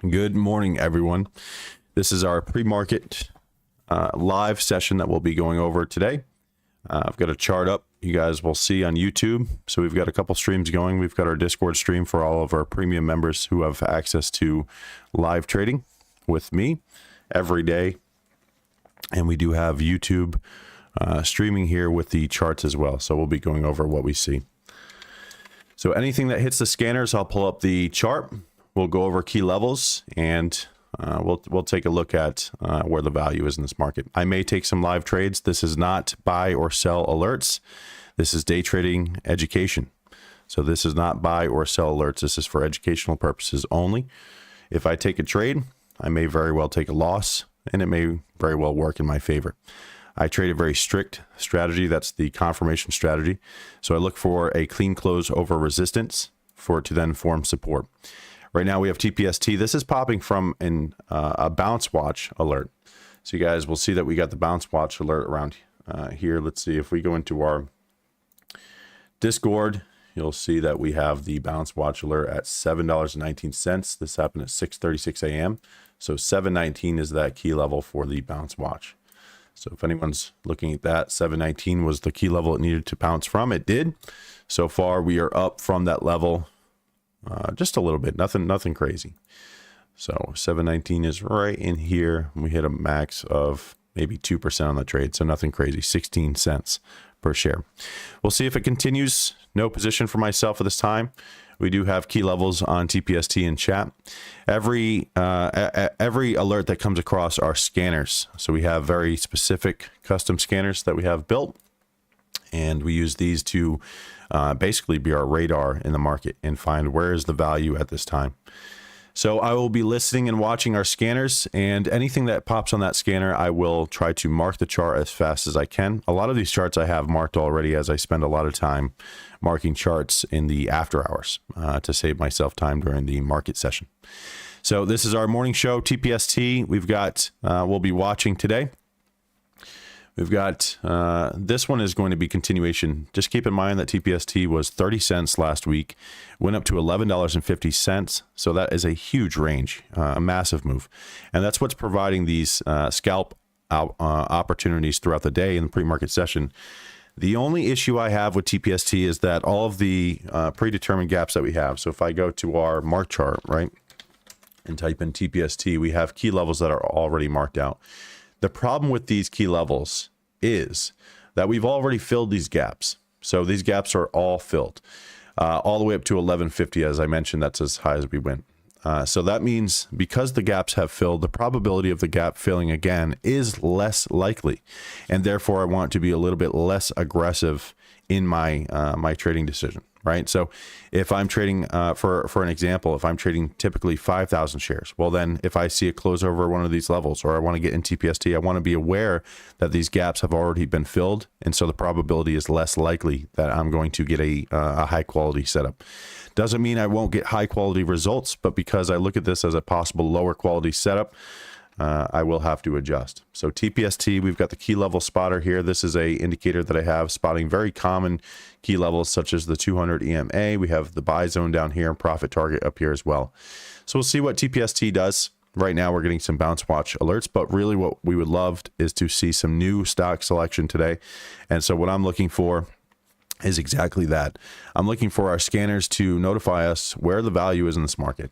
Good morning, everyone. This is our pre-market live session that we'll be going over today. I've got a chart up you guys will see on YouTube. So we've got a couple streams going. We've got our Discord stream for all of our premium members who have access to live trading with me every day. And we do have YouTube streaming here with the charts as well. So we'll be going over what we see. So anything that hits the scanners, I'll pull up the chart. We'll go over key levels and we'll take a look at where the value is in this market. I may take some live trades. This is not buy or sell alerts. This is day trading education. So this is not buy or sell alerts. This is for educational purposes only. If I take a trade, I may very well take a loss and it may very well work in my favor. I trade a very strict strategy. That's the confirmation strategy. So I look for a clean close over resistance for it to then form support. Right now we have TPST. This is popping from a bounce watch alert. So you guys will see that we got the bounce watch alert around here. Let's see if we go into our Discord, you'll see that we have the bounce watch alert at $7.19. This happened at 6:36 a.m. So 719 is that key level for the bounce watch. So if anyone's looking at that, 719 was the key level it needed to bounce from. It did. So far we are up from that level. Just a little bit, nothing crazy. So 719 is right in here. We hit a max of maybe 2% on the trade. So nothing crazy, 16 cents per share. We'll see if it continues. No position for myself at this time. We do have key levels on TPST in chat. Every alert that comes across our scanners. So we have very specific custom scanners that we have built. And we use these to basically be our radar in the market and find where is the value at this time. So I will be listening and watching our scanners, and anything that pops on that scanner, I will try to mark the chart as fast as I can. A lot of these charts I have marked already, as I spend a lot of time marking charts in the after hours to save myself time during the market session. So this is our morning show, TPST. We've got, we'll be watching today. We've got, this one is going to be continuation. Just keep in mind that TPST was 30 cents last week, went up to $11.50. So that is a huge range, a massive move. And that's what's providing these scalp opportunities throughout the day in the pre-market session. The only issue I have with TPST is that all of the predetermined gaps that we have. So if I go to our mark chart, right, and type in TPST, we have key levels that are already marked out. The problem with these key levels is that we've already filled these gaps. So these gaps are all filled all the way up to 1150. As I mentioned, that's as high as we went. So that means because the gaps have filled, the probability of the gap filling again is less likely. And therefore, I want to be a little bit less aggressive in my my trading decision, right? So if I'm trading, for an example, if I'm trading typically 5,000 shares, well then if I see a close over one of these levels, or I want to get in TPST, I want to be aware that these gaps have already been filled. And so the probability is less likely that I'm going to get a high quality setup. Doesn't mean I won't get high quality results, but because I look at this as a possible lower quality setup, I will have to adjust. So TPST, we've got the key level spotter here. This is a indicator that I have spotting very common key levels such as the 200 EMA. We have the buy zone down here and profit target up here as well. So we'll see what TPST does. Right now we're getting some bounce watch alerts, but really what we would love is to see some new stock selection today. And so what I'm looking for is exactly that. I'm looking for our scanners to notify us where the value is in this market.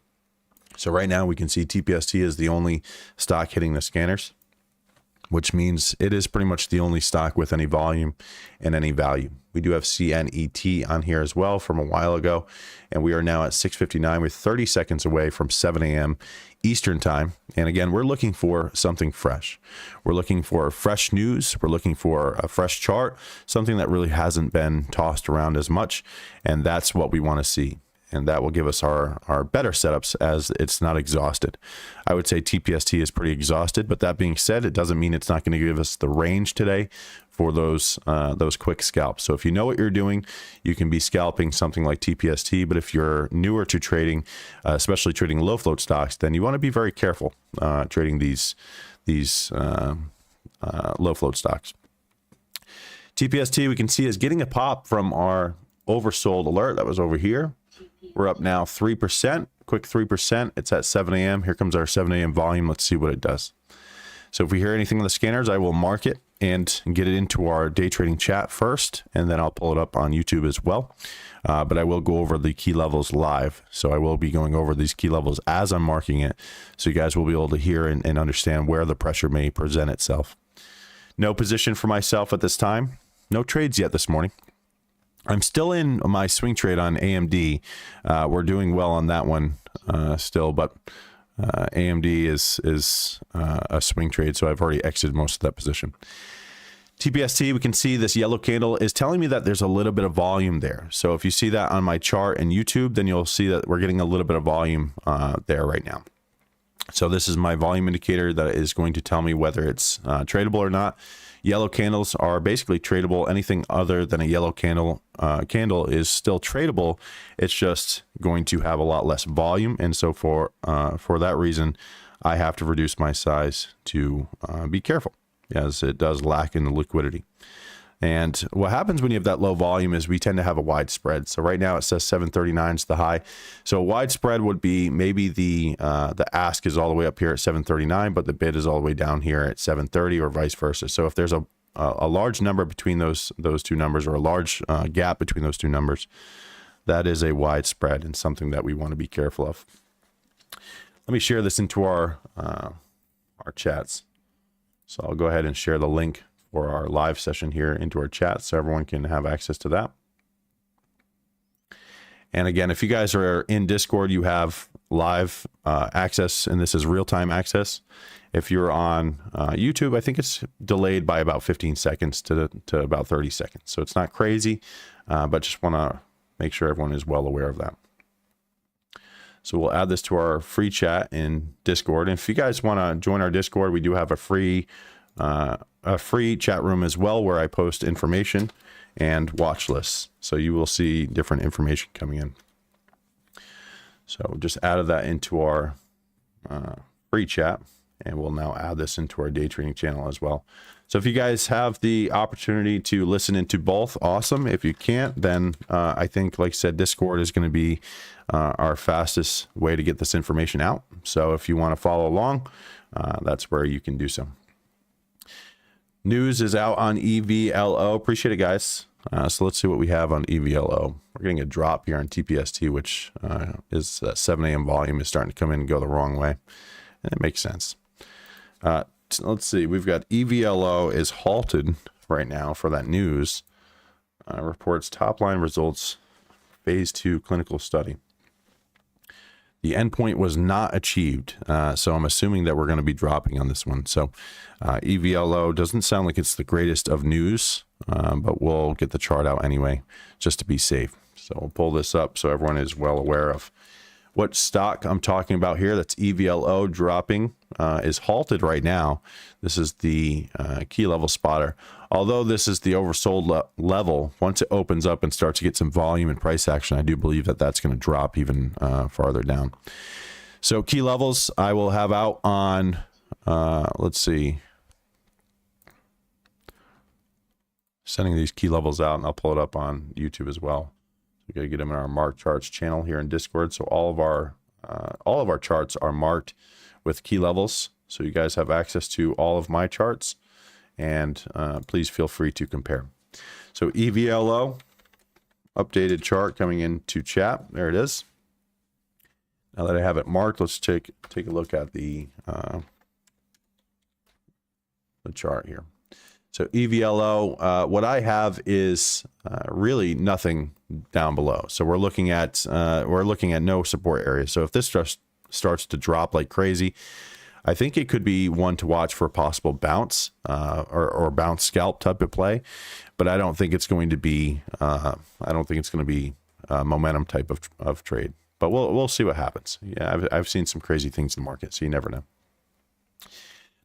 So right now we can see TPST is the only stock hitting the scanners, which means it is pretty much the only stock with any volume and any value. We do have CNET on here as well from a while ago, and we are now at 6:59. We're 30 seconds away from 7 a.m. Eastern time. And again, we're looking for something fresh. We're looking for fresh news. We're looking for a fresh chart, something that really hasn't been tossed around as much. And that's what we want to see. And that will give us our better setups as it's not exhausted. I would say TPST is pretty exhausted, but that being said, it doesn't mean it's not going to give us the range today for those quick scalps. So if you know what you're doing, you can be scalping something like TPST. But if you're newer to trading, especially trading low float stocks, then you want to be very careful trading these low float stocks. TPST we can see is getting a pop from our oversold alert that was over here. We're up now 3%. quick 3%. It's at 7 a.m. Here comes our 7 a.m. volume. Let's see what it does. So if we hear anything on the scanners, I will mark it and get it into our day trading chat first, and then I'll pull it up on YouTube as well. But I will go over the key levels live. So I will be going over these key levels as I'm marking it. So you guys will be able to hear and understand where the pressure may present itself. No position for myself at this time. No trades yet this morning. I'm still in my swing trade on AMD. We're doing well on that one still, but AMD is a swing trade, so I've already exited most of that position. TPST, we can see this yellow candle is telling me that there's a little bit of volume there. So if you see that on my chart in YouTube, then you'll see that we're getting a little bit of volume there right now. So this is my volume indicator that is going to tell me whether it's tradable or not. Yellow candles are basically tradable. Anything other than a yellow candle is still tradable. It's just going to have a lot less volume. And so for that reason, I have to reduce my size to be careful, as it does lack in the liquidity. And what happens when you have that low volume is we tend to have a wide spread. So right now it says 739 is the high. So a wide spread would be maybe the ask is all the way up here at 739, but the bid is all the way down here at 730, or vice versa. So if there's a large number between those two numbers, or a large gap between those two numbers, that is a wide spread and something that we want to be careful of. Let me share this into our chats. So I'll go ahead and share the link for our live session here into our chat so everyone can have access to that. And again, if you guys are in Discord, you have live access, and this is real-time access. If you're on YouTube, I think it's delayed by about 15 seconds to about 30 seconds. So it's not crazy, but just want to make sure everyone is well aware of that. So we'll add this to our free chat in Discord. And if you guys want to join our Discord, we do have a free chat room as well, where I post information and watch lists. So you will see different information coming in. So just added that into our free chat, and we'll now add this into our day trading channel as well. So if you guys have the opportunity to listen into both, awesome. If you can't, then I think, like I said, Discord is going to be our fastest way to get this information out. So if you want to follow along, that's where you can do so. News is out on EVLO. Appreciate it, guys. So let's see what we have on EVLO. We're getting a drop here on TPST, which is that 7 a.m. volume is starting to come in and go the wrong way. And it makes sense. Let's see. We've got EVLO is halted right now for that news. Reports top line results, phase 2 clinical study. The endpoint was not achieved, so I'm assuming that we're going to be dropping on this one. So EVLO doesn't sound like it's the greatest of news, but we'll get the chart out anyway, just to be safe. So we'll pull this up so everyone is well aware of what stock I'm talking about here. That's EVLO dropping, is halted right now. This is the key level spotter. Although this is the oversold level, once it opens up and starts to get some volume and price action, I do believe that that's going to drop even farther down. So key levels I will have out on, let's see, sending these key levels out, and I'll pull it up on YouTube as well. We got to get them in our mark charts channel here in Discord. So all of our charts are marked with key levels. So you guys have access to all of my charts, and please feel free to compare. So EVLO updated chart coming into chat. There it is. Now that I have it marked, let's take a look at the chart here. So EVLO, what I have is really nothing down below. So we're looking at no support area. So if this just starts to drop like crazy, I think it could be one to watch for a possible bounce or bounce scalp type of play. But I don't think it's going to be momentum type of trade. But we'll see what happens. Yeah, I've seen some crazy things in the market, so you never know.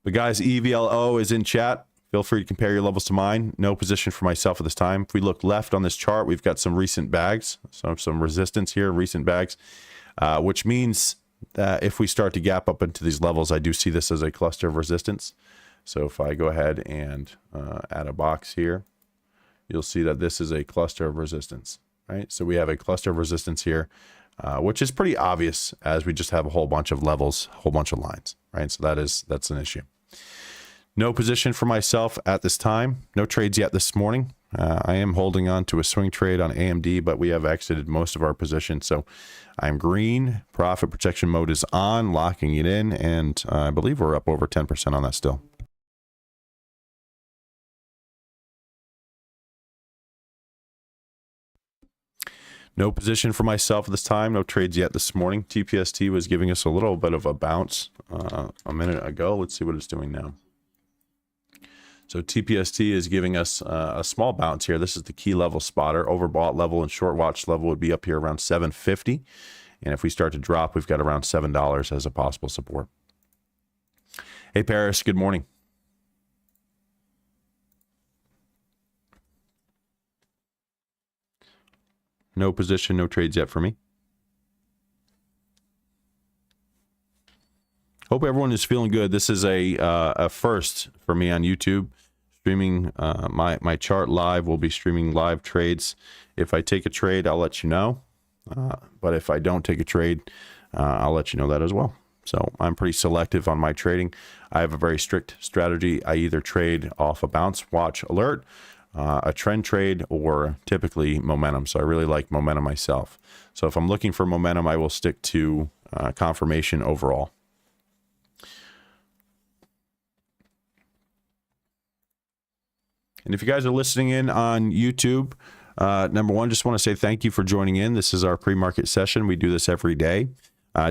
But guys, EVLO is in chat. Feel free to compare your levels to mine. No position for myself at this time. If we look left on this chart, we've got some recent bags, some resistance here, recent bags, which means that if we start to gap up into these levels, I do see this as a cluster of resistance. So if I go ahead and add a box here, you'll see that this is a cluster of resistance, right? So we have a cluster of resistance here. which is pretty obvious as we just have a whole bunch of levels, a whole bunch of lines, right? So that's an issue. No position for myself at this time. No trades yet this morning. I am holding on to a swing trade on AMD, but we have exited most of our positions. So I'm green. Profit protection mode is on, locking it in, and I believe we're up over 10% on that still. No position for myself at this time. No trades yet this morning. TPST was giving us a little bit of a bounce a minute ago. Let's see what it's doing now. So TPST is giving us a small bounce here. This is the key level spotter. Overbought level and short watch level would be up here around 750. And if we start to drop, we've got around $7 as a possible support. Hey, Paris, good morning. No position, no trades yet for me. Hope everyone is feeling good. This is a first for me on YouTube. Streaming my chart live. We'll be streaming live trades. If I take a trade, I'll let you know. But if I don't take a trade, I'll let you know that as well. So I'm pretty selective on my trading. I have a very strict strategy. I either trade off a bounce watch alert, a trend trade, or typically momentum. So I really like momentum myself. So if I'm looking for momentum, I will stick to confirmation overall. And if you guys are listening in on YouTube, number one, just want to say thank you for joining in. This is our pre-market session. We do this every day.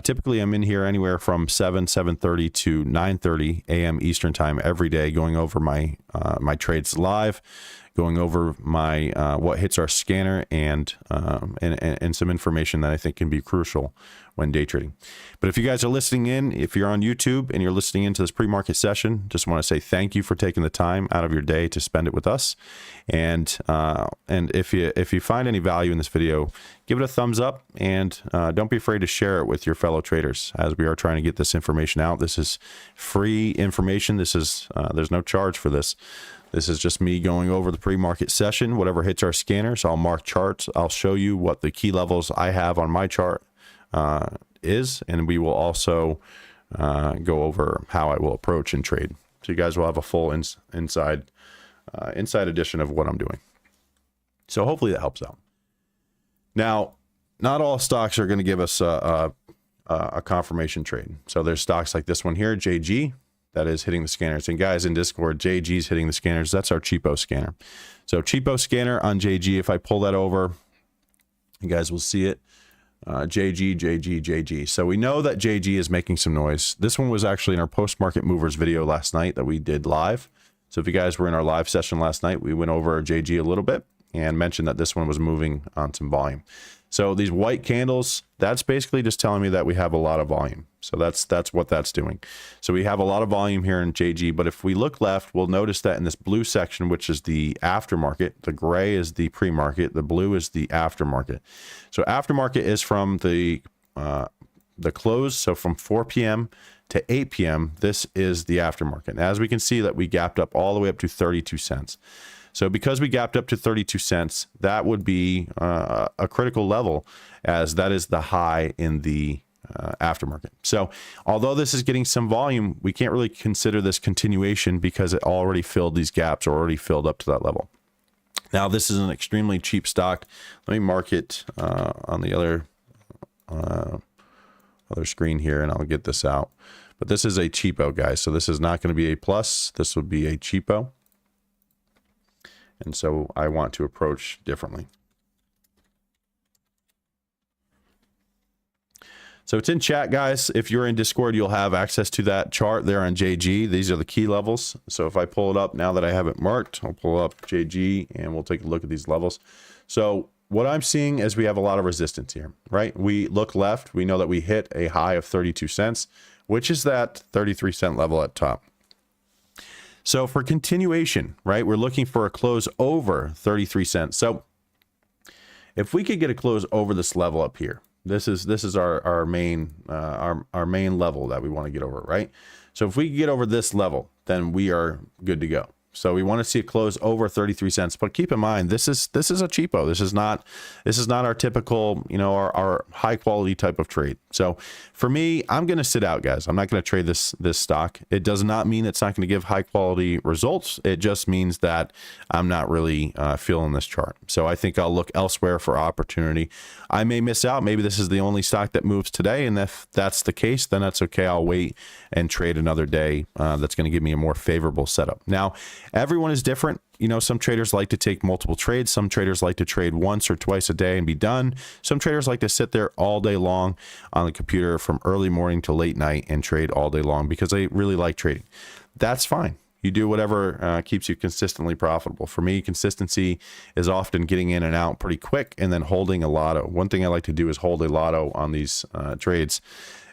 Typically, I'm in here anywhere from 7:30 to 9:30 a.m. Eastern time every day, going over my trades live, going over my what hits our scanner, and some information that I think can be crucial when day trading. But if you guys are listening in, if you're on YouTube and you're listening into this pre-market session, just want to say thank you for taking the time out of your day to spend it with us. And if you find any value in this video, give it a thumbs up, and don't be afraid to share it with your fellow traders, as we are trying to get this information out. This is free information. This is there's no charge for this. This is just me going over the pre-market session, whatever hits our scanner. So I'll mark charts. I'll show you what the key levels I have on my chart is, and we will also go over how I will approach and trade. So you guys will have a full inside edition of what I'm doing. So hopefully that helps out. Now, not all stocks are going to give us a confirmation trade. So there's stocks like this one here, JG, that is hitting the scanners. And guys in Discord, JG's hitting the scanners. That's our cheapo scanner. So cheapo scanner on JG, if I pull that over, you guys will see it. JG. So we know that JG is making some noise. This one was actually in our post-market movers video last night that we did live. So if you guys were in our live session last night, we went over JG a little bit and mentioned that this one was moving on some volume. So these white candles, that's basically just telling me that we have a lot of volume. So that's what that's doing. So we have a lot of volume here in JG, but if we look left, we'll notice that in this blue section, which is the aftermarket, the gray is the pre-market, the blue is the aftermarket. So aftermarket is from the close, so from 4 p.m. to 8 p.m., this is the aftermarket. And as we can see that we gapped up all the way up to 32 cents. So because we gapped up to 32 cents, that would be a critical level, as that is the high in the aftermarket. So although this is getting some volume, we can't really consider this continuation because it already filled these gaps, or already filled up to that level. Now, this is an extremely cheap stock. Let me mark it on the other screen here, and I'll get this out. But this is a cheapo, guys. So this is not going to be a plus. This would be a cheapo. And so I want to approach differently. So it's in chat, guys. If you're in Discord, you'll have access to that chart there on JG. These are the key levels. So if I pull it up now that I have it marked, I'll pull up JG and we'll take a look at these levels. So what I'm seeing is we have a lot of resistance here, right? We look left. We know that we hit a high of 32 cents, which is that 33 cent level at top. So for continuation, right, we're looking for a close over 33 cents. So if we could get a close over this level up here, this is our main level that we want to get over, right? So if we get over this level, then we are good to go. So we want to see it close over 33 cents. But keep in mind, this is a cheapo. This is not our typical, our high quality type of trade. So for me, I'm going to sit out, guys. I'm not going to trade this stock. It does not mean it's not going to give high quality results. It just means that I'm not really feeling this chart. So I think I'll look elsewhere for opportunity. I may miss out. Maybe this is the only stock that moves today. And if that's the case, then that's okay. I'll wait and trade another day. That's going to give me a more favorable setup. Now, everyone is different. Some traders like to take multiple trades. Some traders like to trade once or twice a day and be done. Some traders like to sit there all day long on the computer from early morning to late night and trade all day long because they really like trading. That's fine. You do whatever keeps you consistently profitable. For me, consistency is often getting in and out pretty quick and then holding a lotto. One thing I like to do is hold a lotto on these trades,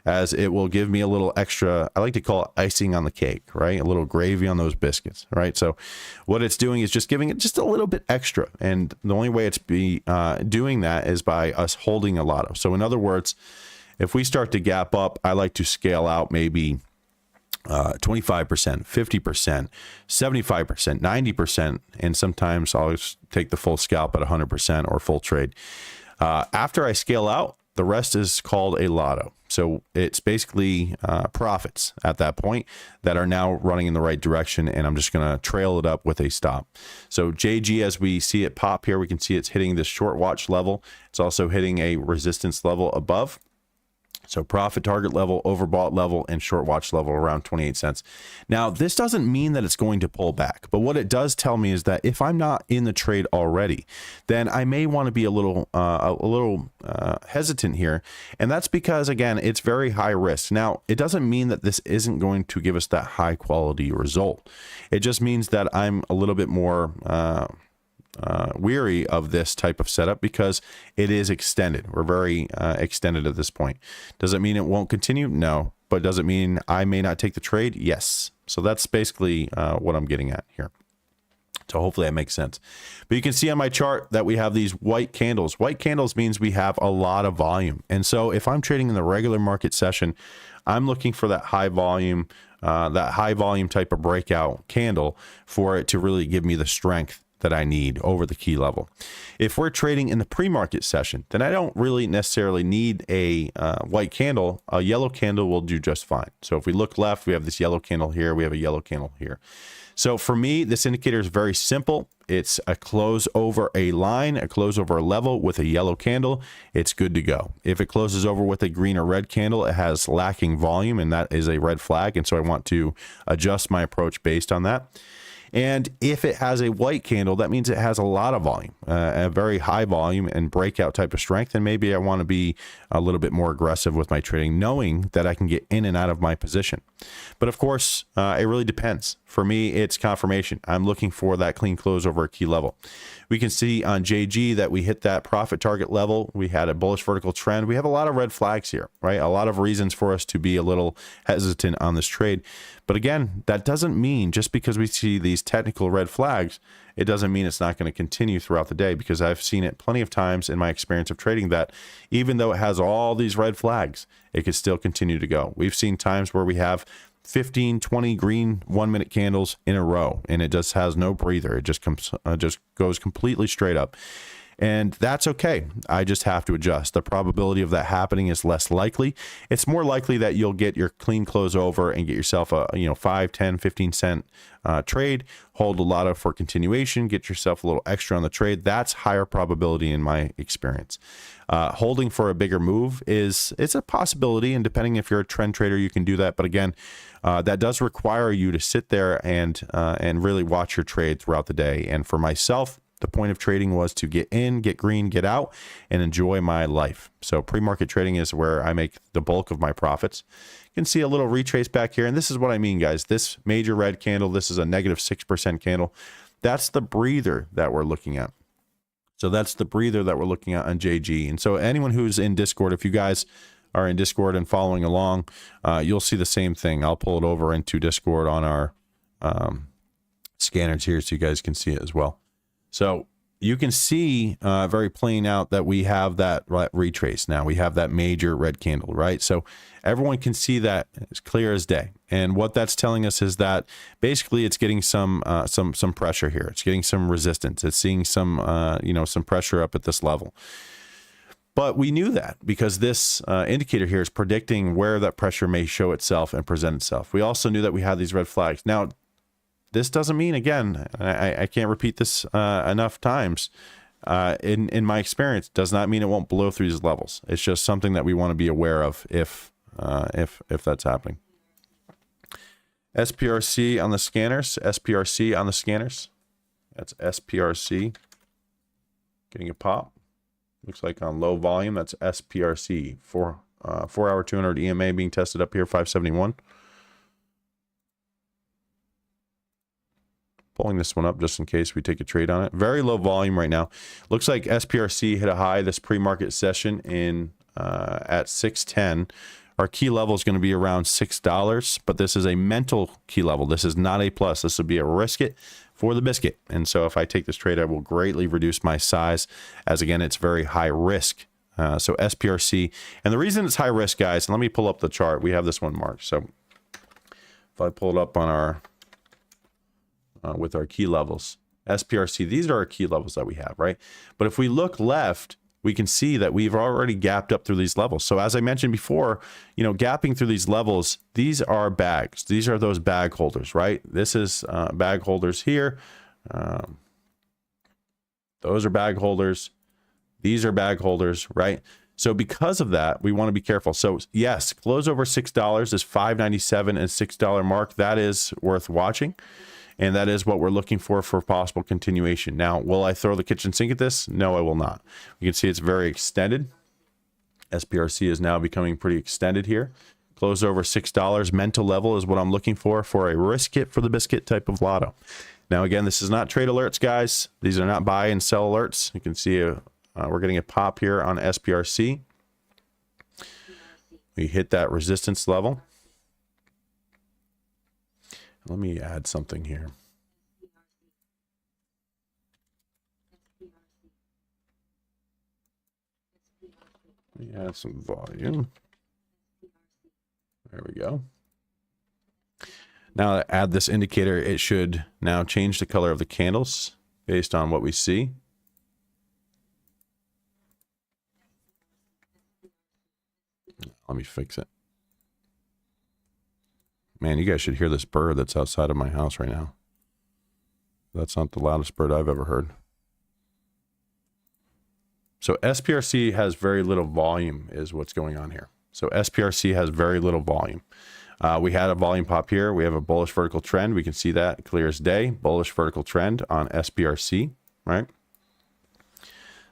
as it will give me a little extra, I like to call it icing on the cake, right? A little gravy on those biscuits, right? So what it's doing is just giving it just a little bit extra. And the only way it's doing that is by us holding a lotto. So in other words, if we start to gap up, I like to scale out maybe 25%, 50%, 75%, 90%, and sometimes I'll just take the full scalp at 100% or full trade. After I scale out, the rest is called a lotto. So it's basically profits at that point that are now running in the right direction, and I'm just going to trail it up with a stop. So JG, as we see it pop here, we can see it's hitting this short watch level. It's also hitting a resistance level above. So profit target level, overbought level, and short watch level around 28 cents. Now, this doesn't mean that it's going to pull back, but what it does tell me is that if I'm not in the trade already, then I may want to be a little hesitant here. And that's because, again, it's very high risk. Now, it doesn't mean that this isn't going to give us that high quality result. It just means that I'm a little bit more weary of this type of setup because it is extended. We're very extended at this point. Does it mean it won't continue? No. But does it mean I may not take the trade? Yes. So that's basically what I'm getting at here. So hopefully that makes sense. But you can see on my chart that we have these white candles. White candles means we have a lot of volume. And so if I'm trading in the regular market session, I'm looking for that high volume type of breakout candle for it to really give me the strength that I need over the key level. If we're trading in the pre-market session, then I don't really necessarily need a white candle. A yellow candle will do just fine. So if we look left, we have this yellow candle here. We have a yellow candle here. So for me, this indicator is very simple. It's a close over a line, a close over a level with a yellow candle. It's good to go. If it closes over with a green or red candle, it has lacking volume, and that is a red flag. And so I want to adjust my approach based on that. And if it has a white candle, that means it has a lot of volume, a very high volume and breakout type of strength. And maybe I want to be a little bit more aggressive with my trading, knowing that I can get in and out of my position. But of course, it really depends. For me, it's confirmation. I'm looking for that clean close over a key level. We can see on JG that we hit that profit target level. We had a bullish vertical trend. We have a lot of red flags here, right? A lot of reasons for us to be a little hesitant on this trade. But again, that doesn't mean just because we see these technical red flags, it doesn't mean it's not going to continue throughout the day, because I've seen it plenty of times in my experience of trading that even though it has all these red flags, it could still continue to go. We've seen times where we have 15, 20 green 1 minute candles in a row, and it just has no breather. It just goes completely straight up. And that's okay. I just have to adjust. The probability of that happening is less likely. It's more likely that you'll get your clean close over and get yourself a 5, 10, 15 cent trade, hold a lot of for continuation, get yourself a little extra on the trade. That's higher probability in my experience. Holding for a bigger move it's a possibility, and depending if you're a trend trader, you can do that. But again, that does require you to sit there and really watch your trade throughout the day. And for myself, the point of trading was to get in, get green, get out, and enjoy my life. So pre-market trading is where I make the bulk of my profits. You can see a little retrace back here. And this is what I mean, guys. This major red candle, this is a negative 6% candle. That's the breather that we're looking at. So that's the breather that we're looking at on JG. And so anyone who's in Discord, if you guys are in Discord and following along, you'll see the same thing. I'll pull it over into Discord on our scanners here so you guys can see it as well. So you can see very plain out that we have that retrace now. We have that major red candle, right? So everyone can see that as clear as day. And what that's telling us is that basically it's getting some pressure here. It's getting some resistance. It's seeing some some pressure up at this level. But we knew that because this indicator here is predicting where that pressure may show itself and present itself. We also knew that we had these red flags. Now, this doesn't mean, again, I can't repeat this enough times. In my experience, does not mean it won't blow through these levels. It's just something that we want to be aware of if that's happening. SPRC on the scanners. SPRC on the scanners. That's SPRC. Getting a pop. Looks like on low volume. That's SPRC. 4 hour 200 EMA being tested up here. 571. Pulling this one up just in case we take a trade on it. Very low volume right now. Looks like SPRC hit a high this pre-market session in at 610. Our key level is going to be around $6, but this is a mental key level. This is not a plus. This would be a risk it for the biscuit. And so if I take this trade, I will greatly reduce my size, as again, it's very high risk. So SPRC, and the reason it's high risk, guys, and let me pull up the chart. We have this one marked. So if I pull it up on our with our key levels, SPRC, these are our key levels that we have, right? But if we look left, we can see that we've already gapped up through these levels. So as I mentioned before, gapping through these levels, these are bags. These are those bag holders, right? This is bag holders here. Those are bag holders. These are bag holders, right? So because of that, we want to be careful. So yes, close over $6 is $5.97 and $6 mark. That is worth watching. And that is what we're looking for possible continuation. Now, will I throw the kitchen sink at this? No, I will not. You can see it's very extended. SPRC is now becoming pretty extended here. Close over $6. Mental level is what I'm looking for a risk it for the biscuit type of lotto. Now, again, this is not trade alerts, guys. These are not buy and sell alerts. You can see we're getting a pop here on SPRC. We hit that resistance level. Let me add something here. Let me add some volume. There we go. Now to add this indicator, it should now change the color of the candles based on what we see. Let me fix it. Man, you guys should hear this bird that's outside of my house right now. That's not the loudest bird I've ever heard. So SPRC has very little volume is what's going on here. So SPRC has very little volume. We had a volume pop here. We have a bullish vertical trend. We can see that clear as day. Bullish vertical trend on SPRC, right?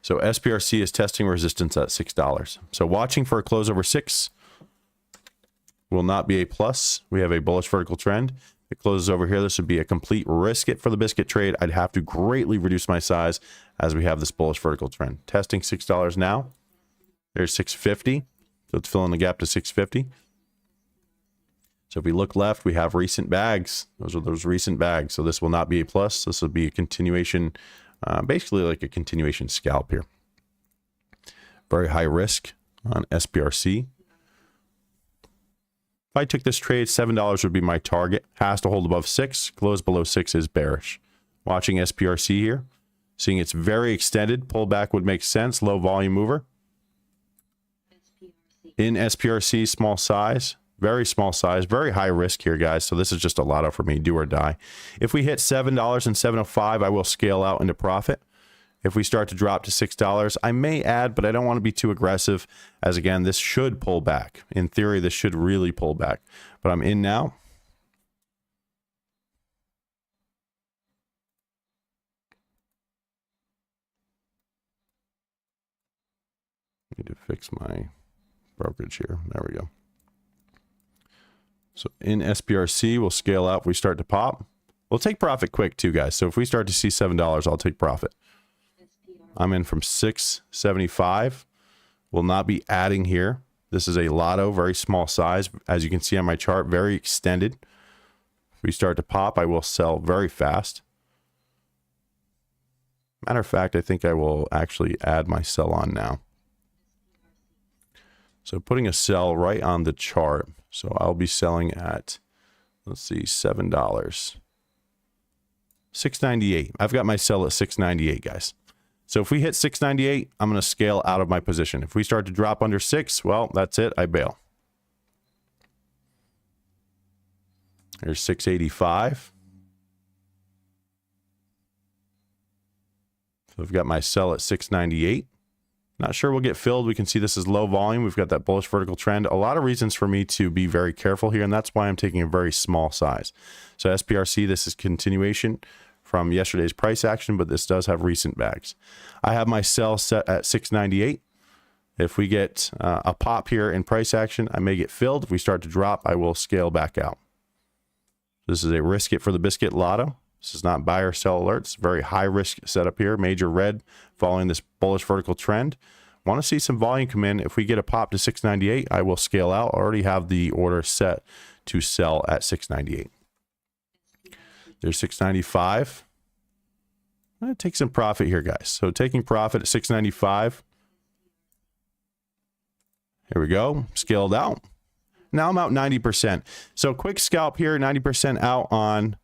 So SPRC is testing resistance at $6. So watching for a close over 6 will not be a plus. We have a bullish vertical trend. It closes over here. This would be a complete risk it for the biscuit trade. I'd have to greatly reduce my size as we have this bullish vertical trend. Testing $6 now. There's 650. So it's filling the gap to 650. So if we look left, we have recent bags. Those are those recent bags. So this will not be a plus. This will be a continuation, basically like a continuation scalp here. Very high risk on SPRC. If I took this trade, $7 would be my target. Has to hold above 6. Close below 6 is bearish. Watching SPRC here. Seeing it's very extended. Pullback would make sense. Low volume mover. In SPRC, small size. Very small size. Very high risk here, guys. So this is just a lotto for me. Do or die. If we hit $7 and $7.05, I will scale out into profit. If we start to drop to $6, I may add, but I don't want to be too aggressive, as again, this should pull back. In theory, this should really pull back. But I'm in now. Need to fix my brokerage here. There we go. So in SPRC, we'll scale out. If we start to pop, we'll take profit quick too, guys. So if we start to see $7, I'll take profit. I'm in from $6.75. Will not be adding here. This is a lotto, very small size. As you can see on my chart, very extended. If we start to pop, I will sell very fast. Matter of fact, I think I will actually add my sell on now. So putting a sell right on the chart. So I'll be selling at, let's see, $7. $6.98. I've got my sell at $6.98, guys. So if we hit $6.98, I'm going to scale out of my position. If we start to drop under $6, well, that's it. I bail. Here's $6.85. So I've got my sell at $6.98. Not sure we'll get filled. We can see this is low volume. We've got that bullish vertical trend. A lot of reasons for me to be very careful here, and that's why I'm taking a very small size. So SPRC, this is continuation from yesterday's price action, but this does have recent bags. I have my sell set at $6.98. If we get a pop here in price action, I may get filled. If we start to drop, I will scale back out. This is a risk it for the biscuit lotto. This is not buy or sell alerts. Very high risk setup here. Major red following this bullish vertical trend. Want to see some volume come in. If we get a pop to $6.98, I will scale out. I already have the order set to sell at $6.98. There's $6.95. I'm going to take some profit here, guys. So taking profit at $6.95. Here we go. Scaled out. Now I'm out 90%. So quick scalp here, 90% out on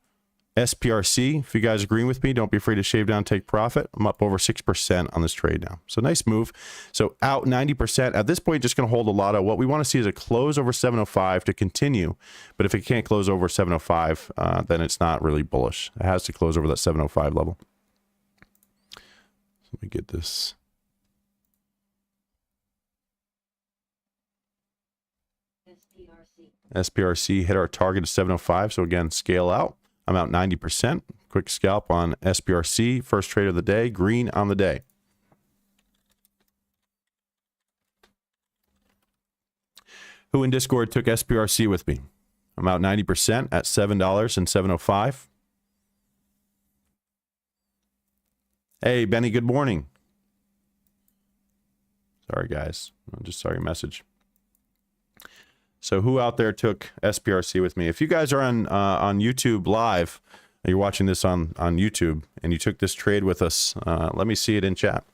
SPRC. If you guys agree with me, don't be afraid to shave down, take profit. I'm up over 6% on this trade now. So nice move. So out 90%. At this point, just going to hold a lotto. What we want to see is a close over 705 to continue. But if it can't close over 705, then it's not really bullish. It has to close over that 705 level. So let me get this. SPRC hit our target of 705. So again, scale out. I'm out 90%. Quick scalp on SPRC. First trade of the day. Green on the day. Who in Discord took SPRC with me? I'm out 90% at $7 and 705. Hey, Benny, good morning. Sorry, guys. I just saw your message. So who out there took SPRC with me? If you guys are on YouTube live, and you're watching this on YouTube, and you took this trade with us, let me see it in chat.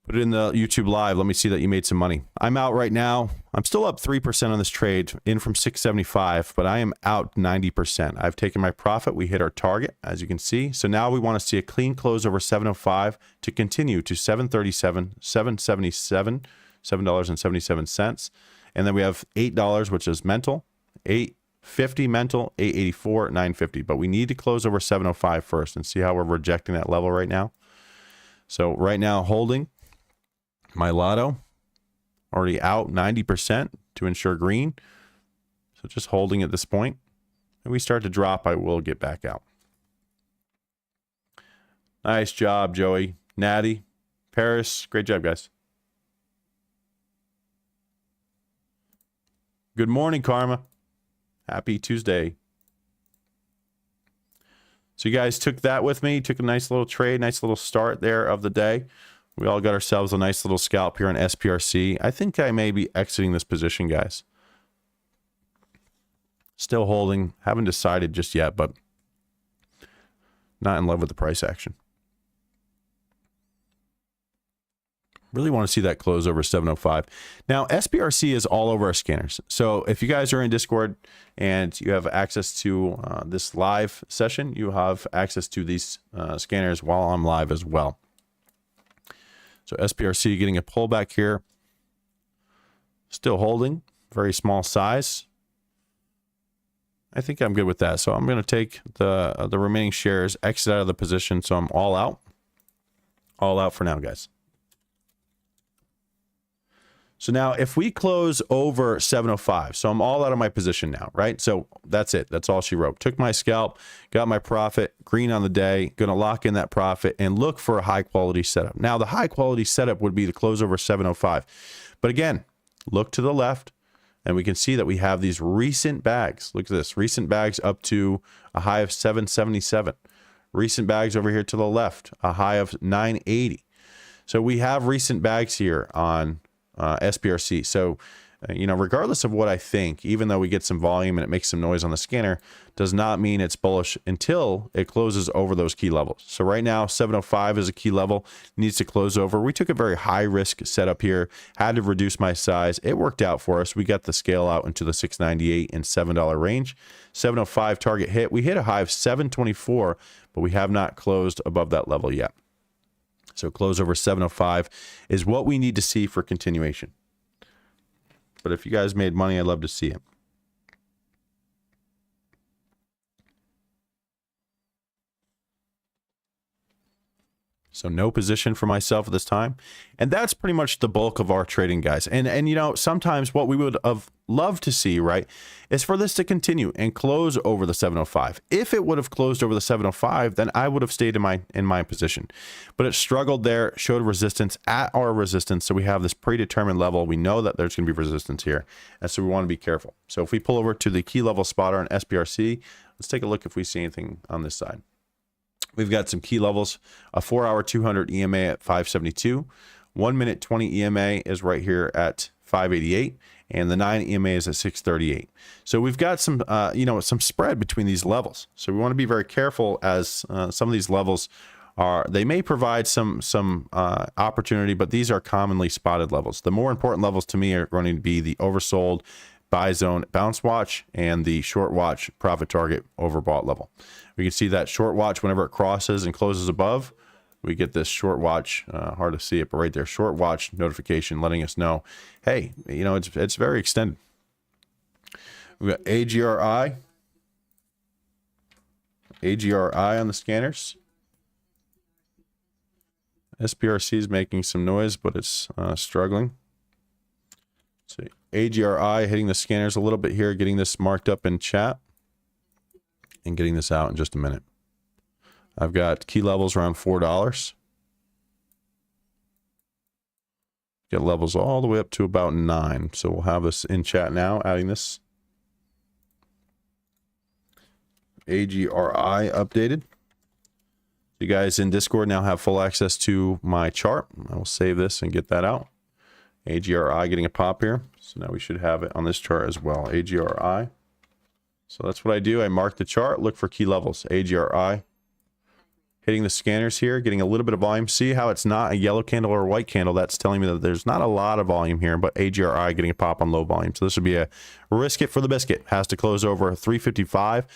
Put it in the YouTube live. Let me see that you made some money. I'm out right now. I'm still up 3% on this trade, in from 675, but I am out 90%. I've taken my profit. We hit our target, as you can see. So now we want to see a clean close over 705 to continue to 737, 777, $7.77. And then we have $8, which is mental, $8.50 mental, $8.84, $9.50. But we need to close over 705 first and see how we're rejecting that level right now. So right now, holding my lotto, already out 90% to ensure green. So just holding at this point. And we start to drop, I will get back out. Nice job, Joey. Natty, Paris, great job, guys. Good morning, Karma. Happy Tuesday. So you guys took that with me, took a nice little trade, nice little start there of the day. We all got ourselves a nice little scalp here on SPRC. I think I may be exiting this position, guys. Still holding. Haven't decided just yet, but not in love with the price action. Really want to see that close over 705. Now, SPRC is all over our scanners. So if you guys are in Discord and you have access to this live session, you have access to these scanners while I'm live as well. So SPRC getting a pullback here. Still holding. Very small size. I think I'm good with that. So I'm going to take the remaining shares, exit out of the position. So I'm all out. All out for now, guys. So now if we close over 705, so I'm all out of my position now, right? So that's it. That's all she wrote. Took my scalp, got my profit, green on the day, going to lock in that profit and look for a high quality setup. Now the high quality setup would be to close over 705. But again, look to the left and we can see that we have these recent bags. Look at this, recent bags up to a high of 777. Recent bags over here to the left, a high of 980. So we have recent bags here on SPRC. So you know, regardless of what I think, even though we get some volume and it makes some noise on the scanner, does not mean it's bullish until it closes over those key levels. So right now, 705 is a key level, needs to close over. We took a very high risk setup here, had to reduce my size. It worked out for us. We got the scale out into the $6.98 and $7 range. 705 target hit. We hit a high of 724, but we have not closed above that level yet. So close over 705 is what we need to see for continuation. But if you guys made money, I'd love to see it. So no position for myself at this time. And that's pretty much the bulk of our trading, guys. And you know, sometimes what we would have loved to see, right, is for this to continue and close over the 705. If it would have closed over the 705, then I would have stayed in my position. But it struggled there, showed resistance at our resistance. So we have this predetermined level. We know that there's going to be resistance here. And so we want to be careful. So if we pull over to the key level spotter on SPRC, let's take a look if we see anything on this side. We've got some key levels, a 4-hour 200 EMA at 572, 1 minute 20 EMA is right here at 588, and the 9 EMA is at 638. So we've got some, you know, some spread between these levels. So we want to be very careful as some of these levels are, they may provide some opportunity, but these are commonly spotted levels. The more important levels to me are going to be the oversold buy zone bounce watch and the short watch profit target overbought level. We can see that short watch, whenever it crosses and closes above, we get this short watch, hard to see it, but right there, short watch notification letting us know, hey, you know, it's very extended. We've got AGRI on the scanners. SPRC is making some noise, but it's struggling. So AGRI hitting the scanners a little bit here, getting this marked up in chat and getting this out in just a minute. I've got key levels around $4. Get levels all the way up to about 9. So we'll have this in chat now, adding this. AGRI updated. You guys in Discord now have full access to my chart. I will save this and get that out. AGRI getting a pop here. So now we should have it on this chart as well. AGRI. So that's what I do. I mark the chart, look for key levels. AGRI. Hitting the scanners here, getting a little bit of volume. See how it's not a yellow candle or a white candle? That's telling me that there's not a lot of volume here, but AGRI getting a pop on low volume. So this would be a risk it for the biscuit. Has to close over 355,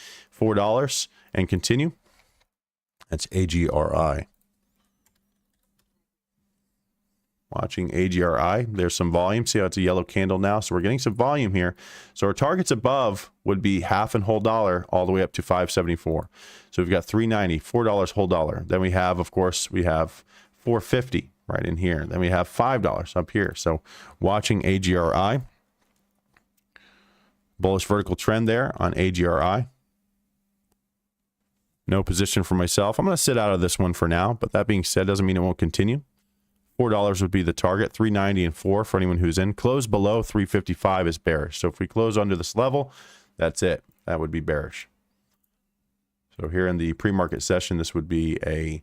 $4, and continue. That's AGRI. Watching AGRI. There's some volume. See how it's a yellow candle now? So we're getting some volume here. So our targets above would be half and whole dollar all the way up to 574. So we've got $3.90, $4 whole dollar. Then we have, of course, we have $4.50 right in here. Then we have $5 up here. So watching AGRI. Bullish vertical trend there on AGRI. No position for myself. I'm going to sit out of this one for now, but that being said, doesn't mean it won't continue. $4 would be the target, $3.90 and $4 for anyone who's in. Close below 355 is bearish. So if we close under this level, that's it. That would be bearish. So here in the pre-market session, this would be a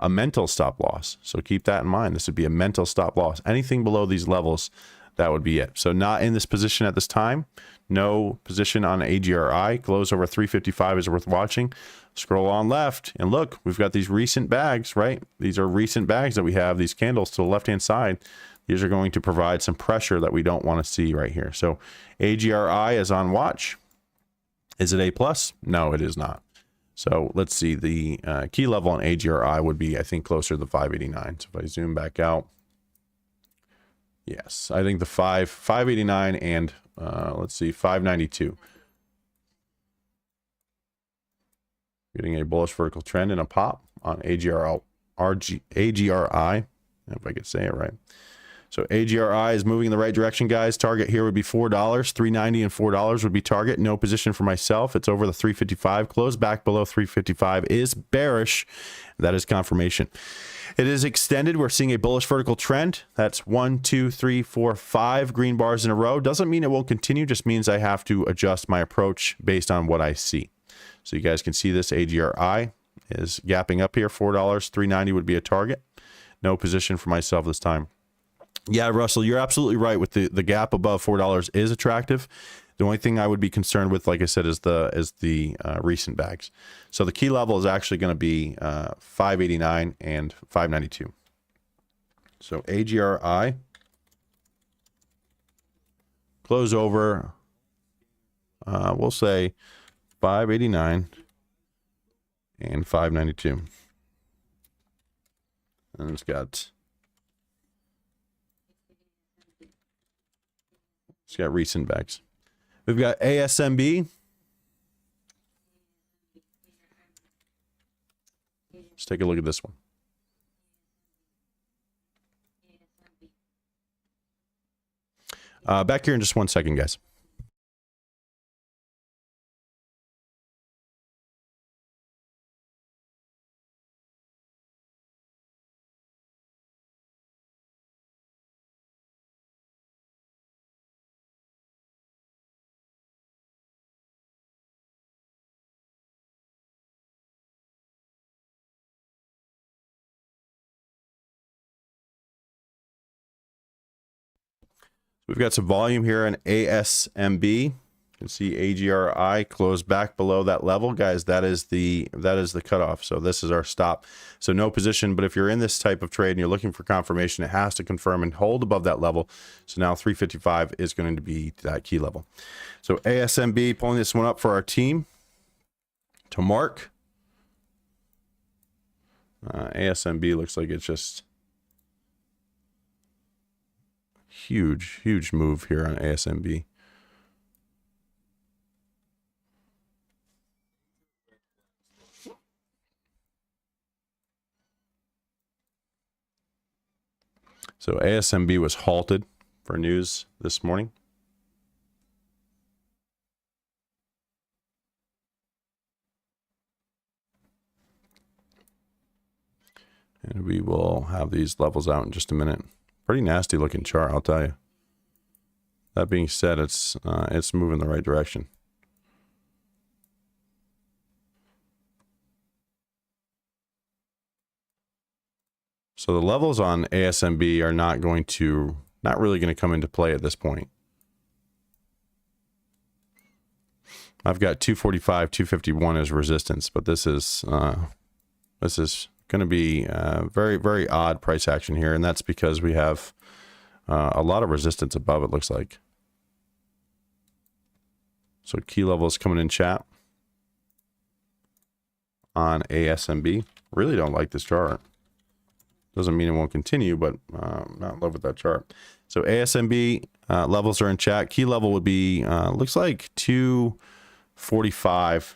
mental stop loss. So keep that in mind. This would be a mental stop loss. Anything below these levels, that would be it. So not in this position at this time. No position on AGRI. Close over 355 is worth watching. Scroll on left and look, we've got these recent bags, right? These are recent bags that we have, these candles to the left-hand side. These are going to provide some pressure that we don't want to see right here. So AGRI is on watch. Is it A+? No, it is not. So let's see, the key level on AGRI would be, I think, closer to the 589. So if I zoom back out, yes, I think the 589 and let's see, 592. Getting a bullish vertical trend and a pop on AGRI, if I could say it right. So AGRI is moving in the right direction, guys. Target here would be $4, $3.90 and $4 would be target. No position for myself. It's over the 355. Close back below 355 is bearish. That is confirmation. It is extended. We're seeing a bullish vertical trend. That's 1, 2, 3, 4, 5 green bars in a row. Doesn't mean it won't continue. Just means I have to adjust my approach based on what I see. So you guys can see this AGRI is gapping up here. $4, $3.90 would be a target. No position for myself this time. Yeah, Russell, you're absolutely right with the gap above $4 is attractive. The only thing I would be concerned with, like I said, is the recent bags. So the key level is actually going to be 589 and 592. So AGRI close over, we'll say 589 and 592. And it's got recent bags. We've got ASMB. Let's take a look at this one. Back here in just 1 second, guys. We've got some volume here in ASMB. You can see AGRI close back below that level, guys. That is the cutoff. So this is our stop. So no position, but if you're in this type of trade and you're looking for confirmation, it has to confirm and hold above that level. So now 355 is going to be that key level. So ASMB, pulling this one up for our team to mark. ASMB looks like it's just huge move here on ASMB. So ASMB was halted for news this morning. And we will have these levels out in just a minute. Pretty nasty looking chart, I'll tell you. That being said, it's moving the right direction. So the levels on ASMB are not really going to come into play at this point. I've got 245, 251 as resistance, but this is going to be very, very odd price action here, and that's because we have a lot of resistance above, it looks like. So key levels coming in chat on ASMB. Really don't like this chart. Doesn't mean it won't continue, but not in love with that chart. So ASMB levels are in chat. Key level would be, looks like 245,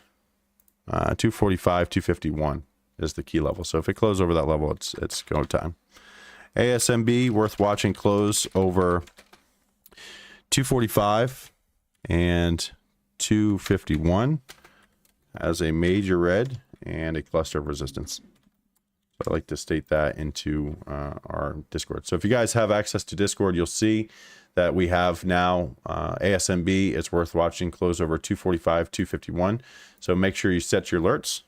251 is the key level. So if it closes over that level, it's go time. ASMB worth watching close over 245 and 251 as a major red and a cluster of resistance. So I like to state that into our Discord. So if you guys have access to Discord, you'll see that we have now ASMB. It's worth watching close over 245, 251. So make sure you set your alerts.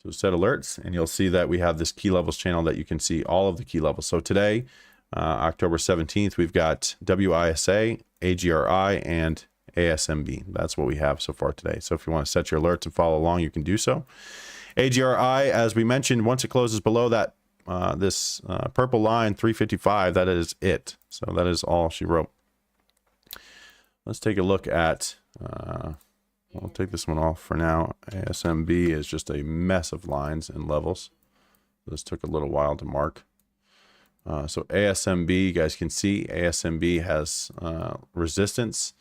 So set alerts, and you'll see that we have this key levels channel that you can see all of the key levels. So today, October 17th, we've got WISA, AGRI, and ASMB. That's what we have so far today. So if you want to set your alerts and follow along, you can do so. AGRI, as we mentioned, once it closes below that this purple line, 355, that is it. So that is all she wrote. Let's take a look at... I'll take this one off for now. ASMB is just a mess of lines and levels. This took a little while to mark. So ASMB, you guys can see ASMB has resistance,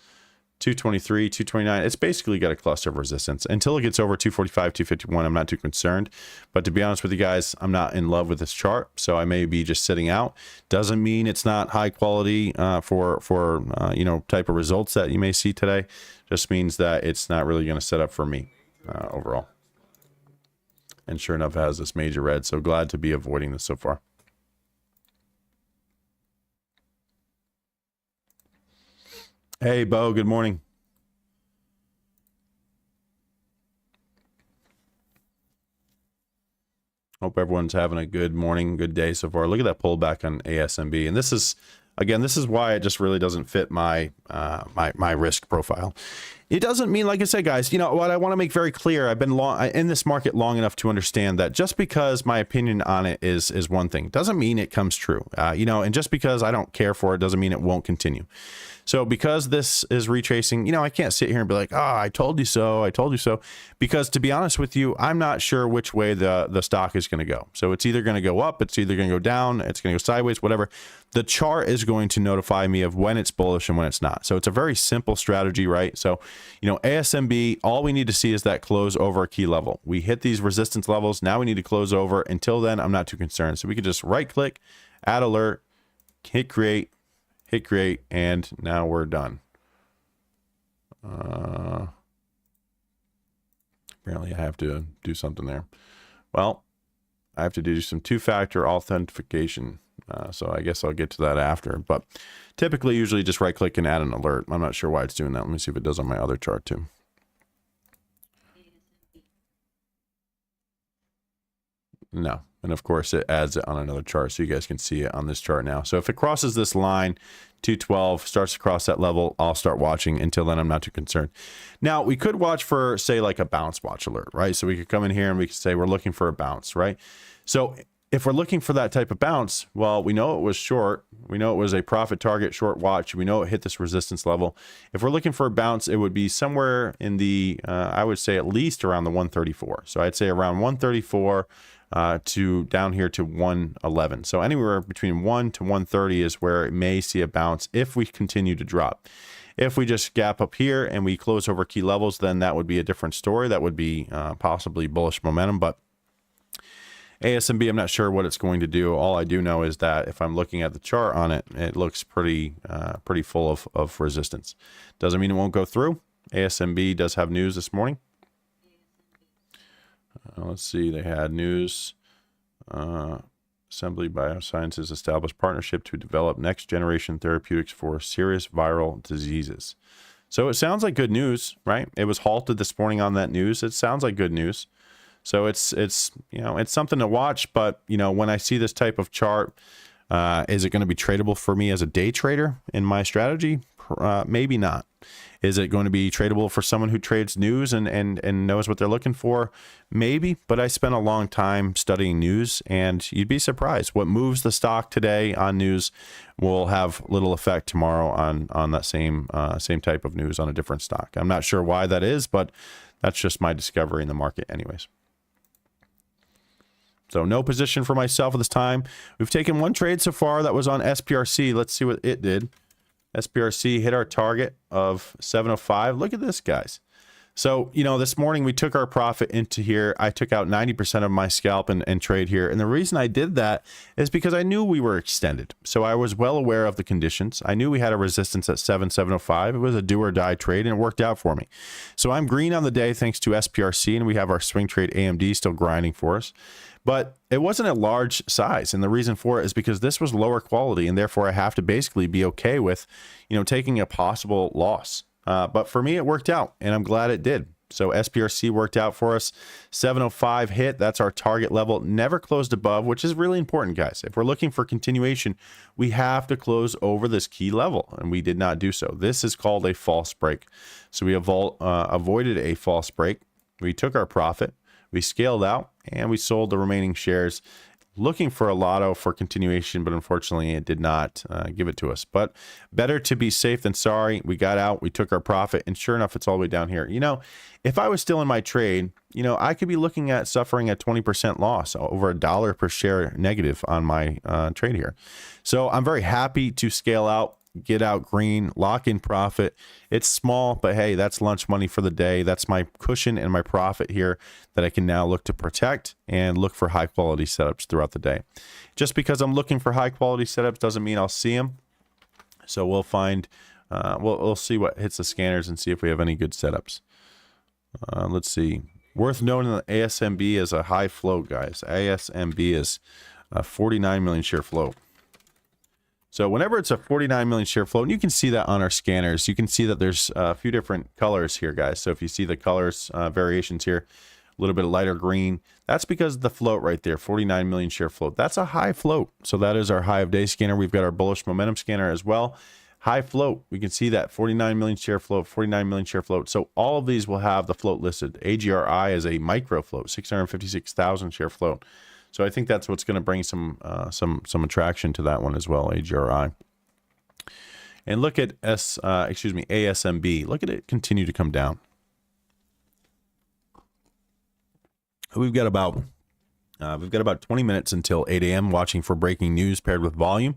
223, 229. It's basically got a cluster of resistance. Until it gets over 245, 251, I'm not too concerned. But to be honest with you guys, I'm not in love with this chart, so I may be just sitting out. Doesn't mean it's not high quality for you know, type of results that you may see today. Just means that it's not really going to set up for me overall. And sure enough, it has this major red, so glad to be avoiding this so far. Hey, Bo, good morning. Hope everyone's having a good morning, good day so far. Look at that pullback on ASMB. And this is, again, this is why it just really doesn't fit my my risk profile. It doesn't mean, like I said, guys, you know what I want to make very clear. I've been in this market long enough to understand that just because my opinion on it is one thing doesn't mean it comes true. You know, and just because I don't care for it doesn't mean it won't continue. So because this is retracing, you know, I can't sit here and be like, oh, I told you so. I told you so. Because to be honest with you, I'm not sure which way the stock is going to go. So it's either going to go up, it's either going to go down, it's going to go sideways, whatever. The chart is going to notify me of when it's bullish and when it's not. So it's a very simple strategy, right? So, you know, ASMB, all we need to see is that close over a key level. We hit these resistance levels. Now we need to close over. Until then, I'm not too concerned. So we could just right click, add alert, hit create, and now we're done. Apparently I have to do something there. Well, I have to do some two-factor authentication. So I guess I'll get to that after. But typically, usually just right click and add an alert. I'm not sure why it's doing that. Let me see if it does on my other chart too. No. And of course, it adds it on another chart, so you guys can see it on this chart now. So if it crosses this line, 212, starts to cross that level, I'll start watching. Until then, I'm not too concerned. Now, we could watch for, say, like a bounce watch alert, right? So we could come in here and we could say we're looking for a bounce, right? So if we're looking for that type of bounce, well, we know it was short. We know it was a profit target short watch. We know it hit this resistance level. If we're looking for a bounce, it would be somewhere in the, I would say at least around the 134. So I'd say around 134 to down here to 111. So anywhere between 1 to 130 is where it may see a bounce if we continue to drop. If we just gap up here and we close over key levels, then that would be a different story. That would be possibly bullish momentum, but ASMB, I'm not sure what it's going to do. All I do know is that if I'm looking at the chart on it, it looks pretty full of resistance. Doesn't mean it won't go through. ASMB does have news this morning. Let's see, they had news. Assembly Biosciences established partnership to develop next generation therapeutics for serious viral diseases. So it sounds like good news, right? It was halted this morning on that news. It sounds like good news. So it's you know, it's something to watch, but you know, when I see this type of chart, is it going to be tradable for me as a day trader in my strategy? Maybe not. Is it going to be tradable for someone who trades news and knows what they're looking for? Maybe, but I spent a long time studying news, and you'd be surprised. What moves the stock today on news will have little effect tomorrow on that same type of news on a different stock. I'm not sure why that is, but that's just my discovery in the market anyways. So no position for myself at this time. We've taken one trade so far that was on SPRC. Let's see what it did. SPRC hit our target of 705. Look at this, guys. So, you know, this morning we took our profit into here. I took out 90% of my scalp and trade here. And the reason I did that is because I knew we were extended. So I was well aware of the conditions. I knew we had a resistance at 705. It was a do or die trade and it worked out for me. So I'm green on the day thanks to SPRC, and we have our swing trade AMD still grinding for us. But it wasn't a large size, and the reason for it is because this was lower quality, and therefore I have to basically be okay with, you know, taking a possible loss. But for me, it worked out, and I'm glad it did. So SPRC worked out for us. 705 hit. That's our target level. Never closed above, which is really important, guys. If we're looking for continuation, we have to close over this key level, and we did not do so. This is called a false break. So we avoided a false break. We took our profit. We scaled out and we sold the remaining shares, looking for a lotto for continuation, but unfortunately it did not give it to us. But better to be safe than sorry. We got out, we took our profit, and sure enough, it's all the way down here. You know, if I was still in my trade, you know, I could be looking at suffering a 20% loss, over $1 per share negative on my trade here. So I'm very happy to scale out, get out green, lock in profit. It's small, but hey, that's lunch money for the day. That's my cushion and my profit here that I can now look to protect and look for high quality setups throughout the day. Just because I'm looking for high quality setups doesn't mean I'll see them. So we'll find, we'll see what hits the scanners and see if we have any good setups. Let's see. Worth noting that ASMB is a high flow, guys. ASMB is a 49 million share flow. So whenever it's a 49 million share float, and you can see that on our scanners, you can see that there's a few different colors here, guys. So if you see the colors variations here, little bit of lighter green. That's because of the float right there, 49 million share float. That's a high float. So that is our high of day scanner. We've got our bullish momentum scanner as well. High float, we can see that 49 million share float, 49 million share float. So all of these will have the float listed. AGRI is a micro float, 656,000 share float. So I think that's what's going to bring some attraction to that one as well, AGRI. And look at ASMB. Look at it continue to come down. We've got about 20 minutes until 8 a.m. watching for breaking news paired with volume.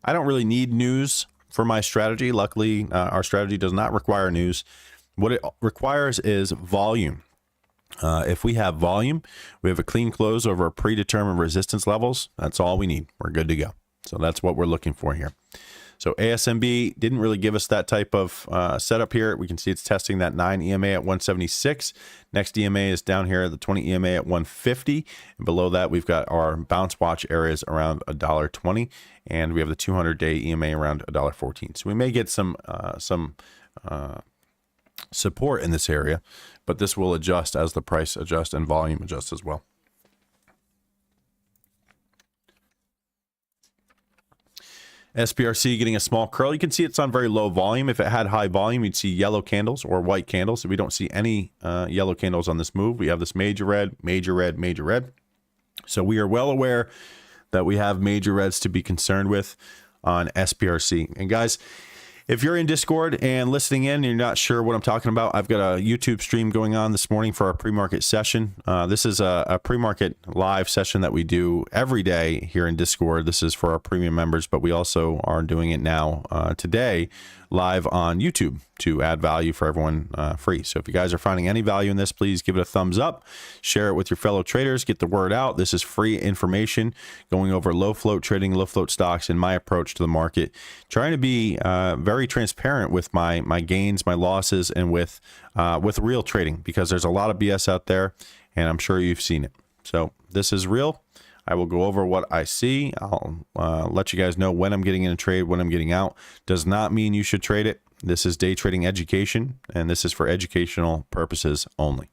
I don't really need news for my strategy. Luckily, our strategy does not require news. What it requires is volume. If we have volume, we have a clean close over predetermined resistance levels. That's all we need. We're good to go. So that's what we're looking for here. So ASMB didn't really give us that type of setup here. We can see it's testing that 9 EMA at 176. Next EMA is down here, the 20 EMA at 150. And below that, we've got our bounce watch areas around $1.20. And we have the 200-day EMA around $1.14. So we may get some support in this area, but this will adjust as the price adjusts and volume adjusts as well. SPRC getting a small curl. You can see it's on very low volume. If it had high volume, you'd see yellow candles or white candles. So we don't see any yellow candles on this move. We have this major red, major red, major red. So we are well aware that we have major reds to be concerned with on SPRC. And guys, if you're in Discord and listening in and you're not sure what I'm talking about, I've got a YouTube stream going on this morning for our pre-market session. This is a pre-market live session that we do every day here in Discord. This is for our premium members, but we also are doing it now today live on YouTube to add value for everyone free. So if you guys are finding any value in this, please give it a thumbs up, share it with your fellow traders, get the word out. This is free information going over low float trading, low float stocks, and my approach to the market. Trying to be very transparent with my gains, my losses, and with real trading, because there's a lot of BS out there, and I'm sure you've seen it. So this is real. I will go over what I see. I'll let you guys know when I'm getting in a trade, when I'm getting out. Does not mean you should trade it. This is day trading education, and this is for educational purposes only.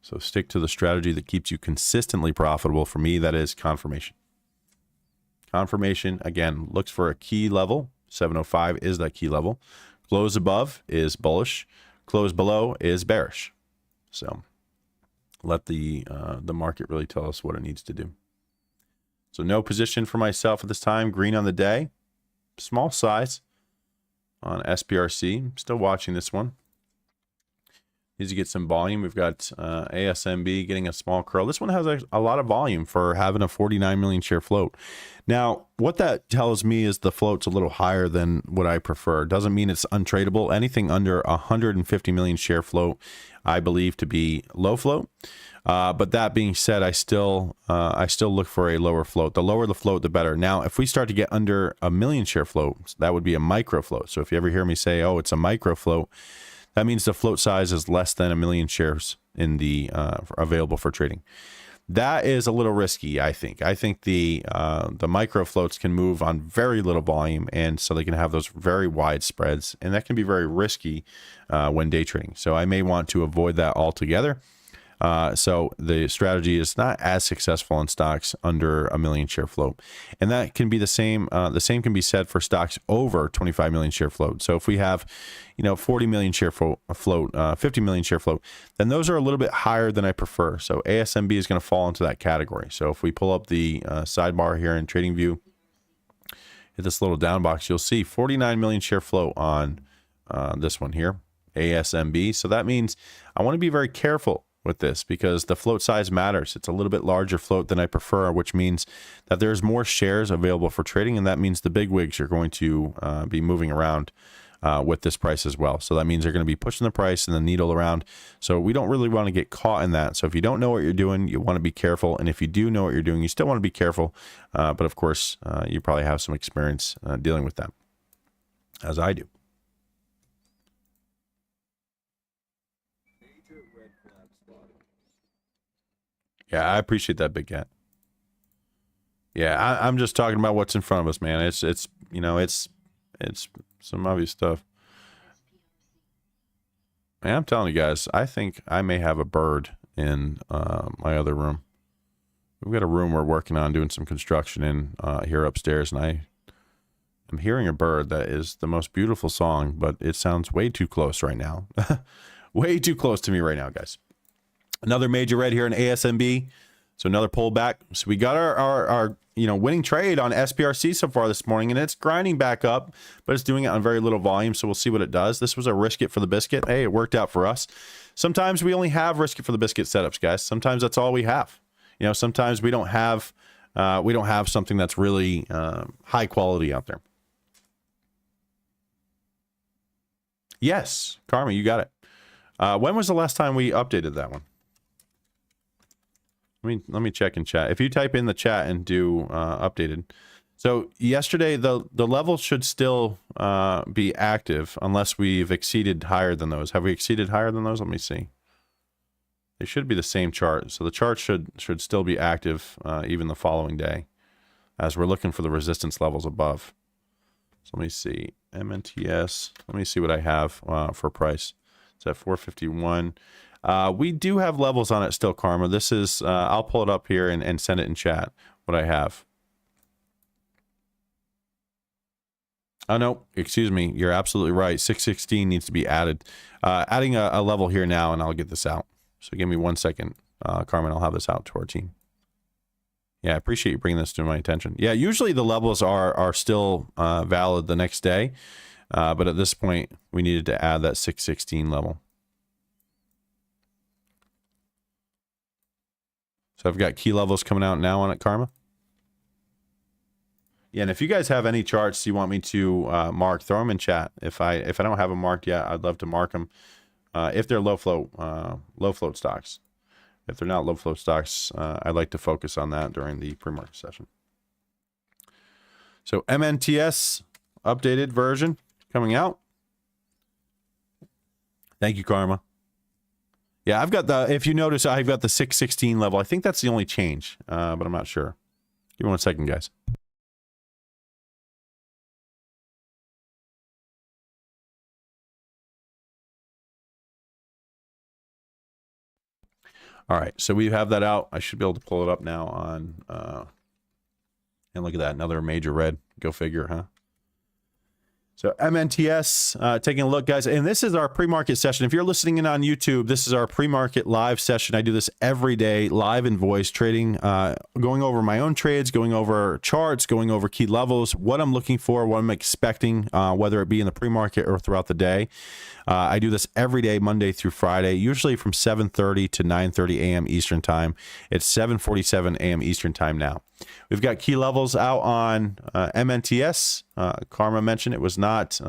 So stick to the strategy that keeps you consistently profitable. For me, that is confirmation. Confirmation, again, looks for a key level. 705 is that key level. Close above is bullish. Close below is bearish. So let the market really tell us what it needs to do. So no position for myself at this time. Green on the day. Small size on SPRC. Still watching this one. Needs to get some volume. We've got ASMB getting a small curl. This one has a lot of volume for having a 49 million share float. Now, what that tells me is the float's a little higher than what I prefer. Doesn't mean it's untradeable. Anything under 150 million share float, I believe to be low float. But that being said, I still look for a lower float. The lower the float, the better. Now, if we start to get under a million share float, that would be a micro float. So if you ever hear me say, "Oh, it's a micro float," that means the float size is less than a million shares in the available for trading. That is a little risky, I think. I think the micro floats can move on very little volume, and so they can have those very wide spreads, and that can be very risky when day trading. So I may want to avoid that altogether. So the strategy is not as successful in stocks under a million share float, and that can be the same. The same can be said for stocks over 25 million share float. So if we have, 40 million share float, 50 million share float, then those are a little bit higher than I prefer. So ASMB is going to fall into that category. So if we pull up the sidebar here in TradingView, hit this little down box, you'll see 49 million share float on this one here, ASMB. So that means I want to be very careful with this because the float size matters. It's a little bit larger float than I prefer, which means that there's more shares available for trading, and that means the big wigs are going to be moving around with this price as well. So that means they're going to be pushing the price and the needle around. So we don't really want to get caught in that. So if you don't know what you're doing, you want to be careful. And if you do know what you're doing, you still want to be careful. But of course, you probably have some experience dealing with that, as I do. Yeah, I appreciate that, Big Cat. Yeah, I'm just talking about what's in front of us, man. It's some obvious stuff. Man, I'm telling you guys, I think I may have a bird in my other room. We've got a room we're working on doing some construction in here upstairs, and I'm hearing a bird that is the most beautiful song, but it sounds way too close right now. Way too close to me right now, guys. Another major red here in ASMB. So another pullback. So we got our winning trade on SPRC so far this morning, and it's grinding back up, but it's doing it on very little volume. So we'll see what it does. This was a risk it for the biscuit. Hey, it worked out for us. Sometimes we only have risk it for the biscuit setups, guys. Sometimes that's all we have. Sometimes we don't have something that's really high quality out there. Yes, Karma, you got it. When was the last time we updated that one? Let me check in chat. If you type in the chat and do updated. So yesterday, the levels should still be active unless we've exceeded higher than those. Have we exceeded higher than those? Let me see. They should be the same chart. So the chart should still be active even the following day as we're looking for the resistance levels above. So let me see. MNTS. Let me see what I have for price. It's at 451. We do have levels on it still, Karma. This is, I'll pull it up here and send it in chat, what I have. Oh, no, excuse me. You're absolutely right. 616 needs to be added. Adding a level here now, and I'll get this out. So give me 1 second, Carmen. I'll have this out to our team. Yeah, I appreciate you bringing this to my attention. Yeah, usually the levels are still valid the next day. But at this point, we needed to add that 616 level. So I've got key levels coming out now on it, Karma. Yeah, and if you guys have any charts you want me to mark, throw them in chat. If I don't have them marked yet, I'd love to mark them. If they're low float stocks. If they're not low float stocks, I'd like to focus on that during the pre-market session. So MNTS updated version coming out. Thank you, Karma. Yeah, I've got the, if you notice, I've got the 616 level. I think that's the only change, but I'm not sure. Give me 1 second, guys. All right, so we have that out. I should be able to pull it up now on, and look at that, another major red. Go figure, huh? So MNTS, taking a look, guys, and this is our pre-market session. If you're listening in on YouTube, this is our pre-market live session. I do this every day, live in voice trading, going over my own trades, going over charts, going over key levels, what I'm looking for, what I'm expecting, whether it be in the pre-market or throughout the day. I do this every day, Monday through Friday, usually from 7:30 to 9:30 a.m. Eastern time. It's 7:47 a.m. Eastern time now. We've got key levels out on MNTS. Karma mentioned it was not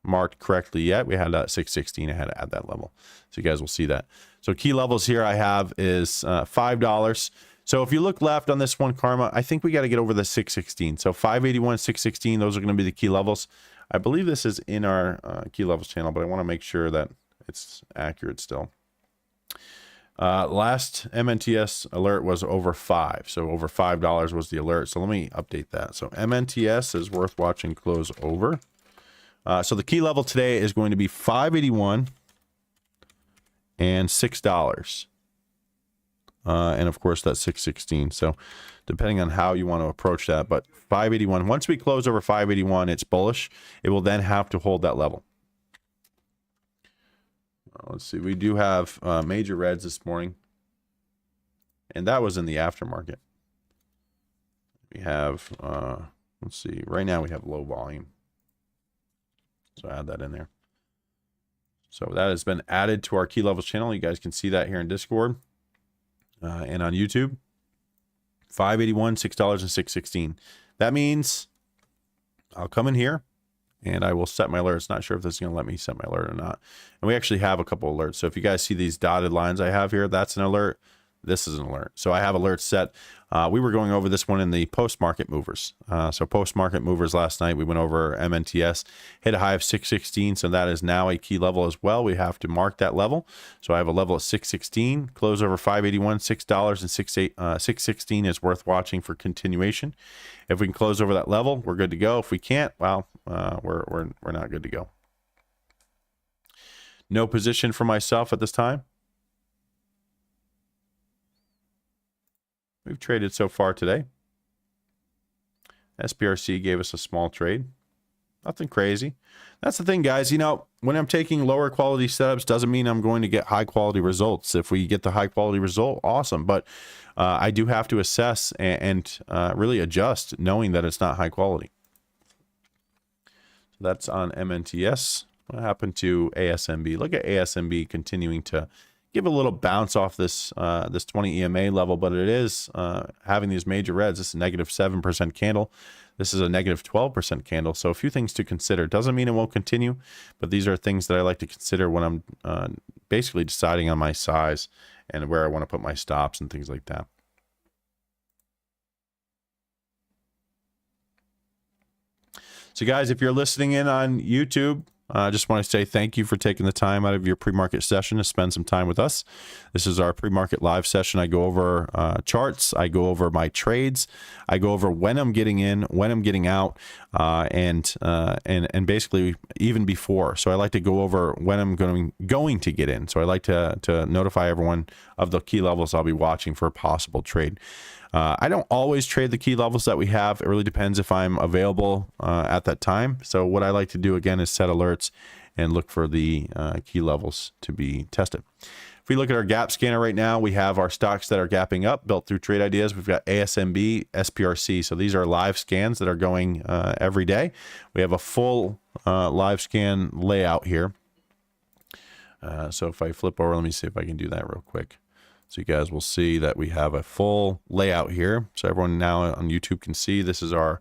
marked correctly yet. We had 616. I had to add that level, so you guys will see that. So key levels here I have is $5. So if you look left on this one, Karma, I think we got to get over the 616. So 581, 616, those are going to be the key levels. I believe this is in our key levels channel, but I want to make sure that it's accurate still. Last MNTS alert was over 5. So over $5 was the alert. So let me update that. So MNTS is worth watching close over. So the key level today is going to be 581 and $6. And of course that's 616. So depending on how you want to approach that, but 581, once we close over 581, it's bullish. It will then have to hold that level. Let's see, we do have major reds this morning, and that was in the aftermarket. We have, let's see, right now we have low volume. So add that in there. So that has been added to our key levels channel. You guys can see that here in Discord and on YouTube. 581, $6, and 616. That means I'll come in here and I will set my alerts. Not sure if this is going to let me set my alert or not. And we actually have a couple alerts. So if you guys see these dotted lines I have here, that's an alert. This is an alert. So I have alerts set. We were going over this one in the post-market movers. So post-market movers last night, we went over MNTS, hit a high of 616. So that is now a key level as well. We have to mark that level. So I have a level at 616, close over 581, $6 and 616 is worth watching for continuation. If we can close over that level, we're good to go. If we can't, well, we're not good to go. No position for myself at this time. We've traded so far today. SPRC gave us a small trade. Nothing crazy. That's the thing, guys. You know, when I'm taking lower quality setups, doesn't mean I'm going to get high quality results. If we get the high quality result, awesome. But I do have to assess and really adjust, knowing that it's not high quality. So that's on MNTS. What happened to ASMB? Look at ASMB continuing to give a little bounce off this this 20 EMA level, but it is having these major reds. This is a negative 7% candle. This is a negative 12% candle. So a few things to consider. Doesn't mean it won't continue, but these are things that I like to consider when I'm basically deciding on my size and where I want to put my stops and things like that. So guys, if you're listening in on YouTube, I just want to say thank you for taking the time out of your pre-market session to spend some time with us. This is our pre-market live session. I go over charts. I go over my trades. I go over when I'm getting in, when I'm getting out, and basically even before. So I like to go over when I'm going to get in. So I like to notify everyone of the key levels I'll be watching for a possible trade. I don't always trade the key levels that we have. It really depends if I'm available at that time. So what I like to do again is set alerts and look for the key levels to be tested. If we look at our gap scanner right now, we have our stocks that are gapping up built through trade ideas. We've got ASMB, SPRC. So these are live scans that are going every day. We have a full live scan layout here. So if I flip over, let me see if I can do that real quick. So you guys will see that we have a full layout here. So everyone now on YouTube can see this is our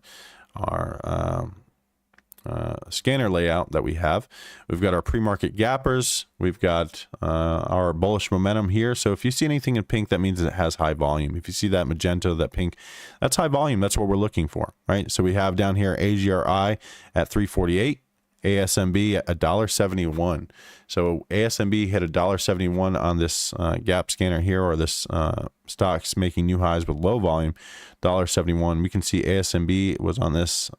scanner layout that we have. We've got our pre-market gappers. We've got our bullish momentum here. So if you see anything in pink, that means it has high volume. If you see that magenta, that pink, that's high volume. That's what we're looking for, right? So we have down here AGRI at 348. ASMB at $1.71. So ASMB hit $1.71 on this gap scanner here, or this stocks making new highs with low volume, $1.71. We can see ASMB was on this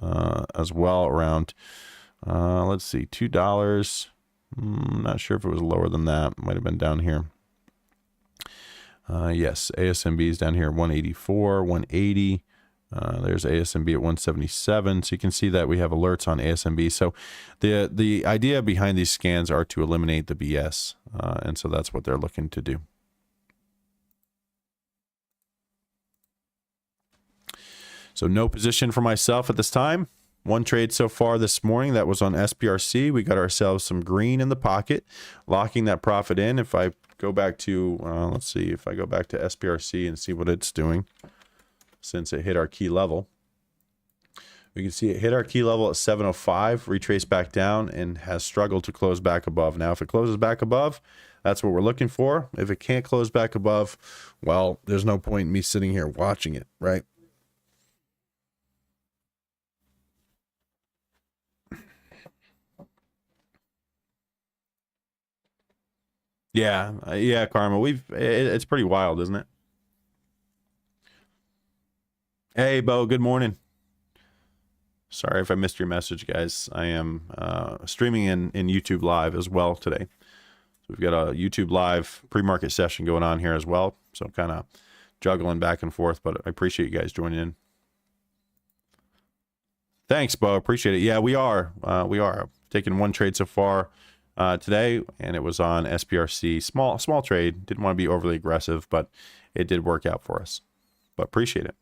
as well around, let's see, $2. Not sure if it was lower than that. Might have been down here. Yes, ASMB is down here, 184, 180. There's ASMB at 177. So you can see that we have alerts on ASMB. So the idea behind these scans are to eliminate the BS. And so that's what they're looking to do. So no position for myself at this time. One trade so far this morning that was on SPRC. We got ourselves some green in the pocket, locking that profit in. If I go back to, let's see, if I go back to SPRC and see what it's doing. Since it hit our key level, we can see it hit our key level at 705, retraced back down, and has struggled to close back above. Now, if it closes back above, that's what we're looking for. If it can't close back above, well, there's no point in me sitting here watching it, right? Yeah, Karma. It's pretty wild, isn't it? Hey, Bo, good morning. Sorry if I missed your message, guys. I am streaming in YouTube Live as well today. So we've got a YouTube Live pre-market session going on here as well. So kind of juggling back and forth, but I appreciate you guys joining in. Thanks, Bo. Appreciate it. Yeah, we are taking one trade so far today, and it was on SPRC. Small trade. Didn't want to be overly aggressive, but it did work out for us. But appreciate it.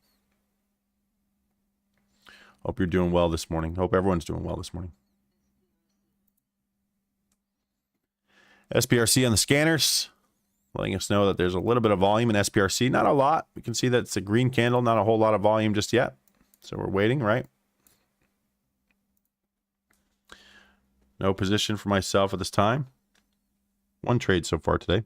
Hope you're doing well this morning. Hope everyone's doing well this morning. SPRC on the scanners, letting us know that there's a little bit of volume in SPRC. Not a lot. We can see that it's a green candle, not a whole lot of volume just yet. So we're waiting, right? No position for myself at this time. One trade so far today.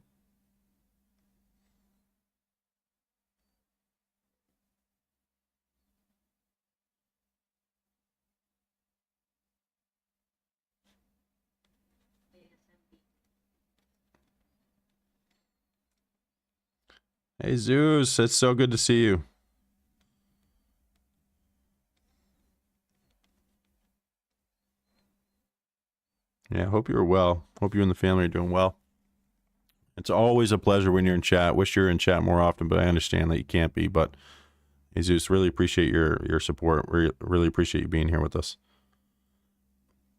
Hey, Zeus, it's so good to see you. Yeah, hope you're well. Hope you and the family are doing well. It's always a pleasure when you're in chat. Wish you're in chat more often, but I understand that you can't be. But Jesus, really appreciate your support. We really appreciate you being here with us.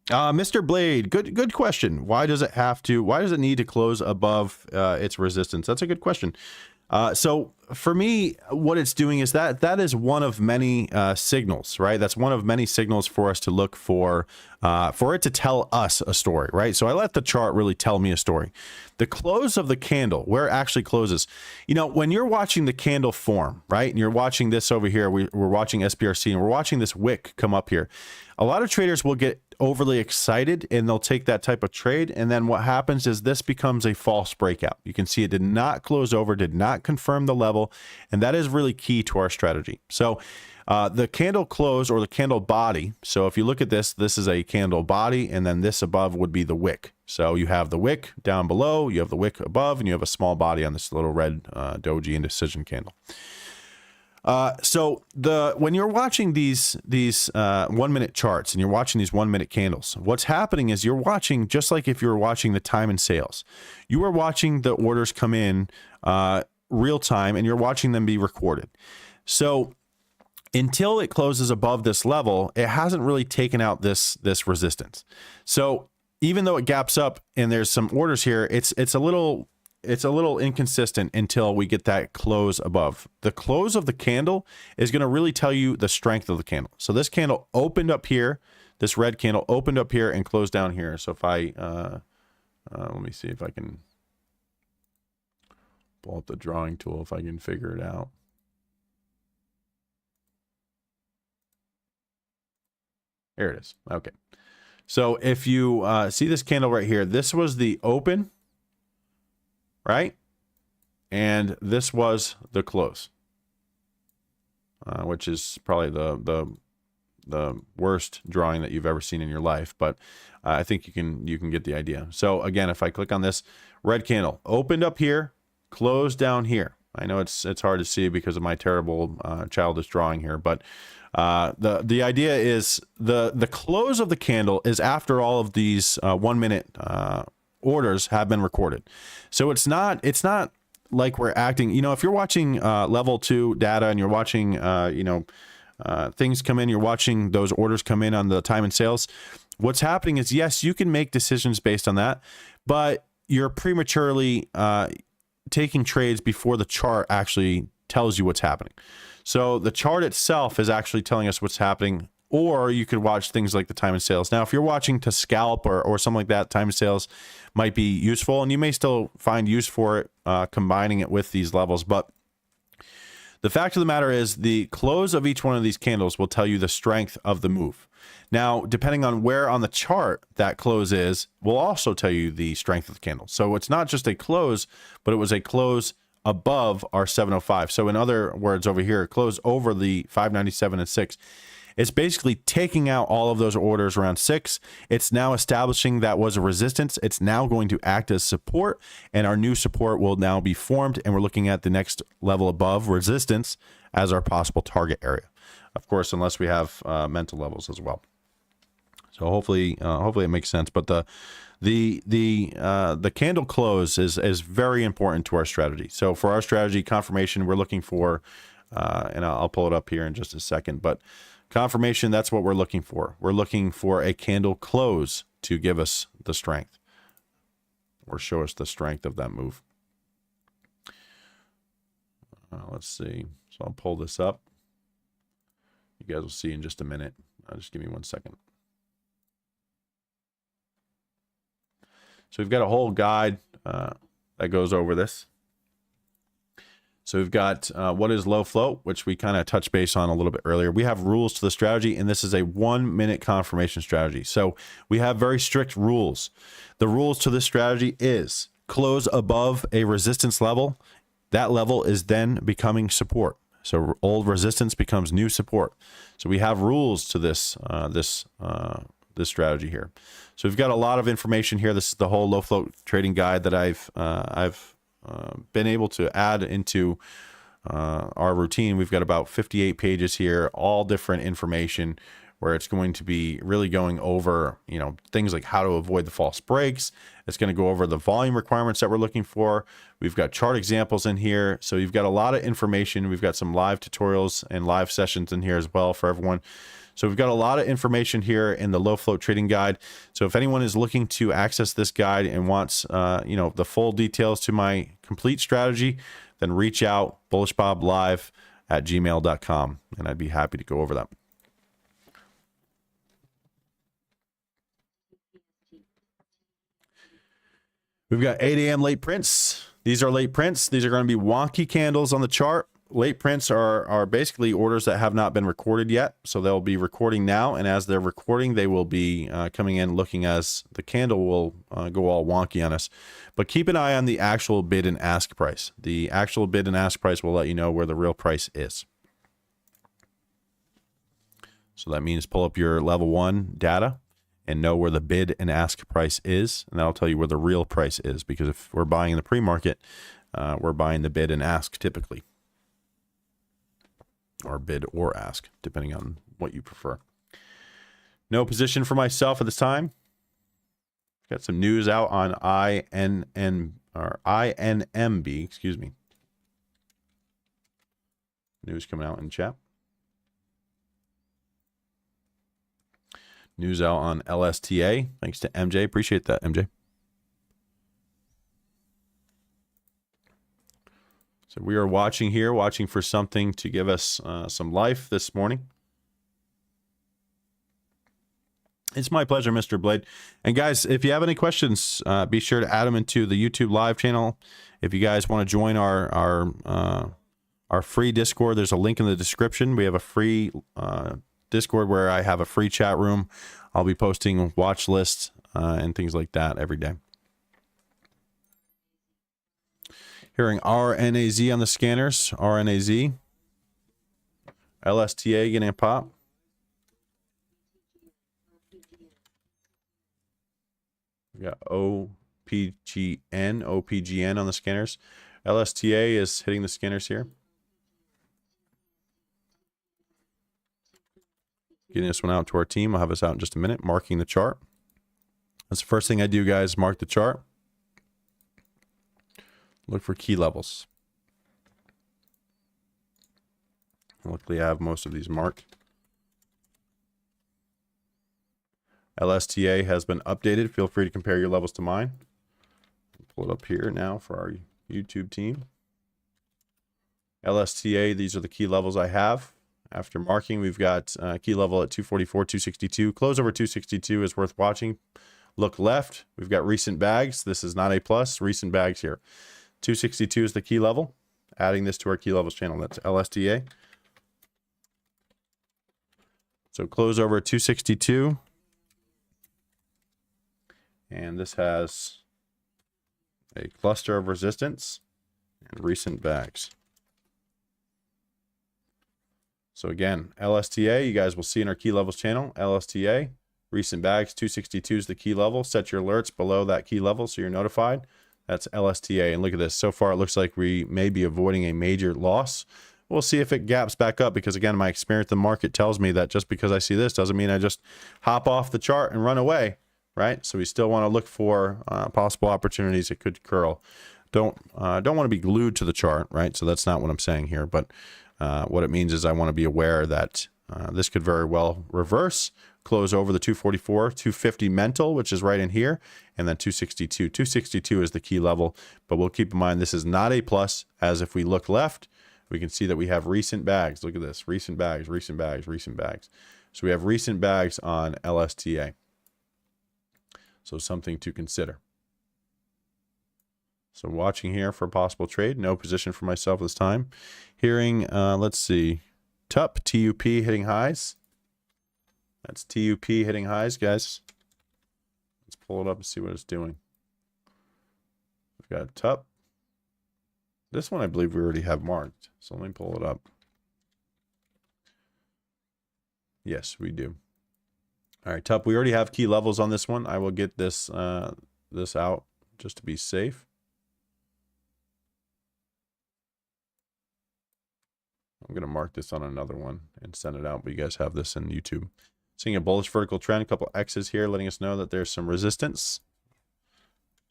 Mr. Blade, good question. Why does it need to close above its resistance? That's a good question. So for me, what it's doing is that is one of many signals, right? That's one of many signals for us to look for it to tell us a story, right? So I let the chart really tell me a story. The close of the candle, where it actually closes, when you're watching the candle form, right? And you're watching this over here, we're watching SPRC and we're watching this wick come up here. A lot of traders will get overly excited and they'll take that type of trade. And then what happens is this becomes a false breakout. You can see it did not close over, did not confirm the level. And that is really key to our strategy. So the candle close or the candle body. So if you look at this is a candle body, and then this above would be the wick. So you have the wick down below, you have the wick above, and you have a small body on this little red doji indecision candle. So when you're watching these 1 minute charts and you're watching these 1 minute candles, what's happening is you're watching, just like if you were watching the time and sales, you are watching the orders come in real time and you're watching them be recorded. So until it closes above this level, it hasn't really taken out this resistance. So even though it gaps up and there's some orders here, it's a little inconsistent until we get that close above. The close of the candle is going to really tell you the strength of the candle. So this candle opened up here, this red candle opened up here and closed down here. So if I, let me see if I can pull up the drawing tool, if I can figure it out. Here it is. Okay. So if you see this candle right here, this was the open, right? And this was the close, which is probably the worst drawing that you've ever seen in your life. But I think you can get the idea. So again, if I click on this red candle, opened up here, closed down here. I know it's hard to see because of my terrible childish drawing here, but the idea is the close of the candle is after all of these 1 minute orders have been recorded. So it's not like we're acting, if you're watching level 2 data and you're watching things come in, you're watching those orders come in on the time and sales, what's happening is, yes, you can make decisions based on that, but you're prematurely taking trades before the chart actually tells you what's happening. So the chart itself is actually telling us what's happening, or you could watch things like the time and sales. Now, if you're watching to scalp or something like that, time and sales might be useful, and you may still find use for it, combining it with these levels. But the fact of the matter is the close of each one of these candles will tell you the strength of the move. Now, depending on where on the chart that close is, will also tell you the strength of the candle. So it's not just a close, but it was a close above our 705. So in other words, over here, close over the 597 and 6. It's basically taking out all of those orders around 6. It's now establishing that was a resistance. It's now going to act as support, and our new support will now be formed, and we're looking at the next level above resistance as our possible target area. Of course, unless we have mental levels as well. So hopefully it makes sense. But the candle close is very important to our strategy. So for our strategy confirmation, we're looking for, and I'll pull it up here in just a second, but confirmation, that's what we're looking for. We're looking for a candle close to give us the strength or show us the strength of that move. Let's see. So I'll pull this up. You guys will see in just a minute. Just give me 1 second. So we've got a whole guide that goes over this. So we've got what is low float, which we kind of touched base on a little bit earlier. We have rules to the strategy, and this is a 1 minute confirmation strategy. So we have very strict rules. The rules to this strategy is close above a resistance level. That level is then becoming support. So old resistance becomes new support. So we have rules to this this strategy here. So we've got a lot of information here. This is the whole low float trading guide that I've been able to add into our routine. We've got about 58 pages here, all different information where it's going to be really going over, you know, things like how to avoid the false breaks. It's going to go over the volume requirements that we're looking for. We've got chart examples in here. So you've got a lot of information. We've got some live tutorials and live sessions in here as well for everyone. So we've got a lot of information here in the low float trading guide. So if anyone is looking to access this guide and wants, you know, the full details to my complete strategy, then reach out, bullishboblive@gmail.com, and I'd be happy to go over that. We've got 8 a.m. late prints. These are late prints. These are going to be wonky candles on the chart. Late prints are basically orders that have not been recorded yet. So they'll be recording now. And as they're recording, they will be coming in looking as the candle will go all wonky on us. But keep an eye on the actual bid and ask price. The actual bid and ask price will let you know where the real price is. So that means pull up your level 1 data and know where the bid and ask price is. And that'll tell you where the real price is. Because if we're buying in the pre-market, we're buying the bid and ask typically. Or bid or ask, depending on what you prefer. No position for myself at this time. Got some news out on INMB, excuse me. News coming out in chat. News out on LSTA. Thanks to MJ. Appreciate that, MJ. So we are watching here, watching for something to give us some life this morning. It's my pleasure, Mr. Blade. And guys, if you have any questions, be sure to add them into the YouTube live channel. If you guys want to join our free Discord, there's a link in the description. We have a free Discord where I have a free chat room. I'll be posting watch lists and things like that every day. Hearing RNAZ on the scanners. RNAZ. LSTA getting a pop. We got OPGN on the scanners. LSTA is hitting the scanners here. Getting this one out to our team. I'll have us out in just a minute. Marking the chart. That's the first thing I do, guys. Mark the chart. Look for key levels. Luckily, I have most of these marked. LSTA has been updated. Feel free to compare your levels to mine. Pull it up here now for our YouTube team. LSTA, these are the key levels I have. After marking, we've got key level at 244, 262. Close over 262 is worth watching. Look left. We've got recent bags. This is not a plus. Recent bags here. 262 is the key level. Adding this to our key levels channel. That's LSTA. So close over 262. And this has a cluster of resistance and recent bags. So again, LSTA, you guys will see in our key levels channel, LSTA, recent bags, 262 is the key level. Set your alerts below that key level so you're notified. That's LSTA. And look at this. So far, it looks like we may be avoiding a major loss. We'll see if it gaps back up because, again, my experience in the market tells me that just because I see this doesn't mean I just hop off the chart and run away, right? So we still want to look for possible opportunities that could curl. Don't want to be glued to the chart, right? So that's not what I'm saying here. But what it means is I want to be aware that this could very well reverse, close over the 244, 250 mental, which is right in here, and then 262. 262 is the key level, but we'll keep in mind this is not a plus, as if we look left, we can see that we have recent bags. Look at this, recent bags, recent bags, recent bags. So we have recent bags on LSTA. So something to consider. So watching here for a possible trade, no position for myself this time. Hearing, let's see, TUP hitting highs. That's TUP hitting highs, guys. Let's pull it up and see what it's doing. We've got TUP. This one I believe we already have marked. So let me pull it up. Yes, we do. All right, TUP, we already have key levels on this one. I will get this this out just to be safe. I'm going to mark this on another one and send it out, but you guys have this in YouTube. Seeing a bullish vertical trend, a couple X's here, letting us know that there's some resistance.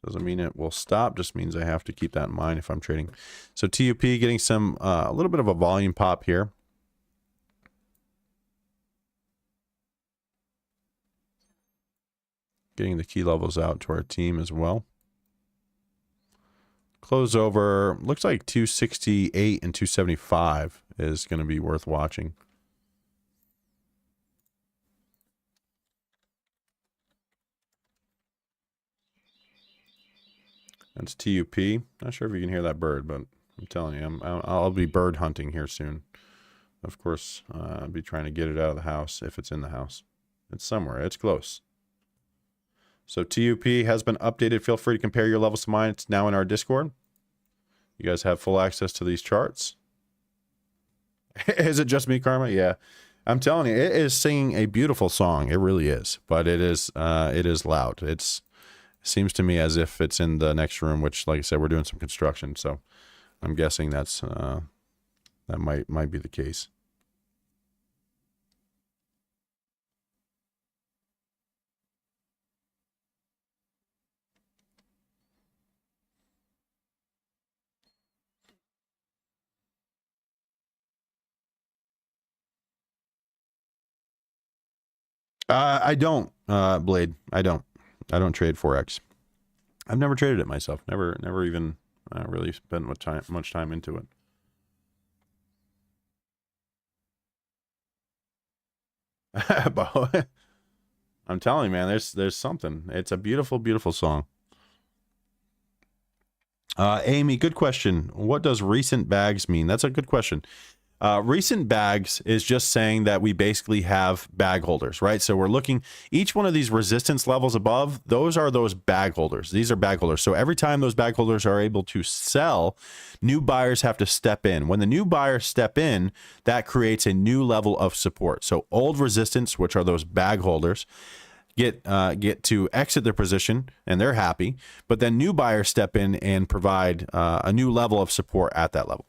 Doesn't mean it will stop, just means I have to keep that in mind if I'm trading. So TUP getting some, a little bit of a volume pop here. Getting the key levels out to our team as well. Close over, looks like 268 and 275 is going to be worth watching. That's TUP. Not sure if you can hear that bird, but I'm telling you, I'll be bird hunting here soon. Of course, I'll be trying to get it out of the house if it's in the house. It's somewhere. It's close. So TUP has been updated. Feel free to compare your levels to mine. It's now in our Discord. You guys have full access to these charts. Is it just me, Karma? Yeah. I'm telling you, it is singing a beautiful song. It really is. But it is loud. It seems to me as if it's in the next room, which, like I said, we're doing some construction. So I'm guessing that's that might be the case. I don't, Blade. I don't trade Forex. I've never traded it myself. Never even really spent much time into it. But I'm telling you, man, there's something. It's a beautiful, beautiful song. Amy, good question. What does recent bags mean? That's a good question. Recent bags is just saying that we basically have bag holders, right? So we're looking, each one of these resistance levels above, those are those bag holders. These are bag holders. So every time those bag holders are able to sell, new buyers have to step in. When the new buyers step in, that creates a new level of support. So old resistance, which are those bag holders, get to exit their position and they're happy, but then new buyers step in and provide a new level of support at that level.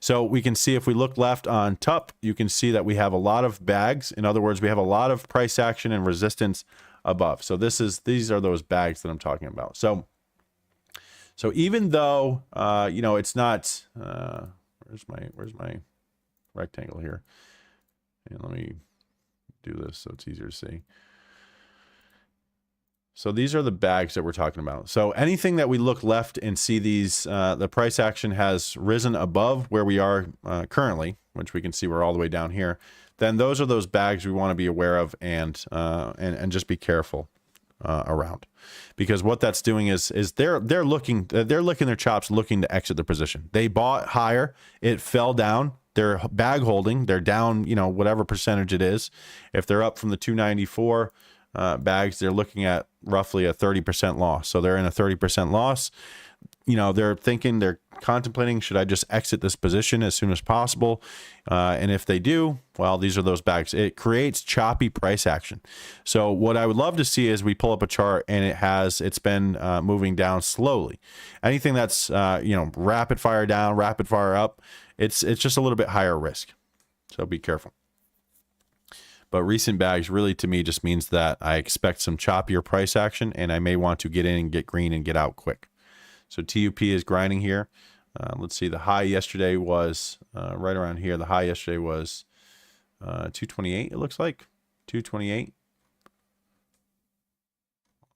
So we can see if we look left on TUP, you can see that we have a lot of bags. In other words, we have a lot of price action and resistance above. So these are those bags that I'm talking about. So even though you know, it's not where's my rectangle here? And let me do this so it's easier to see. So these are the bags that we're talking about. So anything that we look left and see these, the price action has risen above where we are currently, which we can see we're all the way down here, then those are those bags we want to be aware of and just be careful around. Because what that's doing is they're licking their chops, looking to exit the position. They bought higher, it fell down. They're bag holding, they're down, you know, whatever percentage it is. If they're up from the 294 bags, they're looking at roughly a 30% loss. So they're in a 30% loss. You know, they're contemplating, should I just exit this position as soon as possible? And if they do, well, these are those bags. It creates choppy price action. So what I would love to see is we pull up a chart and it's been moving down slowly. Anything that's, you know, rapid fire down, rapid fire up, it's just a little bit higher risk. So be careful. But recent bags really to me just means that I expect some choppier price action and I may want to get in and get green and get out quick. So TUP is grinding here. Let's see, the high yesterday was right around here. The high yesterday was 228, it looks like. 228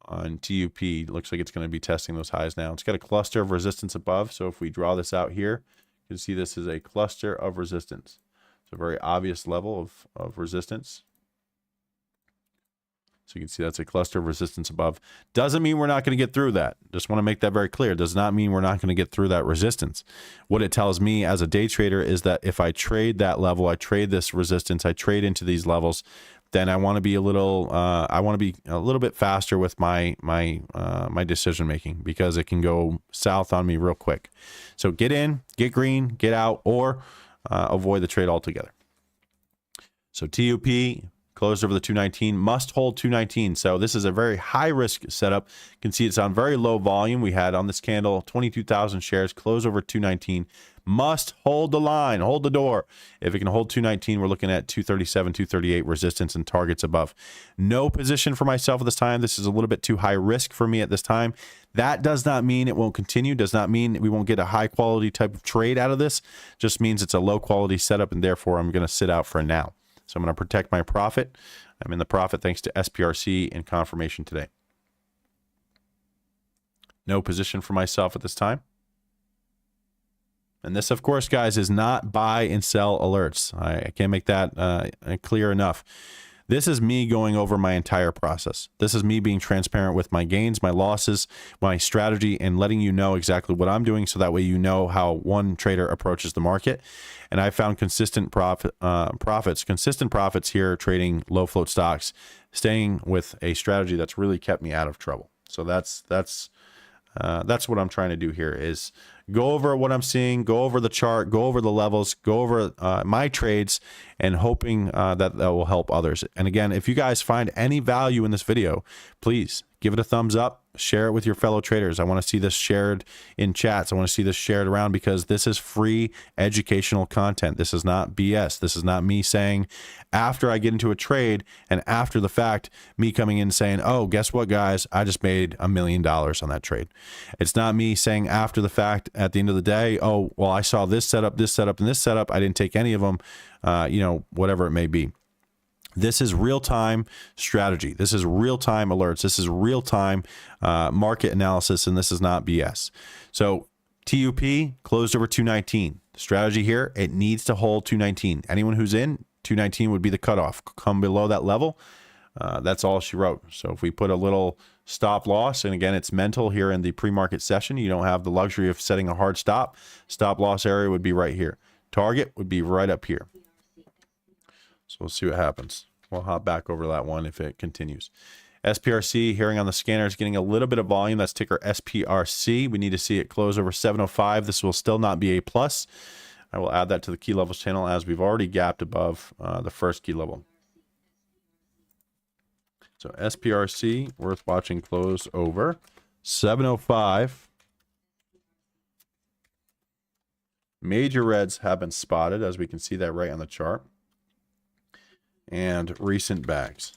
on TUP. Looks like it's going to be testing those highs now. It's got a cluster of resistance above. So if we draw this out here, you can see this is a cluster of resistance. It's a very obvious level of resistance. So you can see that's a cluster of resistance above. Doesn't mean we're not going to get through that. Just want to make that very clear. Does not mean we're not going to get through that resistance. What it tells me as a day trader is that if I trade that level, I trade this resistance, I trade into these levels, then I want to be a little bit faster with my decision making, because it can go south on me real quick. So get in, get green, get out, or avoid the trade altogether. So TUP closed over the 219, must hold 219. So this is a very high risk setup. You can see it's on very low volume. We had on this candle 22,000 shares, close over 219, must hold the line, hold the door. If it can hold 219, we're looking at 237, 238 resistance and targets above. No position for myself at this time. This is a little bit too high risk for me at this time. That does not mean it won't continue, does not mean we won't get a high quality type of trade out of this. Just means it's a low quality setup, and therefore I'm going to sit out for now. So I'm going to protect my profit. I'm in the profit thanks to SPRC and confirmation today. No position for myself at this time. And this, of course, guys, is not buy and sell alerts. I can't make that clear enough. This is me going over my entire process. This is me being transparent with my gains, my losses, my strategy, and letting you know exactly what I'm doing so that way you know how one trader approaches the market. And I found consistent consistent profits here trading low float stocks, staying with a strategy that's really kept me out of trouble. So that's what I'm trying to do here is go over what I'm seeing, go over the chart, go over the levels, go over my trades, and hoping that will help others. And again, if you guys find any value in this video, please give it a thumbs up, share it with your fellow traders. I want to see this shared in chats. I want to see this shared around because this is free educational content. This is not BS. This is not me saying after I get into a trade and after the fact, me coming in saying, oh, guess what, guys? I just made $1 million on that trade. It's not me saying after the fact at the end of the day, oh, well, I saw this setup, and this setup. I didn't take any of them, whatever it may be. This is real-time strategy. This is real-time alerts. This is real-time market analysis, and this is not BS. So TUP closed over 219. The strategy here, it needs to hold 219. Anyone who's in, 219 would be the cutoff. Come below that level, that's all she wrote. So if we put a little stop loss, and again, it's mental here in the pre-market session. You don't have the luxury of setting a hard stop. Stop loss area would be right here. Target would be right up here. So we'll see what happens. We'll hop back over that one if it continues. SPRC, hearing on the scanner, is getting a little bit of volume. That's ticker SPRC. We need to see it close over 705. This will still not be a plus. I will add that to the key levels channel as we've already gapped above the first key level. So SPRC, worth watching close over 705. Major reds have been spotted, as we can see that right on the chart. And recent bags.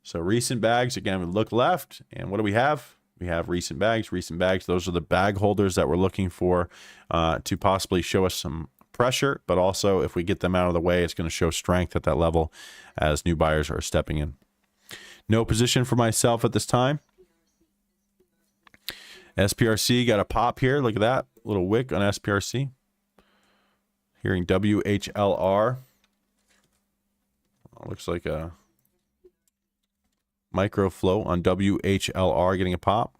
So recent bags, again, we look left, and what do we have? We have recent bags. Recent bags, those are the bag holders that we're looking for to possibly show us some pressure, but also if we get them out of the way, it's going to show strength at that level as new buyers are stepping in. No position for myself at this time. SPRC got a pop here. Look at that. Little wick on SPRC. Hearing WHLR. Looks like a micro flow on WHLR getting a pop.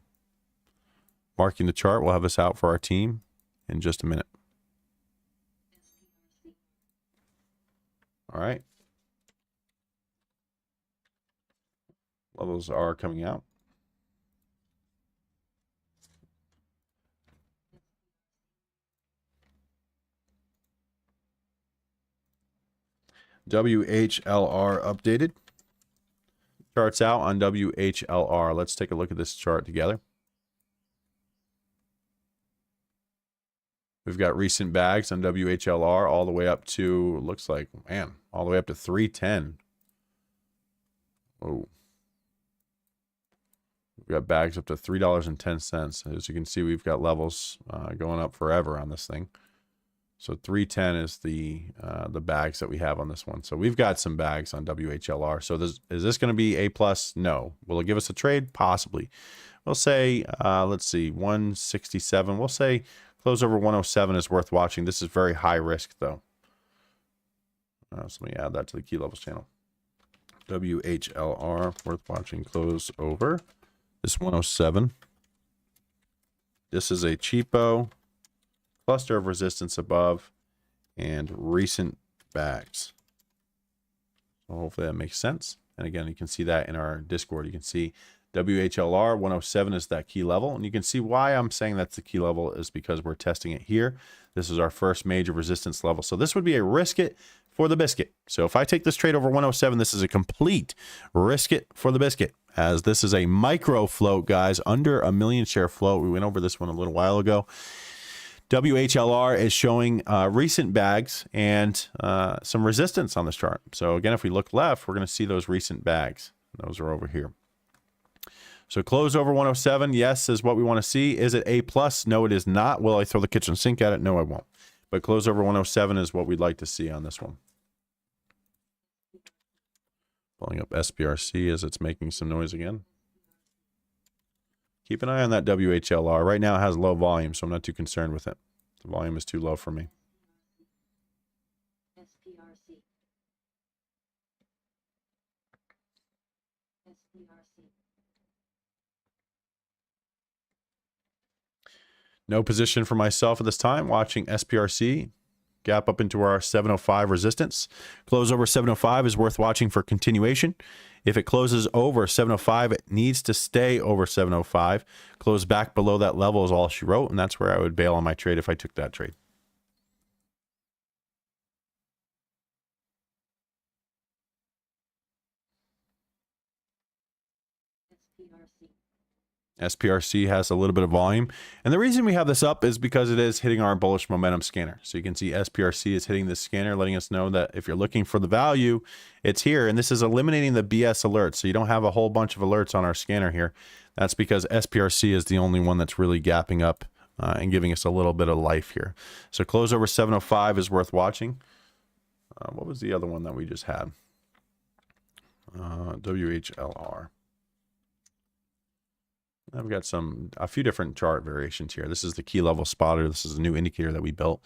Marking the chart. We'll have this out for our team in just a minute. All right. Levels are coming out. WHLR updated. Charts out on WHLR. Let's take a look at this chart together. We've got recent bags on WHLR all the way up to, looks like, man, all the way up to 310. Oh. We've got bags up to $3.10. As you can see, we've got levels going up forever on this thing. So 310 is the bags that we have on this one. So we've got some bags on WHLR. So is this going to be A plus? No. Will it give us a trade? Possibly. We'll say, let's see, 167. We'll say close over 107 is worth watching. This is very high risk though. So let me add that to the key levels channel. WHLR, worth watching, close over this 107. This is a cheapo. Cluster of resistance above and recent bags. So hopefully that makes sense. And again, you can see that in our Discord. You can see WHLR 107 is that key level. And you can see why I'm saying that's the key level is because we're testing it here. This is our first major resistance level. So this would be a risk it for the biscuit. So if I take this trade over 107, this is a complete risk it for the biscuit, as this is a micro float, guys, under a 1 million share float. We went over this one a little while ago. WHLR is showing recent bags and some resistance on this chart. So again, if we look left, we're going to see those recent bags. Those are over here. So close over 107, yes, is what we want to see. Is it A+? No, it is not. Will I throw the kitchen sink at it? No, I won't. But close over 107 is what we'd like to see on this one. Pulling up SPRC as it's making some noise again. Keep an eye on that WHLR. Right now it has low volume, so I'm not too concerned with it. The volume is too low for me. No position for myself at this time. Watching SPRC gap up into our 705 resistance. Close over 705 is worth watching for continuation. If it closes over 705, it needs to stay over 705. Close back below that level is all she wrote, and that's where I would bail on my trade if I took that trade. SPRC has a little bit of volume. And the reason we have this up is because it is hitting our bullish momentum scanner. So you can see SPRC is hitting this scanner, letting us know that if you're looking for the value, it's here. And this is eliminating the BS alerts. So you don't have a whole bunch of alerts on our scanner here. That's because SPRC is the only one that's really gapping up and giving us a little bit of life here. So close over 705 is worth watching. What was the other one that we just had? WHLR. I've got a few different chart variations here. This is the key level spotter. This is a new indicator that we built.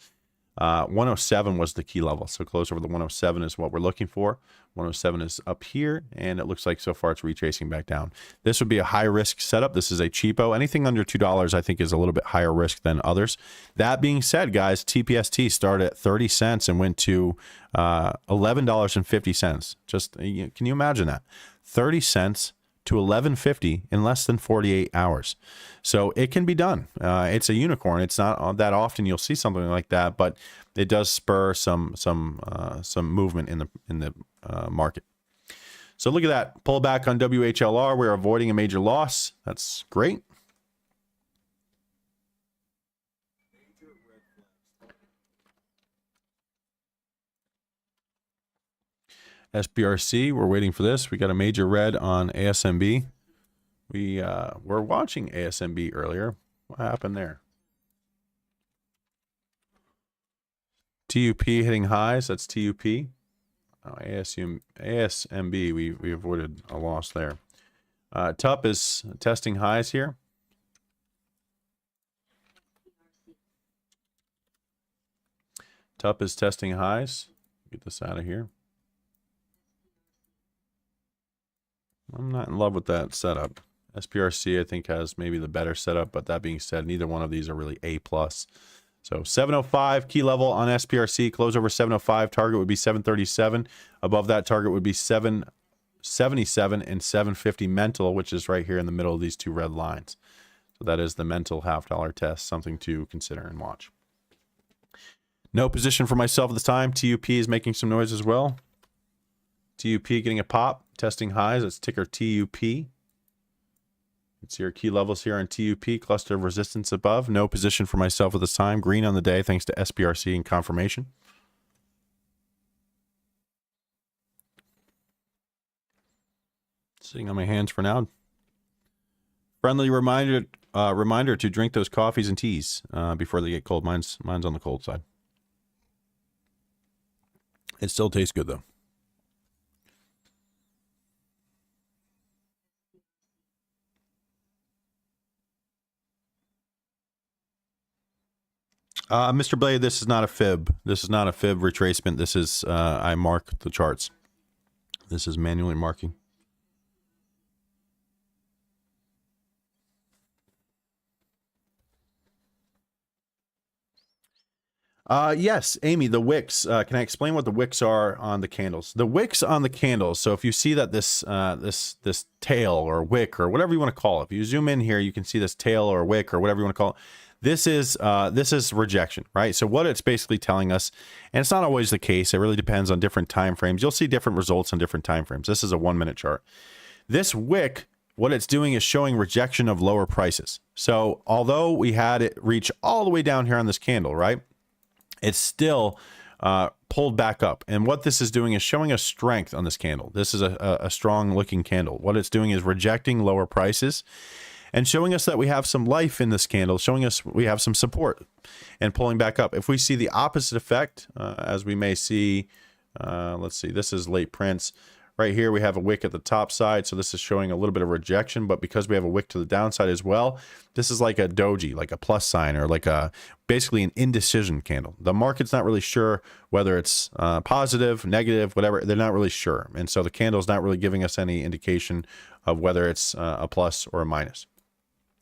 107 was the key level. So close over the 107 is what we're looking for. 107 is up here, and it looks like so far it's retracing back down. This would be a high risk setup. This is a cheapo. Anything under $2 I think is a little bit higher risk than others. That being said, guys, TPST started at 30 cents and went to $11.50. Just, can you imagine that? 30 cents to $11.50 in less than 48 hours. So it can be done. It's a unicorn. It's not that often you'll see something like that, but it does spur some movement in the market. So look at that pull back on WHLR. We're avoiding a major loss. That's great. SPRC, we're waiting for this. We got a major red on ASMB. We were watching ASMB earlier. What happened there? TUP hitting highs. That's TUP. Oh, ASMB, we avoided a loss there. TUP is testing highs here. TUP is testing highs. Get this out of here. I'm not in love with that setup. SPRC, I think, has maybe the better setup, but that being said, neither one of these are really A+. So 705 key level on SPRC, close over 705, target would be 737. Above that target would be 777 and 750 mental, which is right here in the middle of these two red lines. So that is the mental $half test, something to consider and watch. No position for myself at this time. TUP is making some noise as well. TUP getting a pop, testing highs. It's ticker TUP. It's your key levels here on TUP, cluster of resistance above. No position for myself at this time. Green on the day thanks to SPRC and confirmation. Sitting on my hands for now. Friendly reminder to drink those coffees and teas before they get cold. Mine's on the cold side. It still tastes good though. Mr. Blade, this is not a fib. This is not a fib retracement. This is, I mark the charts. This is manually marking. Yes, Amy, the wicks. Can I explain what the wicks are on the candles? The wicks on the candles. So if you see that this tail or wick or whatever you want to call it, if you zoom in here, you can see this tail or wick or whatever you want to call it. This is rejection, right? So what it's basically telling us, and it's not always the case. It really depends on different time frames. You'll see different results on different time frames. This is a 1 minute chart. This wick what it's doing is showing rejection of lower prices. So although we had it reach all the way down here on this candle, right, it's still pulled back up. And what this is doing is showing us strength on this candle. This is a strong looking candle. What it's doing is rejecting lower prices and showing us that we have some life in this candle, showing us we have some support and pulling back up. If we see the opposite effect, as we may see, let's see, this is late prints. Right here, we have a wick at the top side, so this is showing a little bit of rejection, but because we have a wick to the downside as well, this is like a doji, like a plus sign, or like basically an indecision candle. The market's not really sure whether it's positive, negative, whatever. They're not really sure, and so the candle's not really giving us any indication of whether it's a plus or a minus.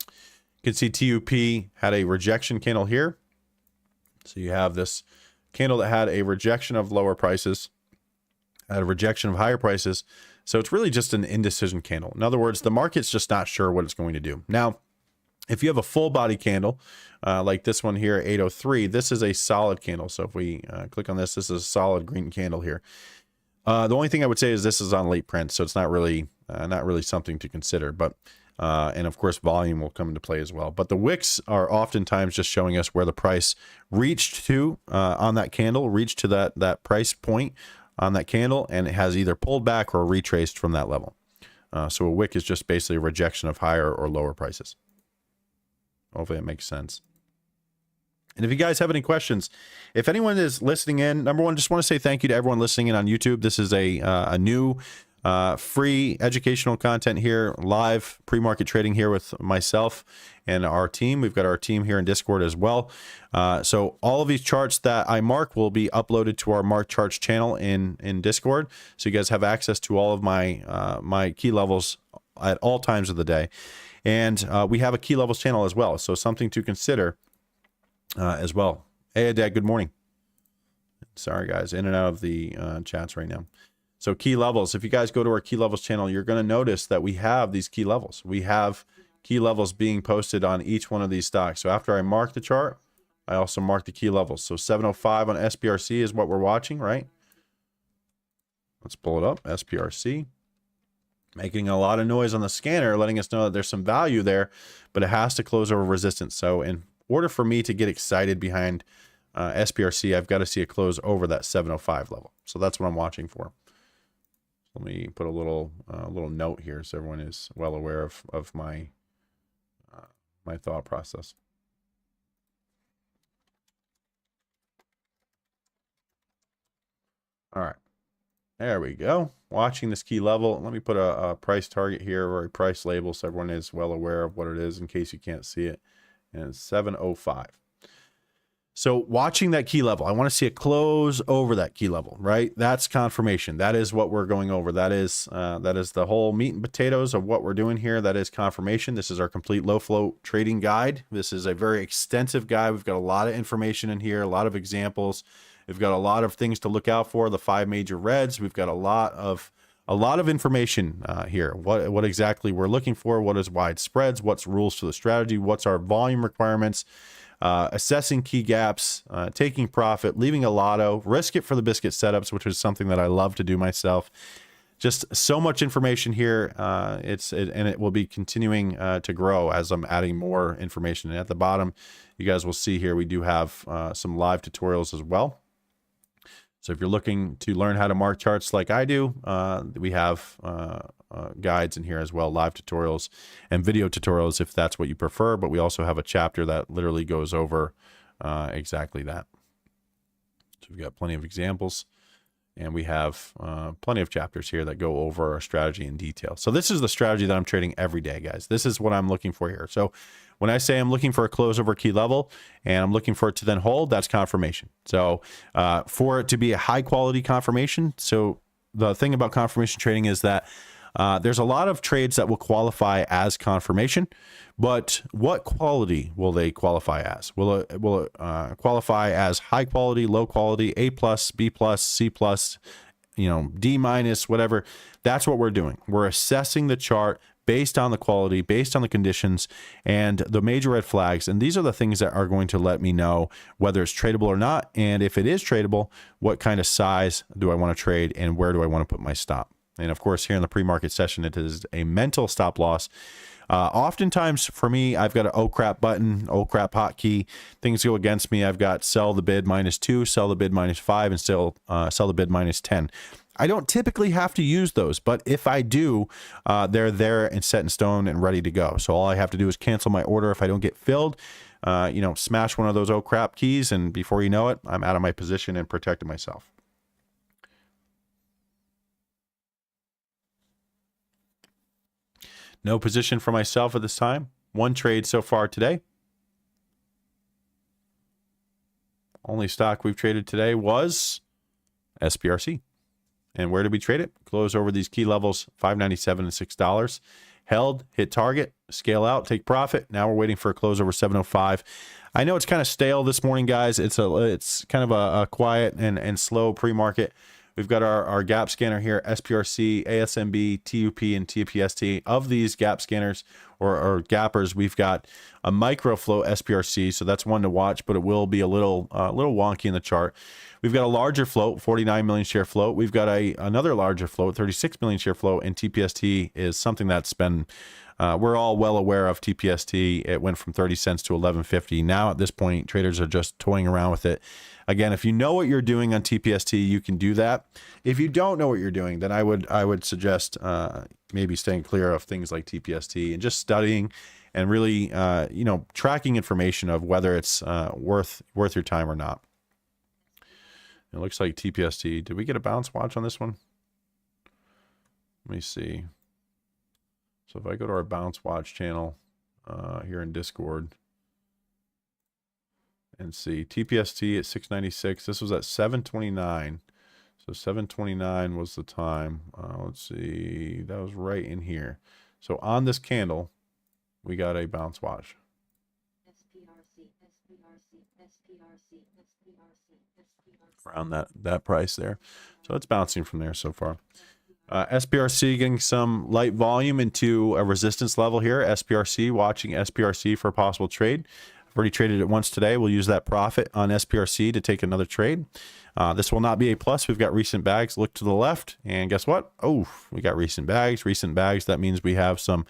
You can see TUP had a rejection candle here. So you have this candle that had a rejection of lower prices, had a rejection of higher prices. So it's really just an indecision candle. In other words, the market's just not sure what it's going to do. Now, if you have a full body candle, like this one here, 803, this is a solid candle. So if we click on this, this is a solid green candle here. The only thing I would say is this is on late print, so it's not really something to consider. But and of course, volume will come into play as well. But the wicks are oftentimes just showing us where the price reached to on that candle, reached to that price point on that candle, and it has either pulled back or retraced from that level. So a wick is just basically a rejection of higher or lower prices. Hopefully it makes sense. And if you guys have any questions, if anyone is listening in, number one, just want to say thank you to everyone listening in on YouTube. This is a new free educational content here, live pre-market trading here with myself and our team. We've got our team here in Discord as well. So all of these charts that I mark will be uploaded to our Mark Charts channel in Discord. So you guys have access to all of my my key levels at all times of the day. And we have a key levels channel as well. So something to consider as well. Hey, Dad, good morning. Sorry, guys, in and out of the chats right now. So key levels, if you guys go to our key levels channel, you're going to notice that we have these key levels. We have key levels being posted on each one of these stocks. So after I mark the chart, I also mark the key levels. So 705 on SPRC is what we're watching, right? Let's pull it up, SPRC. Making a lot of noise on the scanner, letting us know that there's some value there, but it has to close over resistance. So in order for me to get excited behind SPRC, I've got to see it close over that 705 level. So that's what I'm watching for. Let me put a little note here so everyone is well aware of my my thought process. All right, there we go. Watching this key level. Let me put a price target here or a price label so everyone is well aware of what it is in case you can't see it. And it's 705. So watching that key level, I want to see it close over that key level, right? That's confirmation. That is what we're going over. That is the whole meat and potatoes of what we're doing here. That is confirmation. This is our complete low float trading guide. This is a very extensive guide. We've got a lot of information in here, a lot of examples. We've got a lot of things to look out for, the 5 major reds. We've got a lot of information here. What exactly we're looking for, what is wide spreads, what's rules to the strategy, what's our volume requirements, assessing key gaps, taking profit, leaving a lotto, risk it for the biscuit setups, which is something that I love to do myself. Just so much information here. And it will be continuing to grow as I'm adding more information. And at the bottom, you guys will see here, we do have some live tutorials as well. So if you're looking to learn how to mark charts like I do, we have guides in here as well, live tutorials and video tutorials if that's what you prefer. But we also have a chapter that literally goes over exactly that. So we've got plenty of examples, and we have plenty of chapters here that go over our strategy in detail. So this is the strategy that I'm trading every day, guys. This is what I'm looking for here. So when I say I'm looking for a close over key level and I'm looking for it to then hold, that's confirmation. So for it to be a high quality confirmation, so the thing about confirmation trading is that there's a lot of trades that will qualify as confirmation, but what quality will they qualify as? Will it qualify as high quality, low quality, A+, B+, C+, D-, whatever? That's what we're doing. We're assessing the chart based on the quality, based on the conditions, and the major red flags. And these are the things that are going to let me know whether it's tradable or not. And if it is tradable, what kind of size do I want to trade and where do I want to put my stop? And of course, here in the pre-market session, it is a mental stop loss. Oftentimes for me, I've got an oh crap button, oh crap hotkey. Things go against me. I've got sell the bid -2, sell the bid -5, and still sell the bid -10. I don't typically have to use those, but if I do, they're there and set in stone and ready to go. So all I have to do is cancel my order if I don't get filled. Smash one of those oh crap keys, and before you know it, I'm out of my position and protecting myself. No position for myself at this time. One trade so far today. Only stock we've traded today was SPRC. And where did we trade it? Close over these key levels, $5.97 and $6. Held, hit target, scale out, take profit. Now we're waiting for a close over 705. I know it's kind of stale this morning, guys. It's kind of a quiet and slow pre-market. We've got our gap scanner here, SPRC, ASMB, TUP, and TPST. Of these gap scanners or gappers, we've got a micro float SPRC, so that's one to watch, but it will be a little wonky in the chart. We've got a larger float, 49 million share float. We've got another larger float, 36 million share float, and TPST is something that's been we're all well aware of. TPST, it went from 30 cents to 11.50. Now at this point, traders are just toying around with it. Again, if you know what you're doing on TPST, you can do that. If you don't know what you're doing, then I would suggest maybe staying clear of things like TPST and just studying and really tracking information of whether it's worth your time or not. It looks like TPST. Did we get a bounce watch on this one? Let me see. So if I go to our bounce watch channel here in Discord and see TPST at 696. This was at 729. So 729 was the time. Let's see. That was right in here. So on this candle, we got a bounce watch. Around that price there. So it's bouncing from there so far. SPRC getting some light volume into a resistance level here. SPRC, watching SPRC for a possible trade. I've already traded it once today. We'll use that profit on SPRC to take another trade. This will not be a plus. We've got recent bags. Look to the left, and guess what? Oh, we got recent bags. Recent bags. That means we have some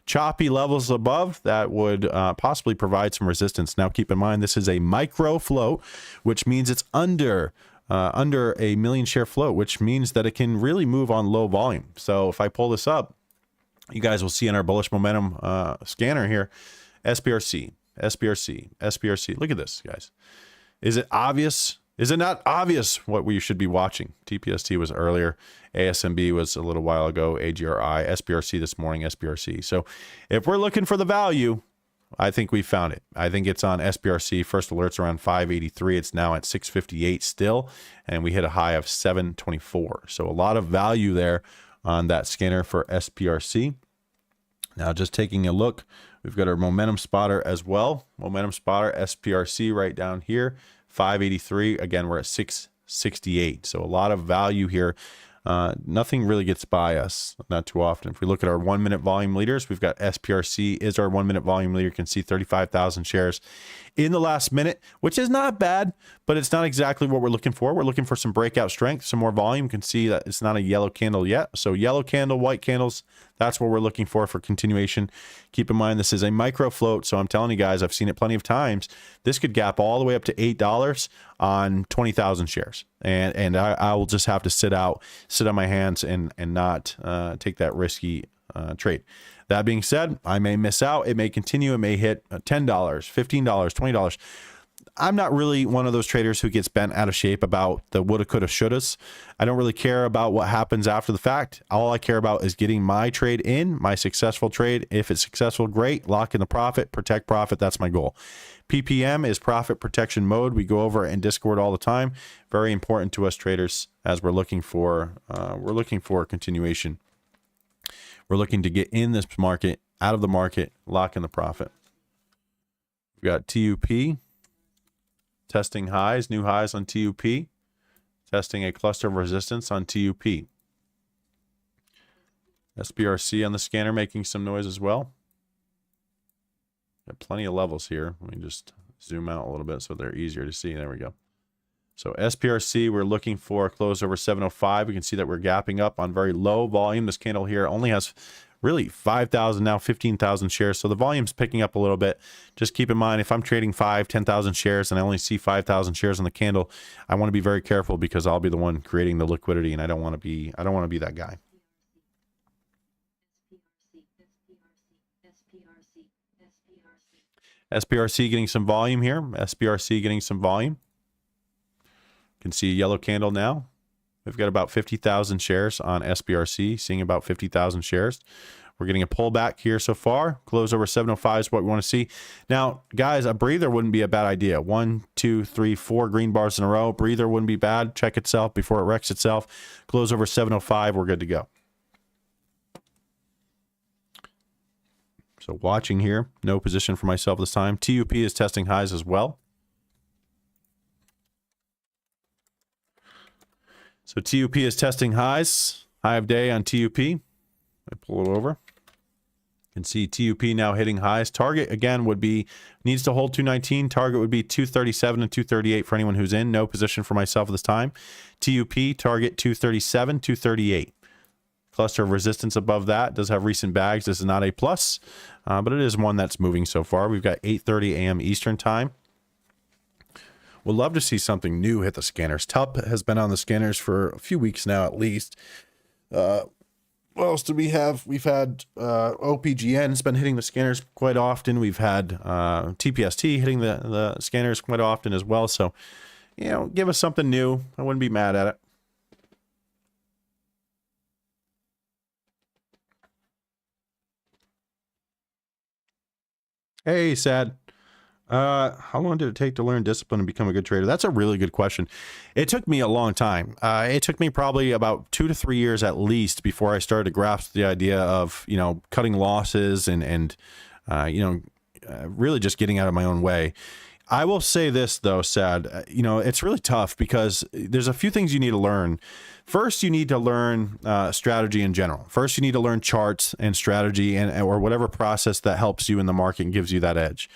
choppy levels above that would possibly provide some resistance. Now, keep in mind, this is a micro float, which means it's under a million share float, which means that it can really move on low volume. So if I pull this up, you guys will see in our bullish momentum scanner here, SPRC, SPRC, SPRC. Look at this, guys. Is it obvious? Is it not obvious what we should be watching? TPST was earlier. ASMB was a little while ago. AGRI, SPRC this morning, SPRC. So if we're looking for the value, I think we found it. I think it's on SPRC. First alert's around 583. It's now at 658 still, and we hit a high of 724. So a lot of value there on that scanner for SPRC. Now just taking a look, we've got our momentum spotter as well. Momentum spotter, SPRC right down here, 583. Again, we're at 668. So a lot of value here. Nothing really gets by us, not too often. If we look at our 1 minute volume leaders, we've got SPRC is our 1 minute volume leader. You can see 35,000 shares in the last minute, which is not bad, but it's not exactly what we're looking for. We're looking for some breakout strength, some more volume. You can see that it's not a yellow candle yet. So yellow candle, white candles, that's what we're looking for continuation. Keep in mind, this is a micro float. So I'm telling you guys, I've seen it plenty of times. This could gap all the way up to $8 on 20,000 shares. And I will just have to sit on my hands and not take that risky trade. That being said, I may miss out. It may continue. It may hit $10, $15, $20. I'm not really one of those traders who gets bent out of shape about the woulda, coulda, shouldas. I don't really care about what happens after the fact. All I care about is getting my trade in, my successful trade. If it's successful, great. Lock in the profit, protect profit. That's my goal. PPM is profit protection mode. We go over it in Discord all the time. Very important to us traders as we're looking for continuation. We're looking to get in this market, out of the market, lock in the profit. We've got TUP. Testing highs, new highs on TUP. Testing a cluster of resistance on TUP. SPRC on the scanner making some noise as well. Got plenty of levels here. Let me just zoom out a little bit so they're easier to see. There we go. So SPRC, we're looking for a close over 705. We can see that we're gapping up on very low volume. This candle here only has really 5,000, now 15,000 shares. So the volume's picking up a little bit. Just keep in mind, if I'm trading 10,000 shares and I only see 5,000 shares on the candle, I want to be very careful because I'll be the one creating the liquidity, and I don't want to be that guy. SPRC getting some volume here. SPRC getting some volume. You can see a yellow candle now. We've got about 50,000 shares on SPRC, seeing about 50,000 shares. We're getting a pullback here so far. Close over 705 is what we want to see. Now, guys, a breather wouldn't be a bad idea. 1, 2, 3, 4 green bars in a row. Breather wouldn't be bad. Check itself before it wrecks itself. Close over 705. We're good to go. So watching here, no position for myself this time. TUP is testing highs as well. So TUP is testing highs. High of day on TUP. I pull it over. You can see TUP now hitting highs. Target, again, would be, needs to hold 219. Target would be 237 and 238 for anyone who's in. No position for myself this time. TUP, target 237, 238. Cluster of resistance above that. Does have recent bags. This is not a plus, but it is one that's moving so far. We've got 8:30 a.m. Eastern time. We'll love to see something new hit the scanners. TUP has been on the scanners for a few weeks now at least. What else do we have? We've had OPGN's been hitting the scanners quite often. We've had TPST hitting the scanners quite often as well. So, you know, give us something new. I wouldn't be mad at it. Hey, Sad. How long did it take to learn discipline and become a good trader? That's a really good question. It took me a long time. It took me probably about 2 to 3 years at least before I started to grasp the idea of, you know, cutting losses and really just getting out of my own way. I will say this though, Sad, you know, it's really tough because there's a few things you need to learn. First, you need to learn strategy in general. First, you need to learn charts and strategy or whatever process that helps you in the market and gives you that edge.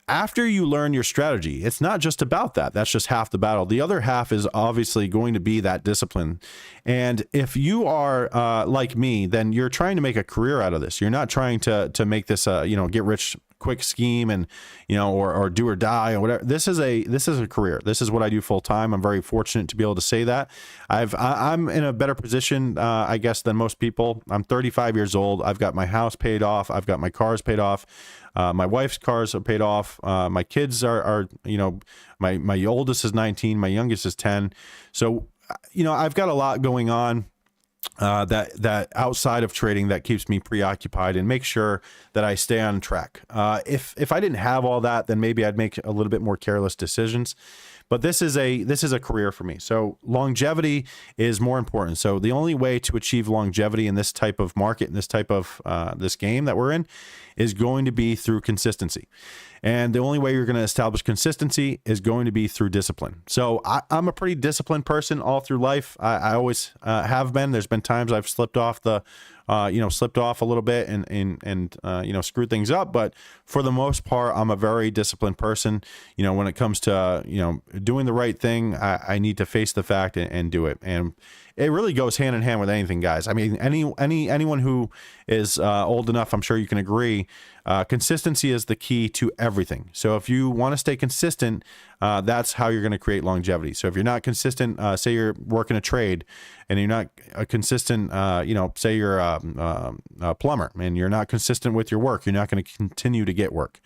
After you learn your strategy, it's not just about that. That's just half the battle. The other half is obviously going to be that discipline. And if you are like me, then you're trying to make a career out of this. You're not trying to make this get rich quick scheme and or do or die or whatever. This is a career. This is what I do full time. I'm very fortunate to be able to say that. I'm in a better position I guess than most people. I'm 35 years old. I've got my house paid off. I've got my cars paid off. My wife's cars are paid off. My kids are my oldest is 19. My youngest is 10. So, I've got a lot going on that outside of trading that keeps me preoccupied and make sure that I stay on track. If I didn't have all that, then maybe I'd make a little bit more careless decisions. But this is a career for me. So longevity is more important. So the only way to achieve longevity in this type of market, in this type of this game that we're in, is going to be through consistency. And the only way you're going to establish consistency is going to be through discipline. So I'm a pretty disciplined person all through life. I always have been. There's been times I've slipped off slipped off a little bit and screwed things up. But for the most part, I'm a very disciplined person. When it comes to, doing the right thing, I need to face the fact and do it. And it really goes hand in hand with anything, guys. I mean, anyone who is old enough, I'm sure you can agree, consistency is the key to everything. So if you want to stay consistent, that's how you're going to create longevity. So if you're not consistent, say you're working a trade and you're not consistent, say you're a plumber and you're not consistent with your work, you're not going to continue to get work.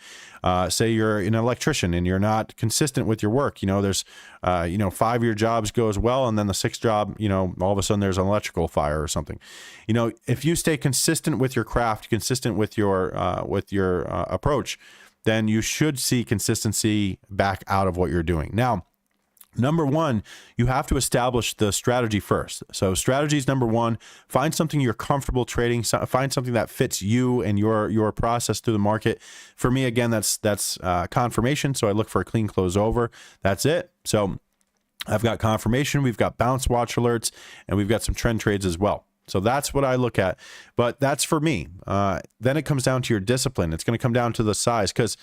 Say you're an electrician and you're not consistent with your work. There's 5-year jobs goes well, and then the 6th job, all of a sudden there's an electrical fire or something. If you stay consistent with your craft, consistent with your approach, then you should see consistency back out of what you're doing. Now, number one, you have to establish the strategy first. So strategy is number one. Find something you're comfortable trading. Find something that fits you and your process through the market. For me, again, that's confirmation. So I look for a clean close over. That's it. So I've got confirmation. We've got bounce watch alerts, and we've got some trend trades as well. So that's what I look at, but that's for me. Then it comes down to your discipline. It's going to come down to the size, because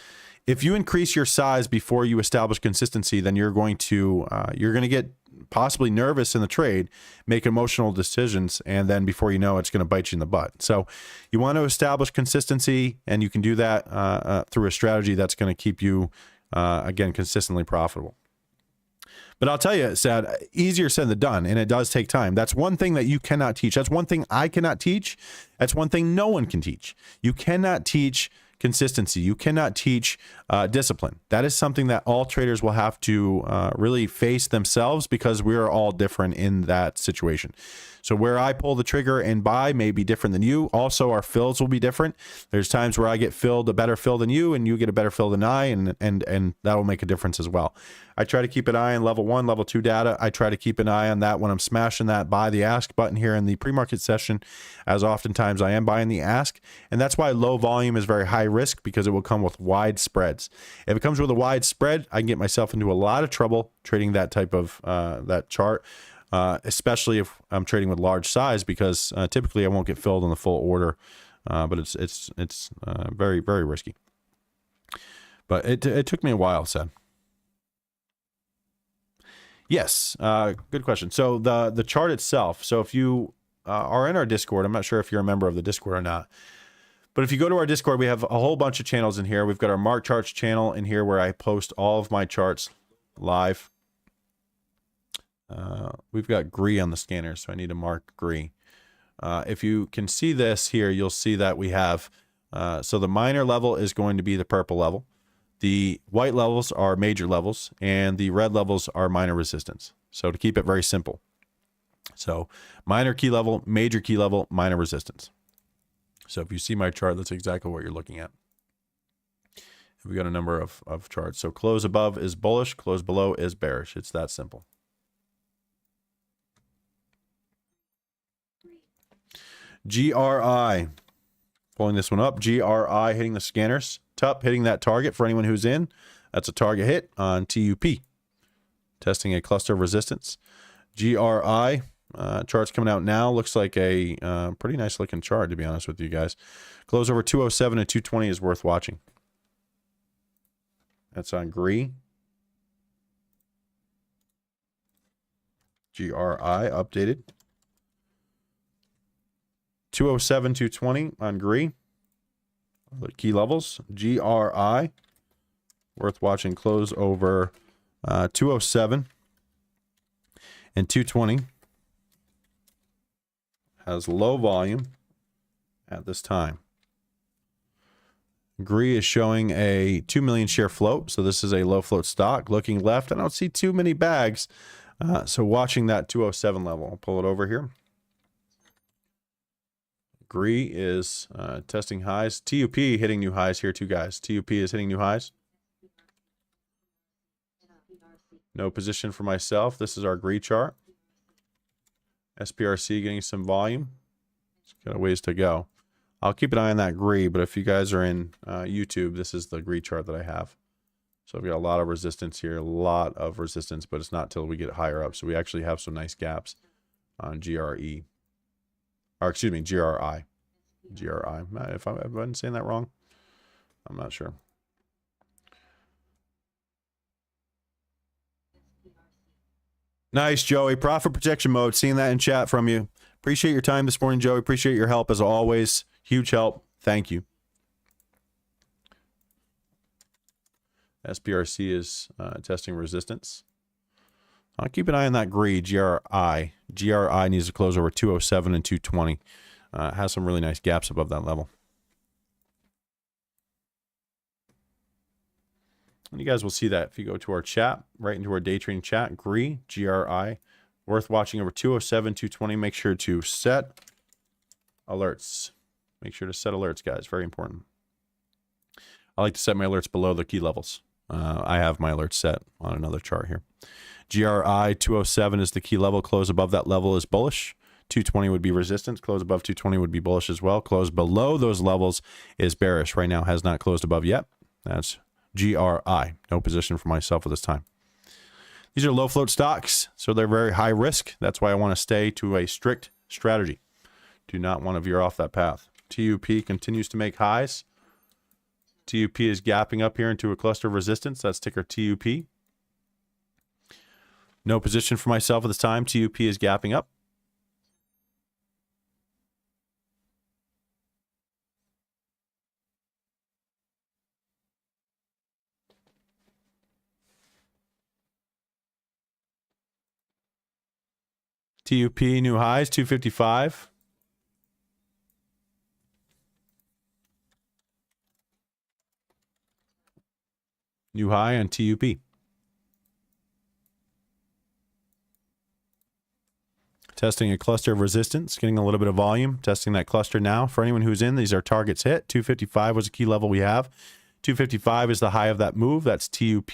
if you increase your size before you establish consistency, then you're going to get possibly nervous in the trade, make emotional decisions, and then before you know it's going to bite you in the butt. So you want to establish consistency, and you can do that through a strategy that's going to keep you, again, consistently profitable. But I'll tell you, Sad, easier said than done, and it does take time. That's one thing that you cannot teach. That's one thing I cannot teach. That's one thing no one can teach. You cannot teach consistency. You cannot teach discipline. That is something that all traders will have to really face themselves, because we are all different in that situation. So where I pull the trigger and buy may be different than you. Also, our fills will be different. There's times where I get filled a better fill than you, and you get a better fill than I, and that will make a difference as well. I try to keep an eye on level 1, level 2 data. I try to keep an eye on that when I'm smashing that buy the ask button here in the pre-market session, as oftentimes I am buying the ask. And that's why low volume is very high risk, because it will come with wide spreads. If it comes with a wide spread, I can get myself into a lot of trouble trading that type of that chart. Especially if I'm trading with large size, because typically I won't get filled on the full order, but it's very, very risky. But it took me a while, Seth. Yes, good question. So the chart itself. So if you are in our Discord, I'm not sure if you're a member of the Discord or not, but if you go to our Discord, we have a whole bunch of channels in here. We've got our Mark Charts channel in here where I post all of my charts live. We've got GREE on the scanner, so I need to mark GREE. If you can see this here, you'll see that we have, so the minor level is going to be the purple level. The white levels are major levels, and the red levels are minor resistance. So to keep it very simple. So minor key level, major key level, minor resistance. So if you see my chart, that's exactly what you're looking at. We got a number of charts. So close above is bullish, close below is bearish. It's that simple. GRI, pulling this one up. GRI hitting the scanners. TUP hitting that target for anyone who's in. That's a target hit on TUP. Testing a cluster of resistance. GRI, chart's coming out now. Looks like a pretty nice looking chart, to be honest with you guys. Close over 207 and 220 is worth watching. That's on GRI. GRI updated. 207, 220 on GRI. The key levels. GRI. Worth watching. Close over 207 and 220. Has low volume at this time. GRI is showing a 2 million share float. So this is a low float stock. Looking left, I don't see too many bags. So watching that 207 level. I'll pull it over here. GRI is testing highs. TUP hitting new highs here too, guys. TUP is hitting new highs. No position for myself. This is our GRI chart. SPRC getting some volume. It's got a ways to go. I'll keep an eye on that GRI, but if you guys are in YouTube, this is the GRI chart that I have. So we've got a lot of resistance here, a lot of resistance, but it's not till we get higher up. So we actually have some nice gaps on GRE. Or excuse me, GRI. GRI. If I've been saying that wrong, I'm not sure. Nice, Joey. Profit protection mode. Seeing that in chat from you. Appreciate your time this morning, Joey. Appreciate your help as always. Huge help. Thank you. SPRC is testing resistance. I'll keep an eye on that GRI, GRI. GRI needs to close over 207 and 220. Has some really nice gaps above that level. And you guys will see that if you go to our chat, right into our day trading chat, GRI, GRI, worth watching over 207, 220. Make sure to set alerts. Make sure to set alerts, guys. Very important. I like to set my alerts below the key levels. I have my alerts set on another chart here. GRI 207 is the key level. Close above that level is bullish. 220 would be resistance. Close above 220 would be bullish as well. Close below those levels is bearish. Right now has not closed above yet. That's GRI. No position for myself at this time. These are low float stocks, so they're very high risk. That's why I want to stay to a strict strategy. Do not want to veer off that path. TUP continues to make highs. TUP is gapping up here into a cluster of resistance. That's ticker TUP. No position for myself at this time. TUP is gapping up. TUP new highs, 255. New high on TUP. Testing a cluster of resistance, getting a little bit of volume, testing that cluster now. For anyone who's in, these are targets hit. 255 was a key level we have. 255 is the high of that move. That's TUP.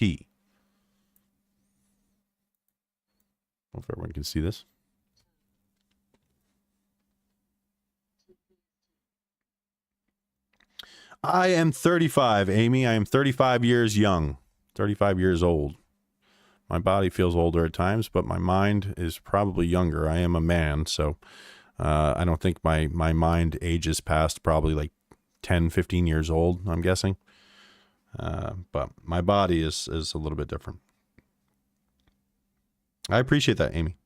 Hope everyone can see this. I am 35, Amy. I am 35 years young, 35 years old. My body feels older at times, but my mind is probably younger. I am a man, so I don't think my mind ages past probably like 10, 15 years old, I'm guessing. But my body is a little bit different. I appreciate that, Amy.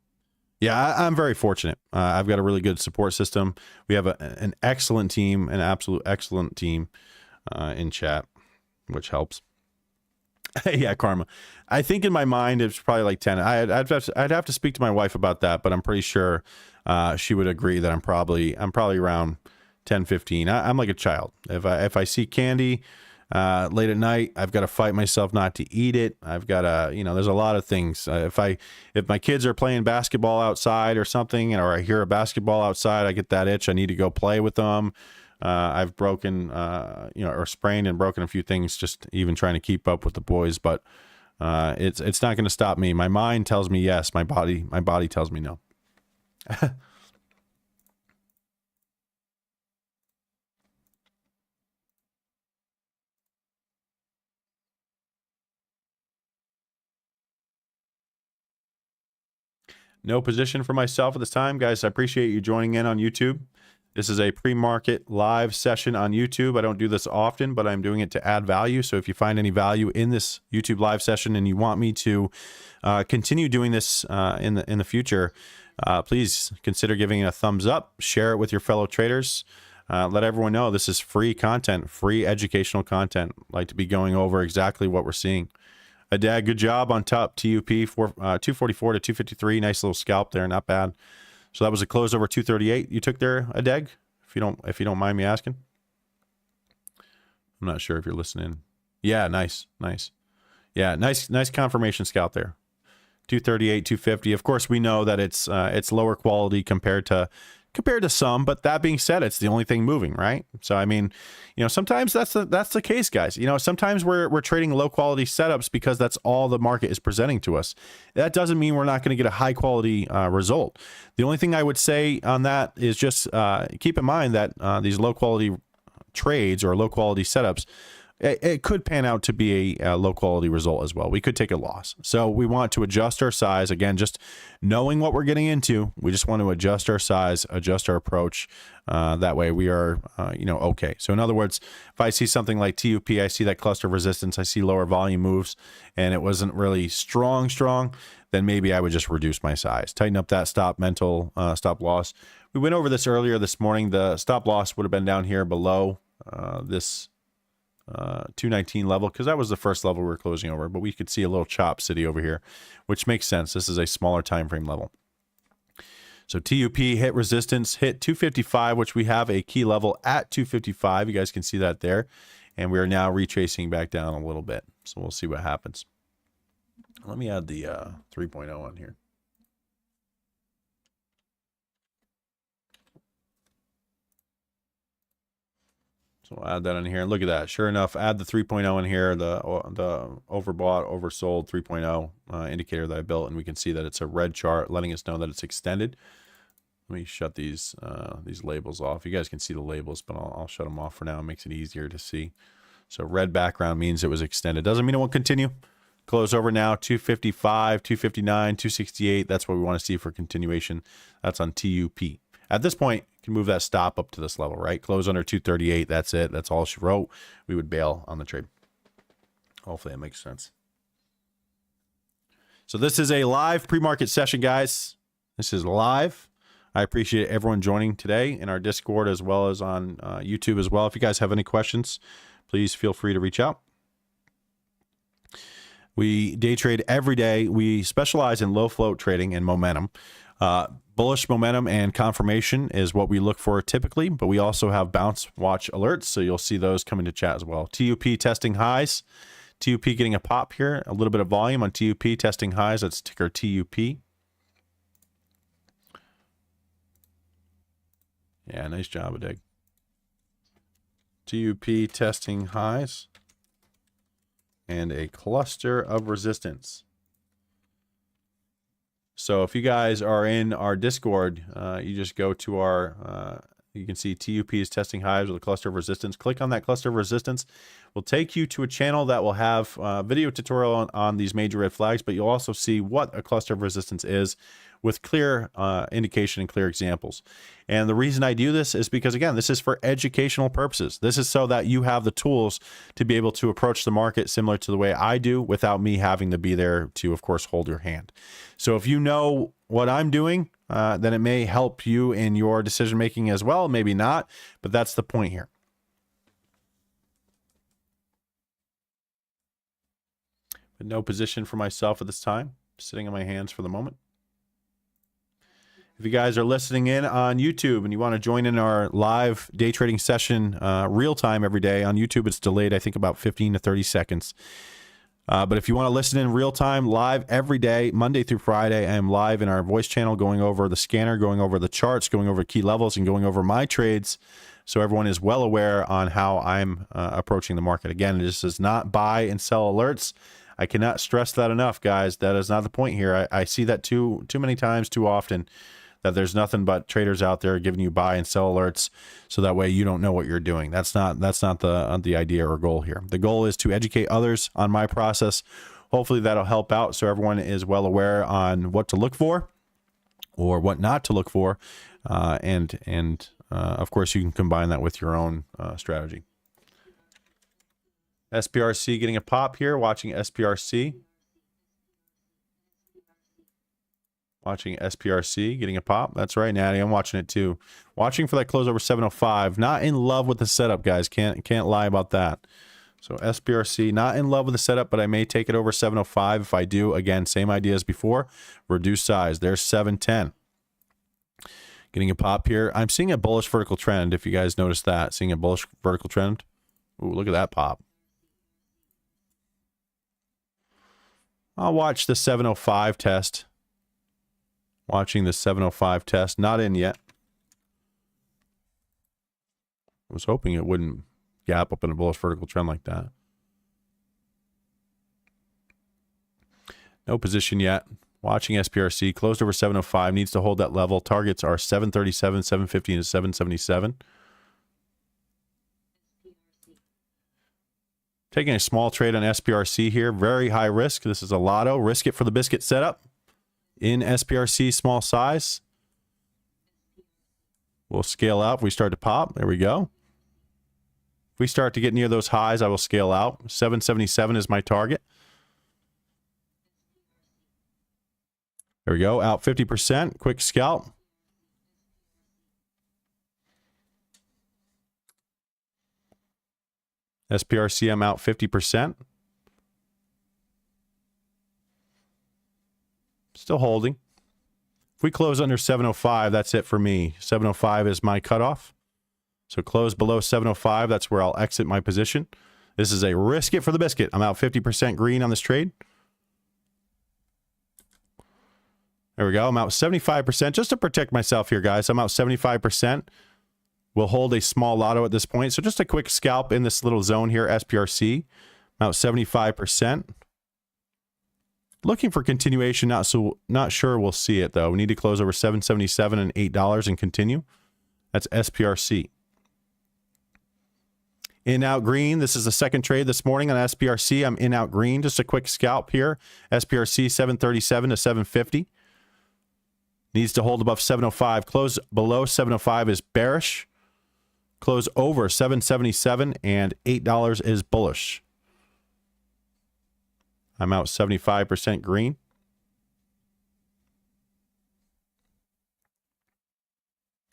Yeah, I'm very fortunate. I've got a really good support system. We have an excellent team, an absolute excellent team in chat, which helps. Yeah, karma. I think in my mind it's probably like 10. I'd have to speak to my wife about that, but I'm pretty sure she would agree that I'm probably around 10, 15. I'm like a child. If I see candy late at night, I've got to fight myself not to eat it. I've got to, there's a lot of things. If my kids are playing basketball outside or something, or I hear a basketball outside, I get that itch. I need to go play with them. I've broken, or sprained and broken a few things just even trying to keep up with the boys, but it's not going to stop me. My mind tells me yes. My body tells me no. No position for myself at this time, guys. I appreciate you joining in on YouTube. This is a pre-market live session on YouTube. I don't do this often, but I'm doing it to add value. So if you find any value in this YouTube live session and you want me to continue doing this in the future, please consider giving it a thumbs up. Share it with your fellow traders. Let everyone know this is free content, free educational content. I'd like to be going over exactly what we're seeing. Adag, good job on top. TUP 244 to 253. Nice little scalp there, not bad. So that was a close over 238 you took there, Adag, if you don't mind me asking. I'm not sure if you're listening. Yeah, nice. Yeah, nice confirmation scalp there. 238, 250. Of course, we know that it's lower quality compared to some, but that being said, it's the only thing moving, right? So I mean, sometimes that's the case, guys. Sometimes we're trading low quality setups because that's all the market is presenting to us. That doesn't mean we're not going to get a high quality result. The only thing I would say on that is just keep in mind that these low quality trades or low quality setups, it could pan out to be a low quality result as well. We could take a loss. So we want to adjust our size. Again, just knowing what we're getting into, we just want to adjust our size, adjust our approach. That way we are, okay. So in other words, if I see something like TUP, I see that cluster of resistance, I see lower volume moves, and it wasn't really strong, then maybe I would just reduce my size, tighten up that stop loss. We went over this earlier this morning. The stop loss would have been down here below this 219 level, because that was the first level we were closing over, but we could see a little chop city over here, which makes sense. This is a smaller time frame level. So TUP hit resistance, hit 255, which we have a key level at 255. You guys can see that there. And we are now retracing back down a little bit. So we'll see what happens. Let me add the 3.0 on here. So we'll add that in here. And look at that. Sure enough, add the 3.0 in here, the overbought, oversold 3.0 indicator that I built, and we can see that it's a red chart letting us know that it's extended. Let me shut these labels off. You guys can see the labels, but I'll shut them off for now. It makes it easier to see. So red background means it was extended. Doesn't mean it won't continue. Close over now, 255, 259, 268. That's what we want to see for continuation. That's on TUP. At this point, you can move that stop up to this level, right? Close under 238. That's it. That's all she wrote. We would bail on the trade. Hopefully that makes sense. So this is a live pre-market session, guys. This is live. I appreciate everyone joining today in our Discord as well as on YouTube as well. If you guys have any questions, please feel free to reach out. We day trade every day. We specialize in low float trading and momentum. Bullish momentum and confirmation is what we look for typically, but we also have bounce watch alerts, so you'll see those come into chat as well. TUP testing highs. TUP getting a pop here. A little bit of volume on TUP testing highs. That's ticker TUP. Yeah, nice job, Adig. TUP testing highs and a cluster of resistance. So if you guys are in our Discord, you just go to our, you can see TUP is testing highs with a cluster of resistance. Click on that cluster of resistance. We'll take you to a channel that will have a video tutorial on these major red flags, but you'll also see what a cluster of resistance is with clear indication and clear examples. And the reason I do this is because, again, this is for educational purposes. This is so that you have the tools to be able to approach the market similar to the way I do without me having to be there to, of course, hold your hand. So if you know what I'm doing, then it may help you in your decision making as well. Maybe not, but that's the point here. But no position for myself at this time. Sitting on my hands for the moment. If you guys are listening in on YouTube and you want to join in our live day trading session real time every day on YouTube, it's delayed, I think, about 15 to 30 seconds. But if you want to listen in real time, live every day, Monday through Friday, I am live in our voice channel going over the scanner, going over the charts, going over key levels, and going over my trades. So everyone is well aware on how I'm approaching the market. Again, this is not buy and sell alerts. I cannot stress that enough, guys. That is not the point here. I see that too many times, too often, that there's nothing but traders out there giving you buy and sell alerts, so that way you don't know what you're doing. That's not the idea or goal here. The goal is to educate others on my process. Hopefully that'll help out, so everyone is well aware on what to look for or what not to look for, and of course you can combine that with your own strategy. SPRC getting a pop here. Watching SPRC. Watching SPRC getting a pop. That's right, Natty. I'm watching it too. Watching for that close over 705. Not in love with the setup, guys. Can't lie about that. So SPRC, not in love with the setup, but I may take it over 705. If I do, again, same idea as before. Reduce size. There's 710. Getting a pop here. I'm seeing a bullish vertical trend, if you guys noticed that. Seeing a bullish vertical trend. Ooh, look at that pop. I'll watch the 705 test. Watching the 705 test. Not in yet. I was hoping it wouldn't gap up in a bullish vertical trend like that. No position yet. Watching SPRC. Closed over 705. Needs to hold that level. Targets are 737, 750, and 777. Taking a small trade on SPRC here. Very high risk. This is a lotto. Risk it for the biscuit setup. In SPRC, small size. We'll scale out if we start to pop. There we go. If we start to get near those highs, I will scale out. 777 is my target. There we go. Out 50%. Quick scalp. SPRC, I'm out 50%. Still holding. If we close under 705, that's it for me. 705 is my cutoff. So close below 705, that's where I'll exit my position. This is a risk it for the biscuit. I'm out 50% green on this trade. There we go. I'm out 75%. Just to protect myself here, guys. I'm out 75%. We'll hold a small lotto at this point. So just a quick scalp in this little zone here, SPRC. I'm out 75%. Looking for continuation. Not sure we'll see it, though. We need to close over 777 and $8 and continue. That's SPRC. In out green. This is the second trade this morning on SPRC. I'm in out green. Just a quick scalp here. SPRC 737 to 750. Needs to hold above 705. Close below 705 is bearish. Close over 777 and $8 is bullish. I'm out 75% green.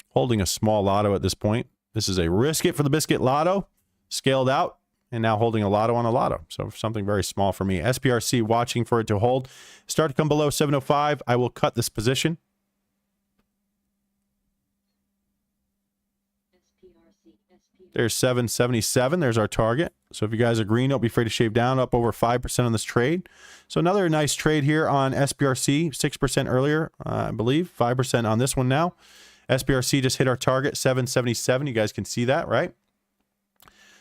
Holding a small lotto at this point. This is a risk it for the biscuit lotto. Scaled out. And now holding a lotto on a lotto. So something very small for me. SPRC watching for it to hold. Start to come below 705. I will cut this position. There's 777. There's our target. So if you guys are green, don't be afraid to shave down. Up over 5% on this trade. So another nice trade here on SPRC. 6% earlier, I believe. 5% on this one now. SPRC just hit our target, 777. You guys can see that, right?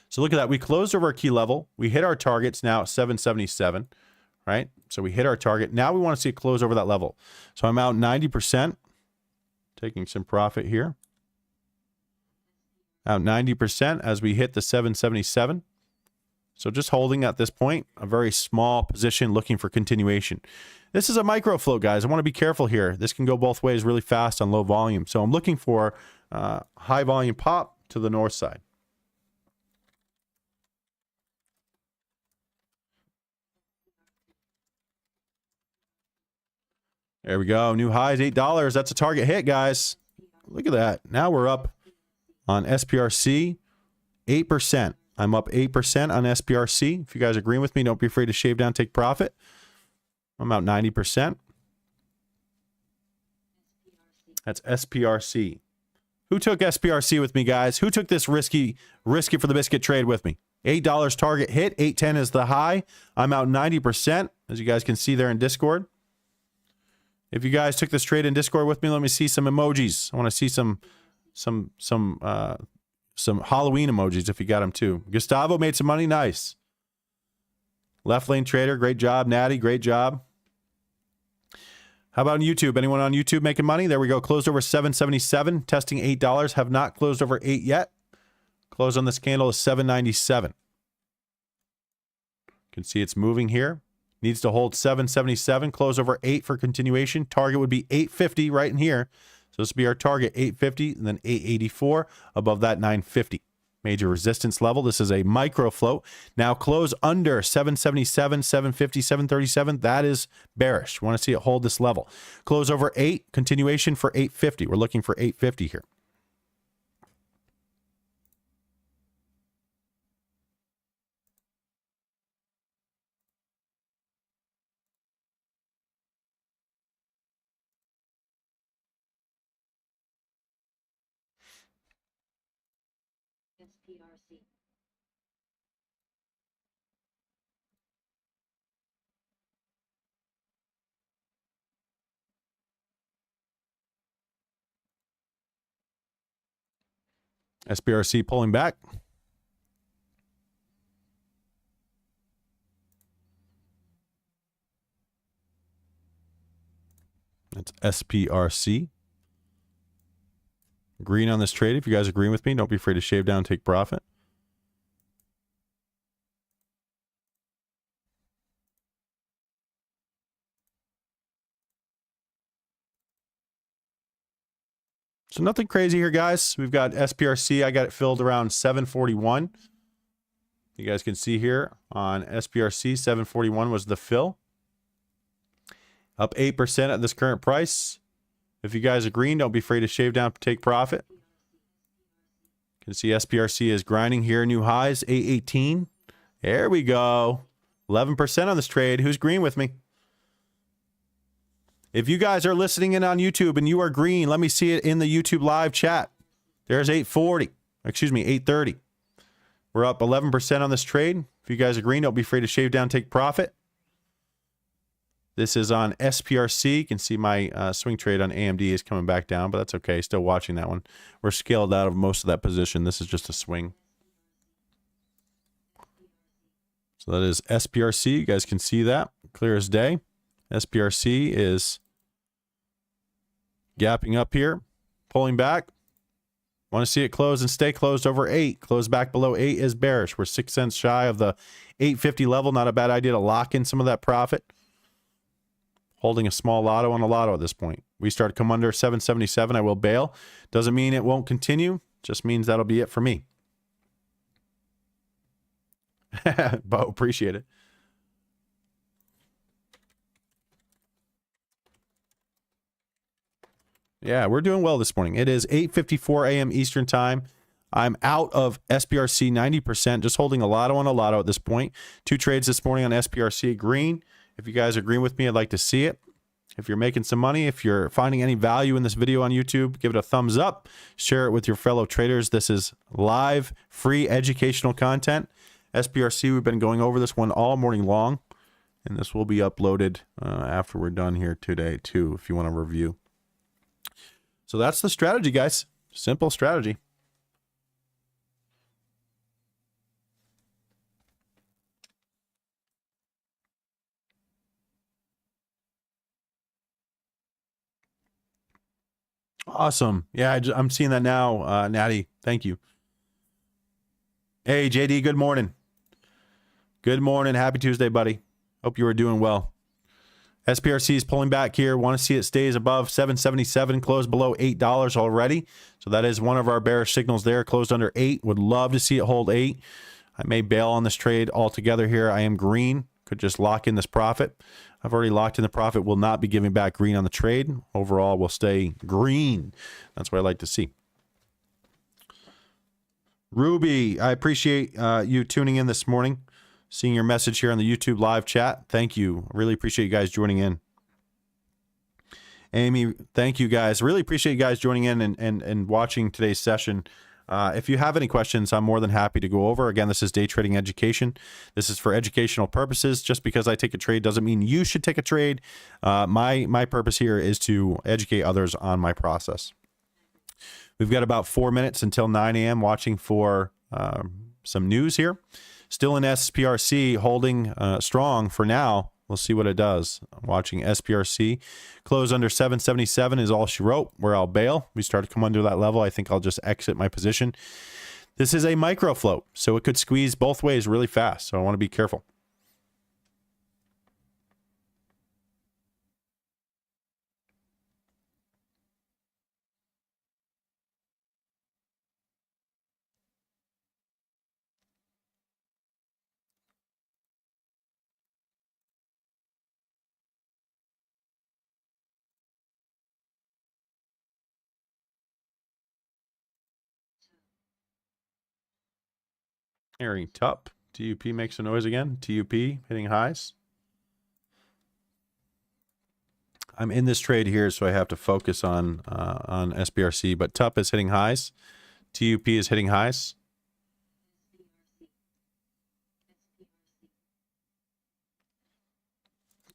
So look at that. We closed over our key level. We hit our targets now at 777, right? So we hit our target. Now we want to see it close over that level. So I'm out 90%. Taking some profit here. Out 90% as we hit the 777. So just holding at this point, a very small position looking for continuation. This is a micro float, guys. I want to be careful here. This can go both ways really fast on low volume. So I'm looking for high volume pop to the north side. There we go. New highs, $8. That's a target hit, guys. Look at that. Now we're up on SPRC, 8%. I'm up 8% on SPRC. If you guys agree with me, don't be afraid to shave down, take profit. I'm out 90%. That's SPRC. Who took SPRC with me, guys? Who took this risky for the biscuit trade with me? $8 target hit. 810 is the high. I'm out 90%, as you guys can see there in Discord. If you guys took this trade in Discord with me, let me see some emojis. I want to see some Halloween emojis if you got them too. Gustavo made some money. Nice. Left lane trader. Great job. Natty. Great job. How about on YouTube? Anyone on YouTube making money? There we go. Closed over 777. Testing $8. Have not closed over 8 yet. Close on this candle is 797. You can see it's moving here. Needs to hold 777. Close over 8 for continuation. Target would be 850 right in here. So this would be our target, 850, and then 884. Above that, 950. Major resistance level. This is a micro float. Now close under 777, 750, 737. That is bearish. We want to see it hold this level. Close over 8. Continuation for 850. We're looking for 850 here. SPRC. SPRC pulling back. That's SPRC. Green on this trade. If you guys agree with me, don't be afraid to shave down and take profit. So nothing crazy here, guys. We've got SPRC. I got it filled around 741. You guys can see here on SPRC, 741 was the fill. Up 8% at this current price. If you guys are green, don't be afraid to shave down, take profit. You can see SPRC is grinding here. New highs, 818. There we go. 11% on this trade. Who's green with me? If you guys are listening in on YouTube and you are green, let me see it in the YouTube live chat. There's 840. Excuse me, 830. We're up 11% on this trade. If you guys are green, don't be afraid to shave down, take profit. This is on SPRC. You can see my swing trade on AMD is coming back down, but that's okay. Still watching that one. We're scaled out of most of that position. This is just a swing. So that is SPRC. You guys can see that clear as day. SPRC is gapping up here, pulling back. Want to see it close and stay closed over 8. Close back below 8 is bearish. We're 6 cents shy of the 850 level. Not a bad idea to lock in some of that profit. Holding a small lotto on a lotto at this point. We start to come under 777, I will bail. Doesn't mean it won't continue. Just means that'll be it for me. Bo, appreciate it. Yeah, we're doing well this morning. It is 8:54 a.m. Eastern time. I'm out of SPRC 90%, just holding a lotto on a lotto at this point. 2 trades this morning on SPRC green. If you guys agree with me, I'd like to see it. If you're making some money, if you're finding any value in this video on YouTube, give it a thumbs up. Share it with your fellow traders. This is live, free educational content. SPRC, we've been going over this one all morning long, and this will be uploaded after we're done here today too, if you want to review. So that's the strategy, guys. Simple strategy. Awesome. Yeah, I'm seeing that now, Natty. Thank you. Hey, JD, good morning. Good morning. Happy Tuesday, buddy. Hope you are doing well. SPRC is pulling back here. Want to see it stays above 777, closed below $8 already. So that is one of our bearish signals there. Closed under 8. Would love to see it hold 8. I may bail on this trade altogether here. I am green. Could just lock in this profit. I've already locked in the profit. Will not be giving back green on the trade. Overall, we'll stay green. That's what I like to see. Ruby, I appreciate you tuning in this morning. Seeing your message here on the YouTube live chat. Thank you. Really appreciate you guys joining in. Amy, thank you guys. Really appreciate you guys joining in and watching today's session. If you have any questions, I'm more than happy to go over. Again, this is day trading education. This is for educational purposes. Just because I take a trade doesn't mean you should take a trade. My purpose here is to educate others on my process. We've got about 4 minutes until 9 a.m. watching for some news here. Still in SPRC, holding strong for now. We'll see what it does. I'm watching SPRC. Close under 777 is all she wrote, where I'll bail. We start to come under that level. I think I'll just exit my position. This is a micro float, so it could squeeze both ways really fast. So I want to be careful. Hearing TUP. TUP makes a noise again. TUP hitting highs. I'm in this trade here, so I have to focus on SPRC, but TUP is hitting highs. TUP is hitting highs.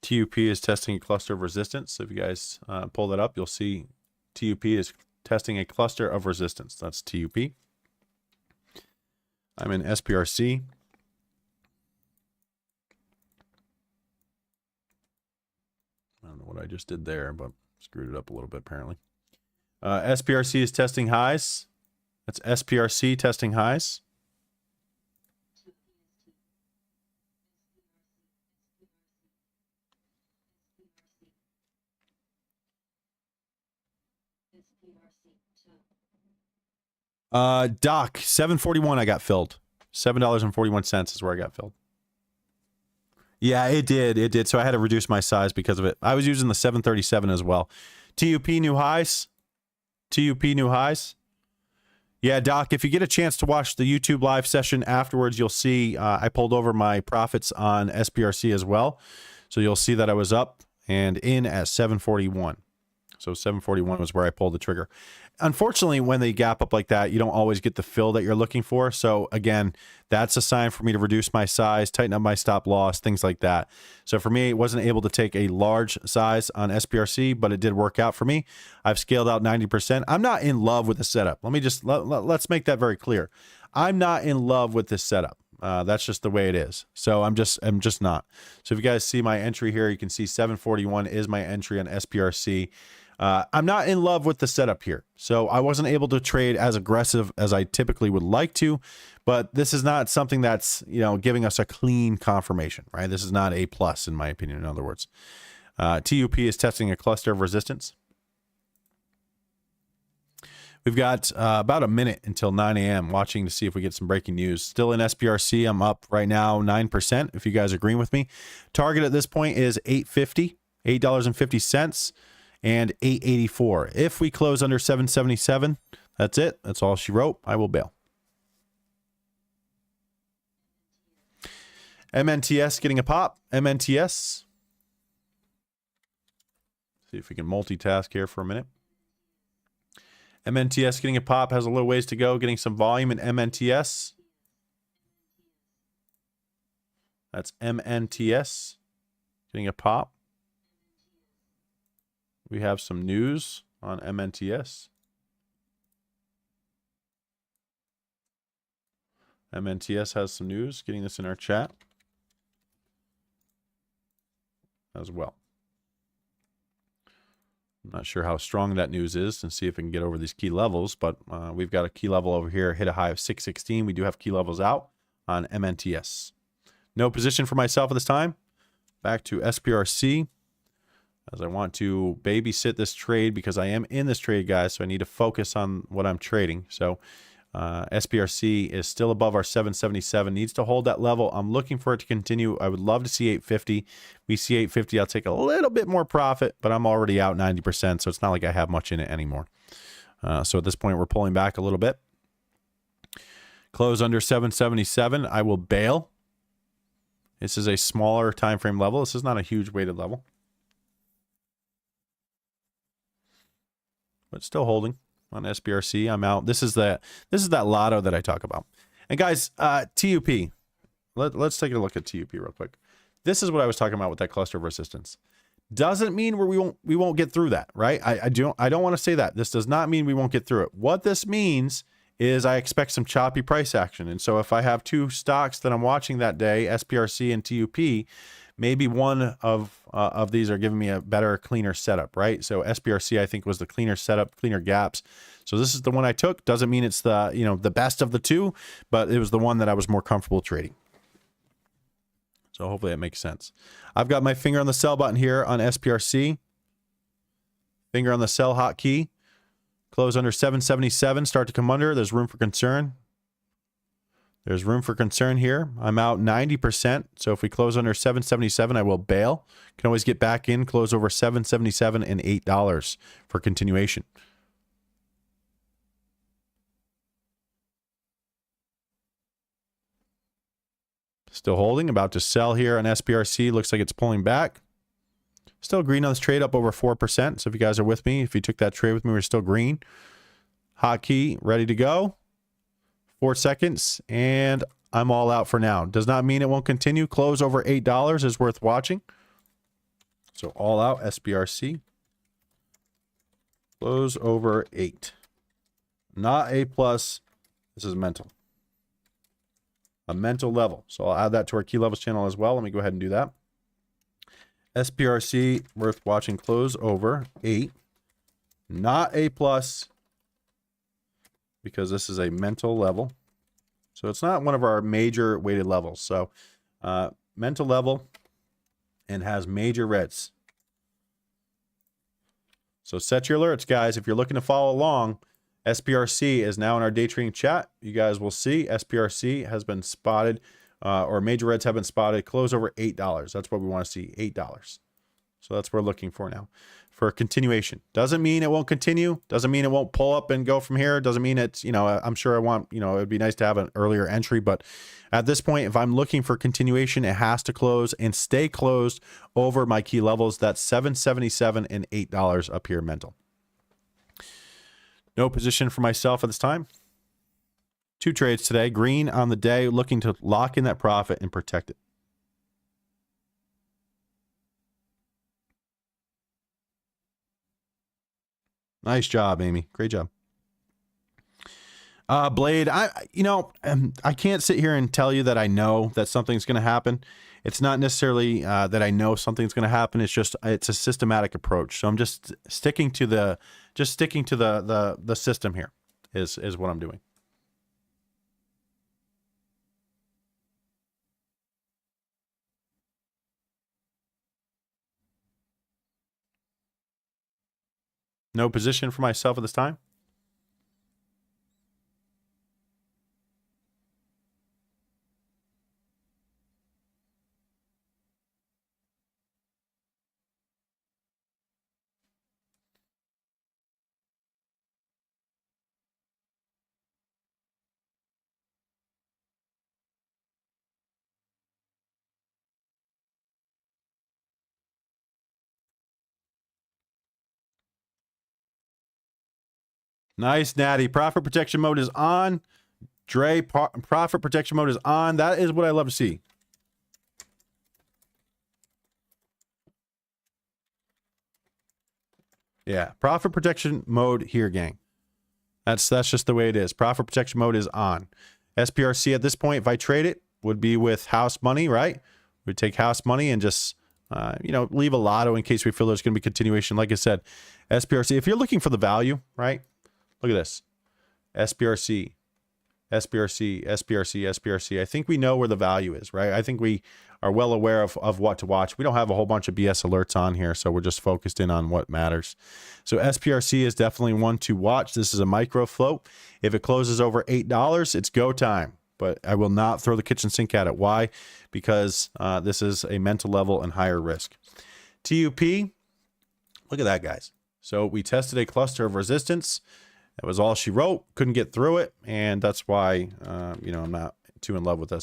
TUP is testing a cluster of resistance. So if you guys pull that up, you'll see TUP is testing a cluster of resistance. That's TUP. I'm in SPRC. I don't know what I just did there, but screwed it up a little bit apparently. SPRC is testing highs. That's SPRC testing highs. Doc, 741 I got filled. $7.41 is where I got filled. Yeah, it did. It did. So I had to reduce my size because of it. I was using the 737 as well. TUP new highs. TUP new highs. Yeah, Doc, if you get a chance to watch the YouTube live session afterwards, you'll see I pulled over my profits on SPRC as well. So you'll see that I was up and in at 741. So 741 was where I pulled the trigger. Unfortunately, when they gap up like that, you don't always get the fill that you're looking for. So again, that's a sign for me to reduce my size, tighten up my stop loss, things like that. So for me, it wasn't able to take a large size on SPRC, but it did work out for me. I've scaled out 90%. I'm not in love with the setup. Let me just, let's make that very clear. I'm not in love with this setup. That's just the way it is. So I'm just not. So if you guys see my entry here, you can see 741 is my entry on SPRC. I'm not in love with the setup here. So I wasn't able to trade as aggressive as I typically would like to, but this is not something that's, you know, giving us a clean confirmation, right? This is not A plus in my opinion, in other words. TUP is testing a cluster of resistance. We've got about a minute until 9 a.m. watching to see if we get some breaking news. Still in SPRC. I'm up right now 9%, if you guys are agreeing with me. Target at this point is $8.50, $8.50, and $8.84. If we close under $7.77, that's it. That's all she wrote. I will bail. MNTS getting a pop. MNTS. See if we can multitask here for a minute. MNTS getting a pop, has a little ways to go, getting some volume in MNTS. That's MNTS getting a pop. We have some news on MNTS. MNTS has some news, getting this in our chat as well. I'm not sure how strong that news is and see if we can get over these key levels, but we've got a key level over here, hit a high of 616. We do have key levels out on MNTS. No position for myself at this time. Back to SPRC, as I want to babysit this trade because I am in this trade, guys, so I need to focus on what I'm trading. So SPRC is still above our 777, needs to hold that level. I'm looking for it to continue. I would love to see 850. We see 850, I'll take a little bit more profit, but I'm already out 90%, so it's not like I have much in it anymore. So at this point, we're pulling back a little bit. Close under 777, I will bail. This is a smaller time frame level. This is not a huge weighted level, but still holding. On SPRC, I'm out. This is that lotto that I talk about. And guys, TUP. Let's take a look at TUP real quick. This is what I was talking about with that cluster of resistance. Doesn't mean we won't get through that, right? I don't want to say that. This does not mean we won't get through it. What this means is I expect some choppy price action. And so if I have two stocks that I'm watching that day, SPRC and TUP, maybe one of these are giving me a better, cleaner setup, right? So SPRC, I think, was the cleaner setup, cleaner gaps. So this is the one I took. Doesn't mean it's the, the best of the two, but it was the one that I was more comfortable trading. So hopefully that makes sense. I've got my finger on the sell button here on SPRC. Finger on the sell hotkey. Close under 777, start to come under. There's room for concern. There's room for concern here. I'm out 90%. So if we close under 777, I will bail. Can always get back in, close over 777 and $8 for continuation. Still holding, about to sell here on SPRC. Looks like it's pulling back. Still green on this trade, up over 4%. So if you guys are with me, if you took that trade with me, we're still green. Hotkey, ready to go. 4 seconds, and I'm all out for now. Does not mean it won't continue. Close over $8 is worth watching. So all out, SPRC. Close over 8. Not A+. This is mental. A mental level. So I'll add that to our key levels channel as well. Let me go ahead and do that. SPRC, worth watching, close over 8. Not A+, because this is a mental level. So it's not one of our major weighted levels. So mental level and has major reds. So set your alerts, guys. If you're looking to follow along, SPRC is now in our day trading chat. You guys will see SPRC has been spotted, or major reds have been spotted. Close over $8. That's what we want to see, $8. So that's what we're looking for now. For continuation. Doesn't mean it won't continue. Doesn't mean it won't pull up and go from here. Doesn't mean it's, I'm sure I want, it would be nice to have an earlier entry. But at this point, if I'm looking for continuation, it has to close and stay closed over my key levels. That's $777 and $8 up here mental. No position for myself at this time. 2 trades today. Green on the day, looking to lock in that profit and protect it. Nice job, Amy. Great job. Blade, I can't sit here and tell you that I know that something's going to happen. It's not necessarily that I know something's going to happen. It's just, it's a systematic approach. So I'm just sticking to the system here is what I'm doing. No position for myself at this time. Nice, Natty. Profit protection mode is on. Dre, profit protection mode is on. That is what I love to see. Yeah, profit protection mode here, gang. That's just the way it is. Profit protection mode is on. SPRC at this point, if I trade it, would be with house money, right? We'd take house money and just, leave a lotto in case we feel there's going to be continuation. Like I said, SPRC, if you're looking for the value, right? Look at this. SPRC, SPRC, SPRC, SPRC. I think we know where the value is, right? I think we are well aware of what to watch. We don't have a whole bunch of BS alerts on here, so we're just focused in on what matters. So SPRC is definitely one to watch. This is a micro float. If it closes over $8, it's go time. But I will not throw the kitchen sink at it. Why? Because this is a mental level and higher risk. TUP, look at that, guys. So we tested a cluster of resistance. That was all she wrote. Couldn't get through it, and that's why I'm not too in love with TUP.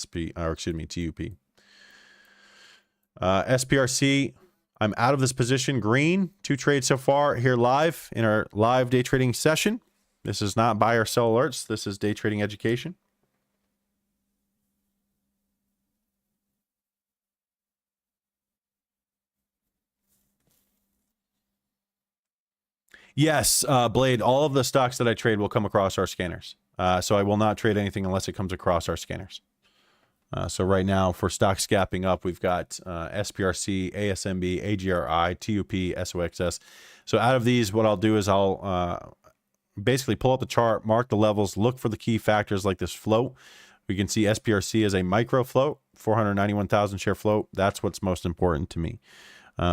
SPRC, I'm out of this position. Green, 2 trades so far here live in our live day trading session. This is not buy or sell alerts. This is day trading education. Yes, Blade, all of the stocks that I trade will come across our scanners. So I will not trade anything unless it comes across our scanners. So right now, for stocks gapping up, we've got SPRC, ASMB, AGRI, TUP, SOXS. So out of these, what I'll do is I'll basically pull up the chart, mark the levels, look for the key factors like this float. We can see SPRC as a micro float, 491,000 share float. That's what's most important to me.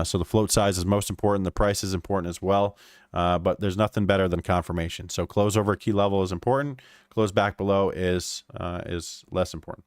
So the float size is most important. The price is important as well. But there's nothing better than confirmation. So close over a key level is important. Close back below is less important.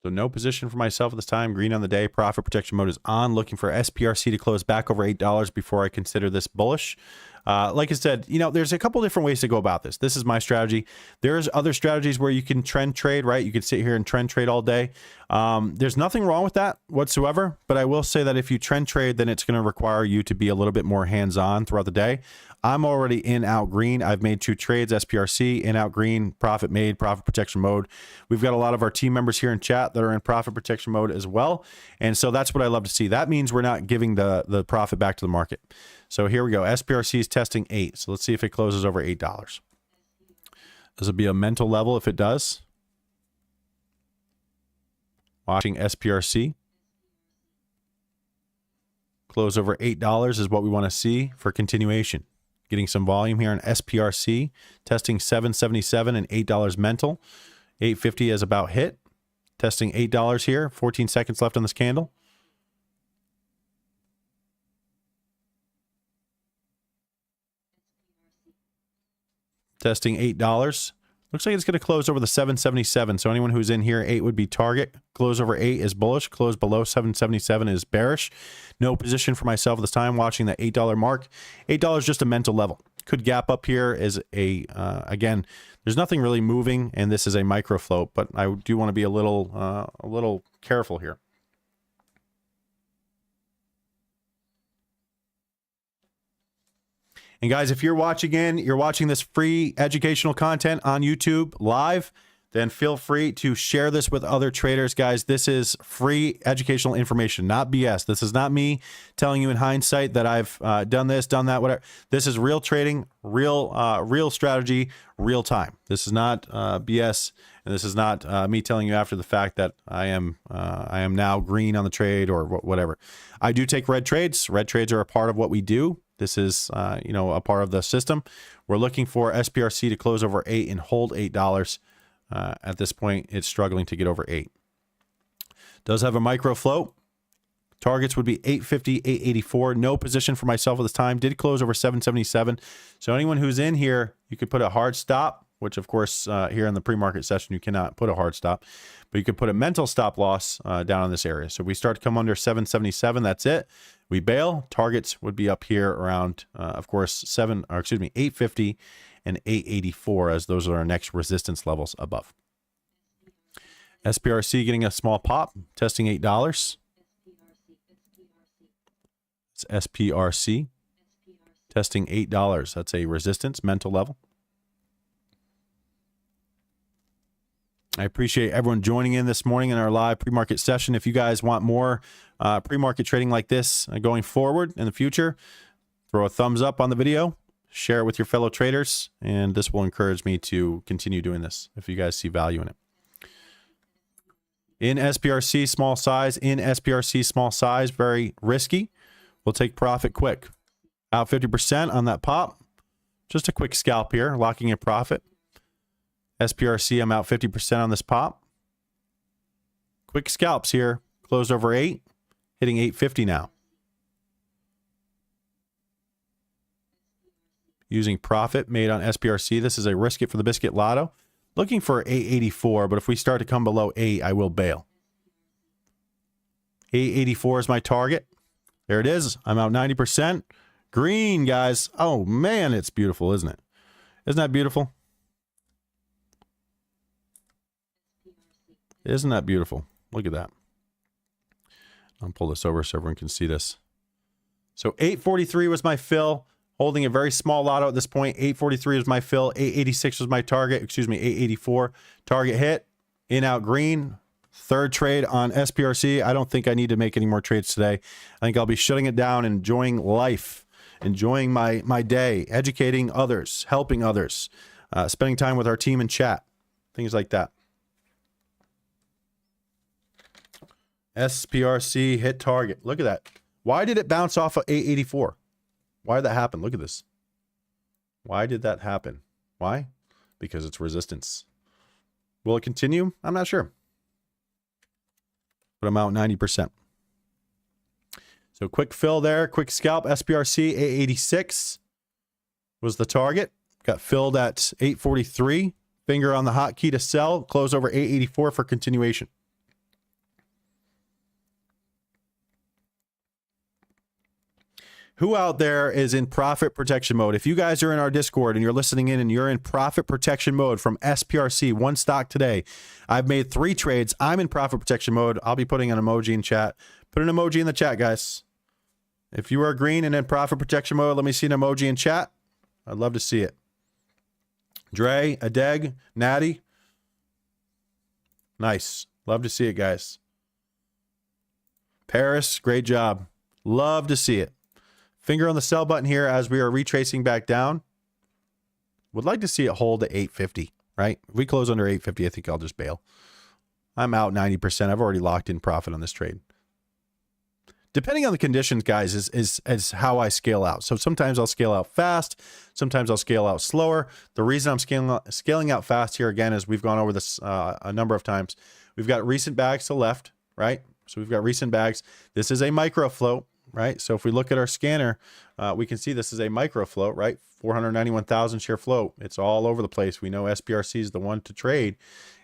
So no position for myself at this time. Green on the day. Profit protection mode is on. Looking for SPRC to close back over $8 before I consider this bullish. Like I said, there's a couple different ways to go about this. This is my strategy. There's other strategies where you can trend trade, right? You can sit here and trend trade all day. There's nothing wrong with that whatsoever. But I will say that if you trend trade, then it's going to require you to be a little bit more hands-on throughout the day. I'm already in out green. I've made 2 trades, SPRC, in out green, profit made, profit protection mode. We've got a lot of our team members here in chat that are in profit protection mode as well. And so that's what I love to see. That means we're not giving the profit back to the market. So here we go. SPRC is testing 8. So let's see if it closes over $8. This will be a mental level if it does. Watching SPRC. Close over $8 is what we want to see for continuation. Getting some volume here on SPRC, testing 777 and $8 mental. 850 is about hit. Testing $8 here. 14 seconds left on this candle. Testing $8. Looks like it's going to close over the 777. So anyone who's in here, 8 would be target. Close over 8 is bullish. Close below 777 is bearish. No position for myself at this time. Watching that $8 mark. $8 is just a mental level. Could gap up here as again, there's nothing really moving, and this is a micro float, but I do want to be a little careful here. And guys, if you're watching this free educational content on YouTube live, then feel free to share this with other traders, guys. This is free educational information, not BS. This is not me telling you in hindsight that I've done this, done that, whatever. This is real trading, real strategy, real time. This is not BS, and this is not me telling you after the fact that I am now green on the trade or whatever. I do take red trades. Red trades are a part of what we do. This is a part of the system. We're looking for SPRC to close over 8 and hold $8. At this point, it's struggling to get over 8. Does have a micro float. Targets would be 850, 884. No position for myself at this time. Did close over 777. So anyone who's in here, you could put a hard stop, which of course here in the pre-market session, you cannot put a hard stop, but you could put a mental stop loss down in this area. So if we start to come under 777, that's it. We bail. Targets would be up here around, of course, 850 and 884, as those are our next resistance levels above. SPRC getting a small pop, testing $8. It's SPRC testing $8. That's a resistance mental level. I appreciate everyone joining in this morning in our live pre-market session. If you guys want more pre-market trading like this going forward in the future, throw a thumbs up on the video, share it with your fellow traders, and this will encourage me to continue doing this if you guys see value in it. In SPRC, small size. In SPRC, small size, very risky. We'll take profit quick. Out 50% on that pop. Just a quick scalp here, locking in profit. SPRC, I'm out 50% on this pop. Quick scalps here. Closed over 8, hitting 850 now. Using profit made on SPRC. This is a risk it for the biscuit lotto. Looking for 884, but if we start to come below 8, I will bail. 884 is my target. There it is. I'm out 90%. Green, guys. Oh, man, it's beautiful, isn't it? Isn't that beautiful? Isn't that beautiful? Look at that. I'll pull this over so everyone can see this. So 843 was my fill. Holding a very small lotto at this point. 843 was my fill. 886 was my target. Excuse me, 884. Target hit. In, out, green. Third trade on SPRC. I don't think I need to make any more trades today. I think I'll be shutting it down, enjoying life, enjoying my day, educating others, helping others, spending time with our team in chat, things like that. SPRC hit target. Look at that. Why did it bounce off of 884? Why did that happen? Look at this. Why did that happen? Why? Because it's resistance. Will it continue? I'm not sure. But I'm out 90%. So quick fill there. Quick scalp. SPRC 886 was the target. Got filled at 843. Finger on the hotkey to sell. Close over 884 for continuation. Who out there is in profit protection mode? If you guys are in our Discord and you're listening in and you're in profit protection mode from SPRC, one stock today, I've made 3 trades. I'm in profit protection mode. I'll be putting an emoji in chat. Put an emoji in the chat, guys. If you are green and in profit protection mode, let me see an emoji in chat. I'd love to see it. Dre, Adeg, Natty. Nice. Love to see it, guys. Paris, great job. Love to see it. Finger on the sell button here as we are retracing back down. Would like to see it hold at 850, right? If we close under 850, I think I'll just bail. I'm out 90%. I've already locked in profit on this trade. Depending on the conditions, guys, is how I scale out. So sometimes I'll scale out fast. Sometimes I'll scale out slower. The reason I'm scaling out fast here, again, is we've gone over this a number of times. We've got recent bags to the left, right? So we've got recent bags. This is a micro float. Right, so if we look at our scanner, we can see this is a micro float, right? 491,000 share float. It's all over the place. We know SPRC is the one to trade,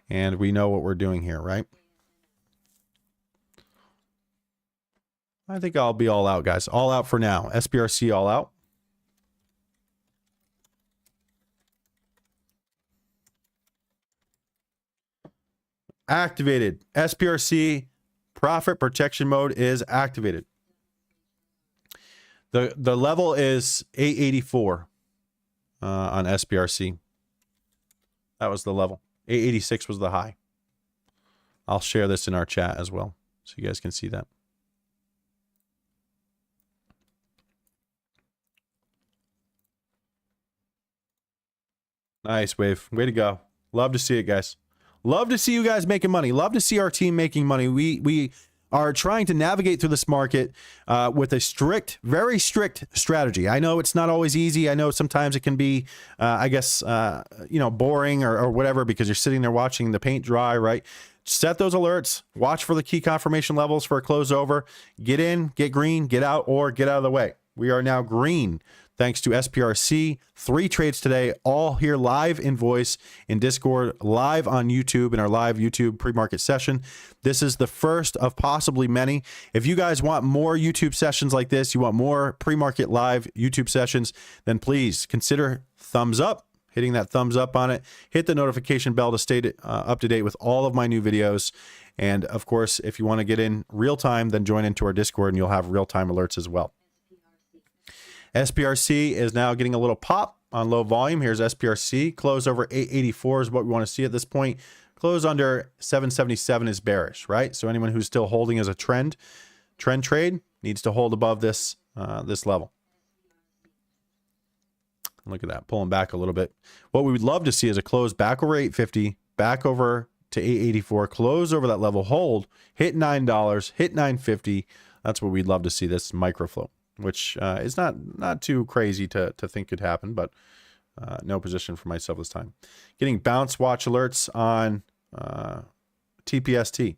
and we know what we're doing here, right? I think I'll be all out, guys. All out for now. SPRC all out. Activated. SPRC profit protection mode is activated. The level is 884 on SPRC. That was the level, 886 was the high. I'll share this in our chat as well, so you guys can see that. Nice, Wave. Way to go. Love to see it, guys. Love to see you guys making money. Love to see our team making money. We are trying to navigate through this market with a strict, very strict strategy. I know it's not always easy. I know sometimes it can be, I guess, you know, boring or whatever, because you're sitting there watching the paint dry, right? Set those alerts. Watch for the key confirmation levels for a close over. Get in, get green, get out, or get out of the way. We are now green, thanks to SPRC. 3 trades today, all here live in voice, in Discord, live on YouTube, in our live YouTube pre-market session. This is the first of possibly many. If you guys want more YouTube sessions like this, you want more pre-market live YouTube sessions, then please consider thumbs up, hitting that thumbs up on it. Hit the notification bell to stay up to date with all of my new videos. And of course, if you want to get in real time, then join into our Discord and you'll have real-time alerts as well. SPRC is now getting a little pop on low volume. Here's SPRC. Close over 884 is what we want to see at this point. Close under 777 is bearish, right? So anyone who's still holding as a trend trade needs to hold above this this level. Look at that, pulling back a little bit. What we would love to see is a close back over 850, back over to 884, close over that level, hold, hit $9, hit 950. That's what we'd love to see, this micro float, which is not too crazy to think could happen, but no position for myself this time. Getting bounce watch alerts on TPST.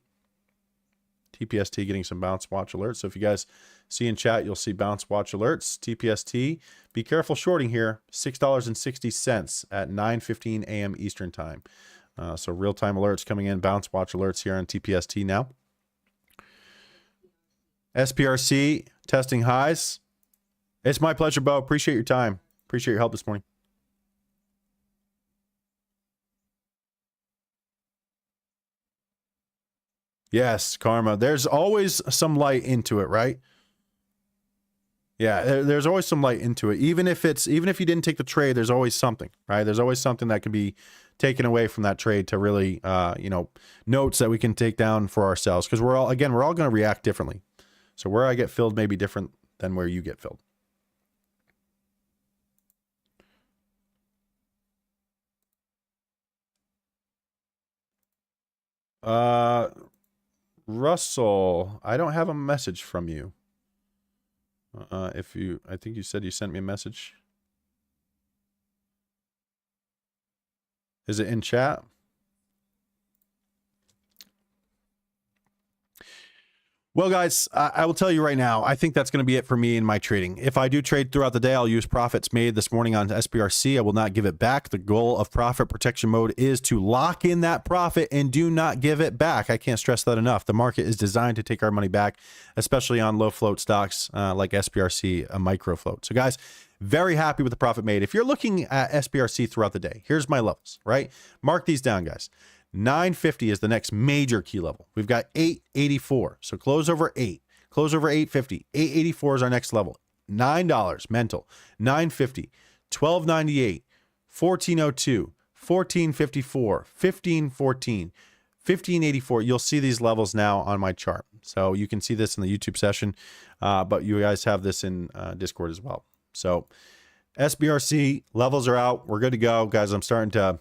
TPST getting some bounce watch alerts. So if you guys see in chat, you'll see bounce watch alerts. TPST, be careful shorting here. $6.60 at 9:15 a.m. Eastern time. So real-time alerts coming in, bounce watch alerts here on TPST now. SPRC testing highs. It's my pleasure, Bo. Appreciate your time. Appreciate your help this morning. Yes, karma. There's always some light into it, right? Yeah, there's always some light into it. Even if you didn't take the trade, there's always something, right? There's always something that can be taken away from that trade to really, you know, notes that we can take down for ourselves, because we're all going to react differently. So where I get filled may be different than where you get filled. Russell, I don't have a message from you. I think you said you sent me a message. Is it in chat? Well, guys, I will tell you right now, I think that's going to be it for me in my trading. If I do trade throughout the day, I'll use profits made this morning on SPRC. I will not give it back. The goal of profit protection mode is to lock in that profit and do not give it back. I can't stress that enough. The market is designed to take our money back, especially on low float stocks like SPRC, a micro float. So, guys, very happy with the profit made. If you're looking at SPRC throughout the day, here's my levels, right? Mark these down, guys. 950 is the next major key level. We've got 884. So close over 8. Close over 850. 884 is our next level. $9 mental. 950. 1298. 1402. 1454. 1514. 1584. You'll see these levels now on my chart. So you can see this in the YouTube session, but you guys have this in Discord as well. So SBRC levels are out. We're good to go. Guys, I'm starting to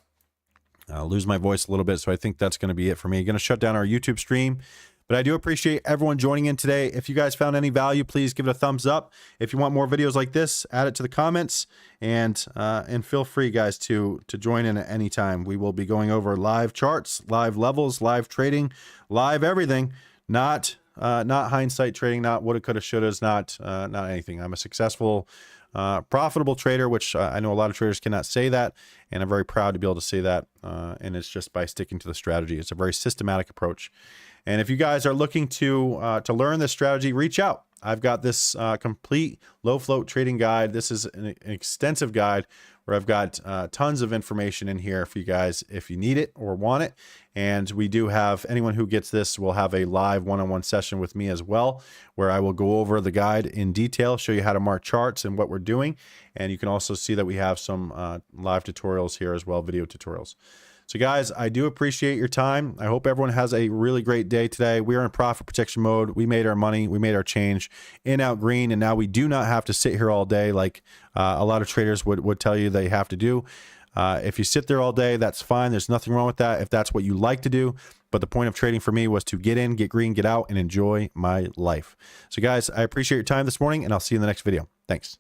lose my voice a little bit, so I think that's going to be it for me. Going to shut down our YouTube stream, but I do appreciate everyone joining in today. If you guys found any value, please give it a thumbs up. If you want more videos like this, add it to the comments, and feel free, guys, to join in at any time. We will be going over live charts, live levels, live trading, live everything. Not hindsight trading, not woulda, coulda, shouldas, not anything. I'm a successful, profitable trader, which I know a lot of traders cannot say that, and I'm very proud to be able to say that. And it's just by sticking to the strategy. It's a very systematic approach. And if you guys are looking to learn this strategy, reach out. I've got this complete low float trading guide. This is an extensive guide where I've got tons of information in here for you guys if you need it or want it. And we do have, anyone who gets this will have a live one-on-one session with me as well, where I will go over the guide in detail, show you how to mark charts and what we're doing. And you can also see that we have some live tutorials here as well, video tutorials. So guys, I do appreciate your time. I hope everyone has a really great day today. We are in profit protection mode. We made our money. We made our change in out green. And now we do not have to sit here all day like a lot of traders would tell you they have to do. If you sit there all day, that's fine. There's nothing wrong with that if that's what you like to do. But the point of trading for me was to get in, get green, get out, and enjoy my life. So guys, I appreciate your time this morning, and I'll see you in the next video. Thanks.